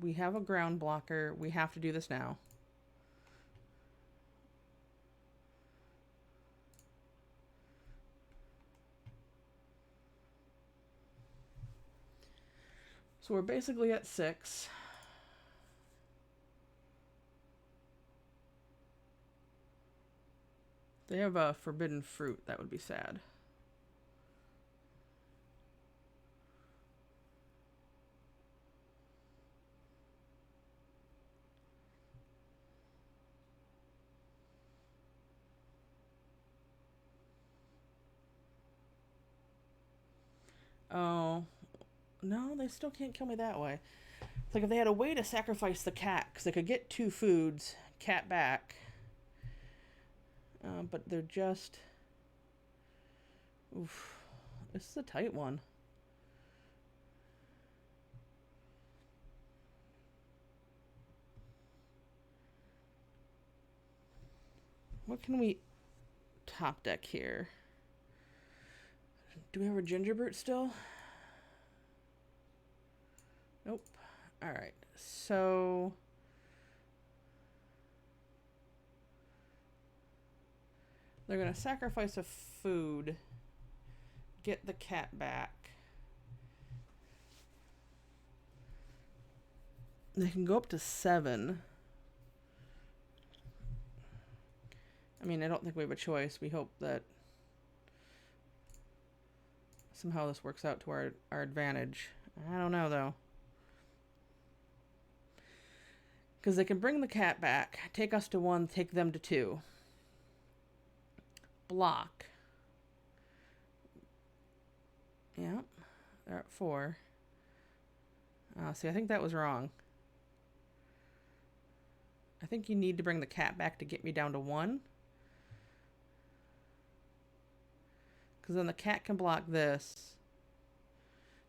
We have a ground blocker. We have to do this now. So we're basically at 6. They have a forbidden fruit. That would be sad. Oh, no, they still can't kill me that way. It's like if they had a way to sacrifice the cat, because they could get 2 foods, cat back. But they're just... Oof. This is a tight one. What can we top deck here? Do we have a gingerbread still? Nope. Alright, so... They're going to sacrifice a food, get the cat back. They can go up to 7. I mean, I don't think we have a choice. We hope that somehow this works out to our advantage. I don't know, though. Because they can bring the cat back, take us to 1, take them to 2. Block. Yeah, they're at 4. See, I think that was wrong. I think you need to bring the cat back to get me down to 1. Because then the cat can block this.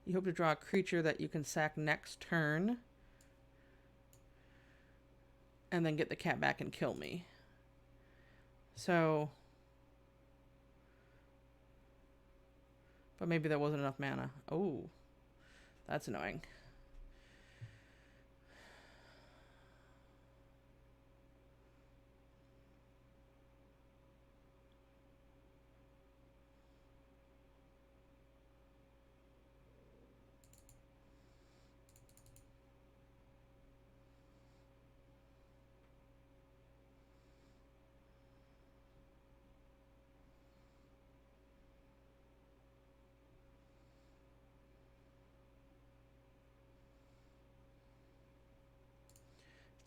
You hope to draw a creature that you can sack next turn. And then get the cat back and kill me. So... But maybe there wasn't enough mana. Oh, that's annoying.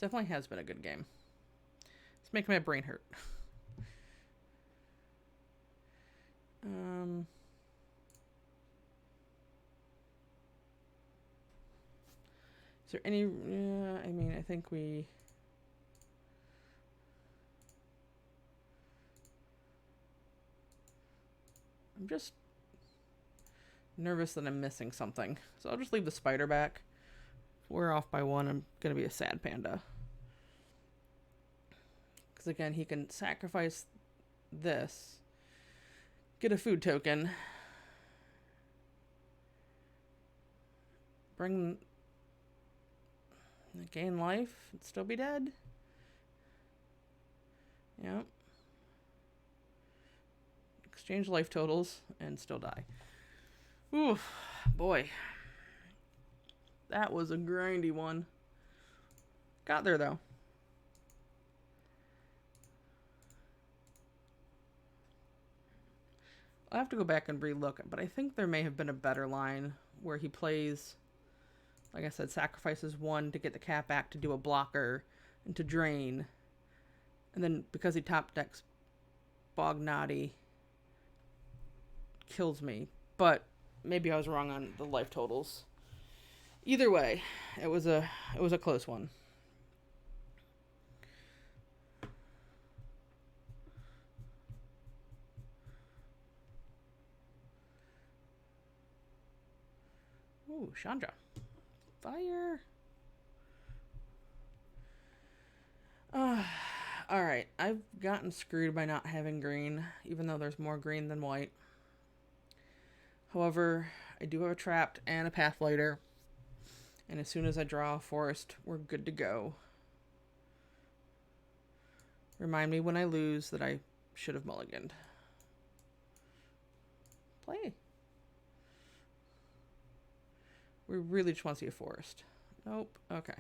Definitely has been a good game. It's making my brain hurt. Is there any... I mean, I think we... I'm just nervous that I'm missing something. So I'll just leave the spider back. We're off by 1. I'm going to be a sad panda. Because again, he can sacrifice this. Get a food token. Bring... Gain life, and still be dead. Yep. Exchange life totals, and still die. Oof, boy. That was a grindy one. Got there, though. I'll have to go back and re-look, but I think there may have been a better line where he plays, like I said, sacrifices one to get the cat back to do a blocker and to drain. And then because he top decks Bognati, kills me. But maybe I was wrong on the life totals. Either way, it was a close one. Ooh, Chandra. Fire. Alright, I've gotten screwed by not having green, even though there's more green than white. However, I do have a trapped and a pathlighter, and as soon as I draw a forest, we're good to go. Remind me when I lose that I should have mulliganed. Play. We really just want to see a forest. Nope. Okay.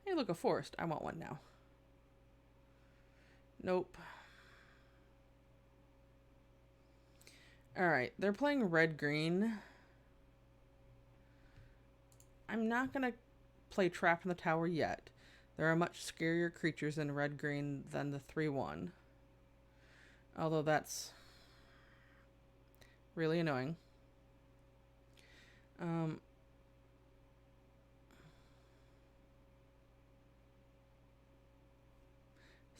Hey, look, a forest. I want one now. Nope. Alright, they're playing red-green. I'm not going to play Trapped in the Tower yet. There are much scarier creatures in red-green than the 3/1. Although that's really annoying.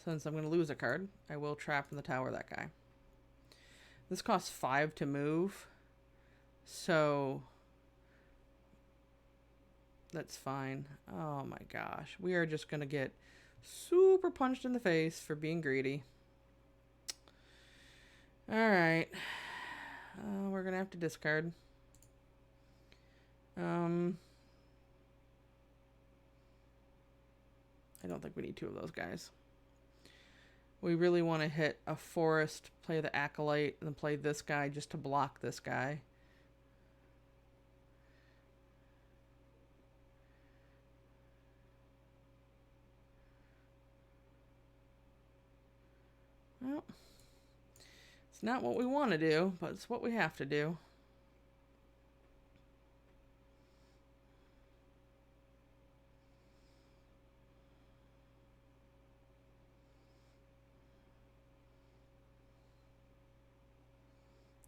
Since I'm going to lose a card, I will Trap in the Tower that guy. This costs 5 to move, so that's fine. Oh my gosh. We are just going to get super punched in the face for being greedy. Alright. We're going to have to discard. I don't think we need 2 of those guys. We really want to hit a forest, play the Acolyte, and then play this guy just to block this guy. Well, it's not what we want to do, but it's what we have to do.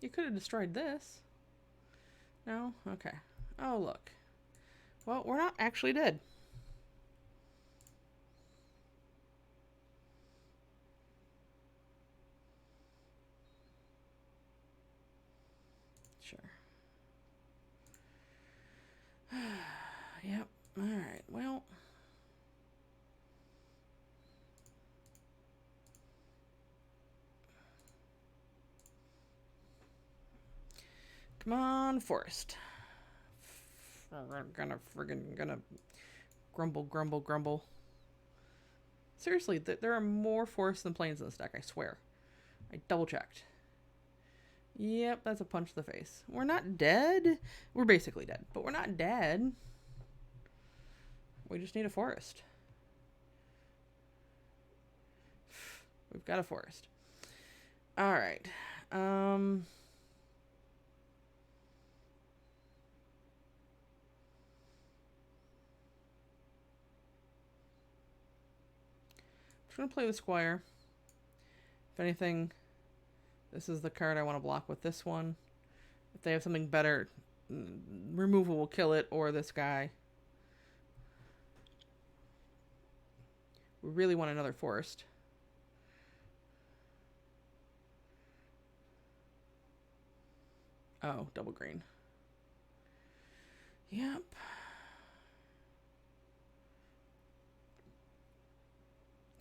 You could have destroyed this. No? Okay. Oh, look. Well, we're not actually dead. Sure. Yep. Alright, well. Come on, forest. Gonna grumble, grumble, grumble. Seriously, there are more forests than plains in this deck, I swear. I double checked. Yep, that's a punch to the face. We're not dead. We're basically dead, but we're not dead. We just need a forest. We've got a forest. Alright. I'm going to play the Squire. If anything, this is the card I want to block with this one. If they have something better, removal will kill it, or this guy. We really want another forest. Oh, double green. Yep.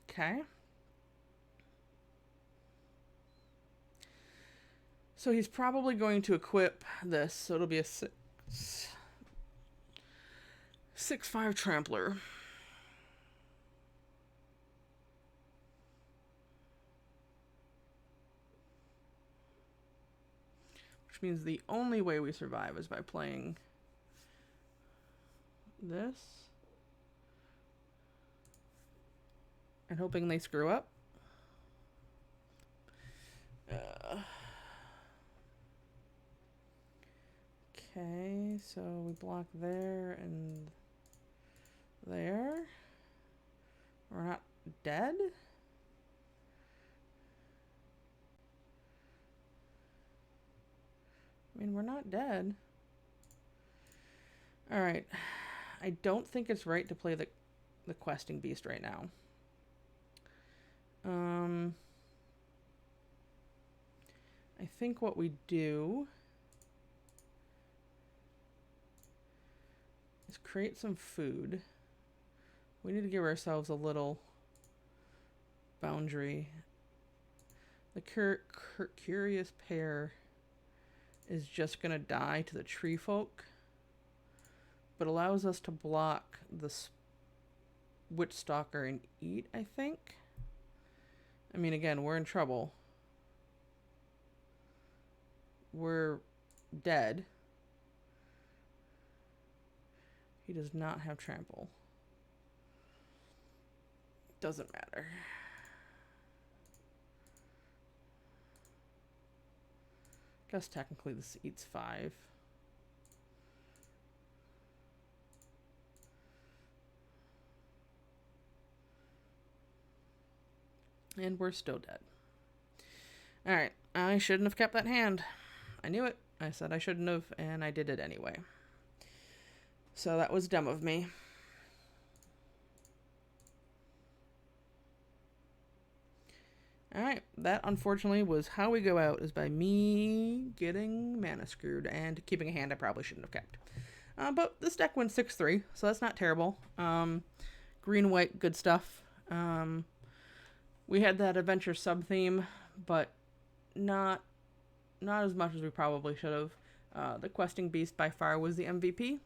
Okay. So he's probably going to equip this, so it'll be a 6. 6/5 Trampler. Which means the only way we survive is by playing this. And hoping they screw up. Okay, so we block there and there. We're not dead? I mean, we're not dead. Alright. I don't think it's right to play the questing beast right now. I think what we do is create some food. We need to give ourselves a little boundary. The curious pair is just going to die to the tree folk, but allows us to block the witch stalker and eat, I think. I mean, again, we're in trouble. We're dead. He does not have trample. Doesn't matter. Guess technically this eats 5. And we're still dead. Alright, I shouldn't have kept that hand. I knew it. I said I shouldn't have, and I did it anyway. So that was dumb of me. Alright, that unfortunately was how we go out, is by me getting mana screwed and keeping a hand I probably shouldn't have kept. But this deck went 6-3, so that's not terrible. Green-white, good stuff. We had that adventure sub-theme, but not as much as we probably should have. The questing beast by far was the MVP.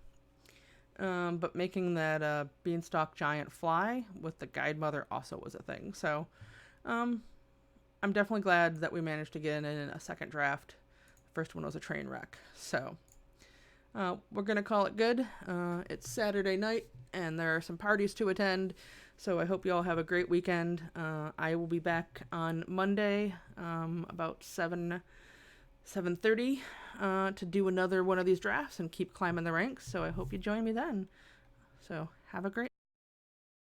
But making that beanstalk giant fly with the guide mother also was a thing. So I'm definitely glad that we managed to get in a second draft. The first one was a train wreck. So we're going to call it good. It's Saturday night, and there are some parties to attend. So I hope you all have a great weekend. I will be back on Monday about 7:30 to do another one of these drafts and keep climbing the ranks. So I hope you join me then. So have a great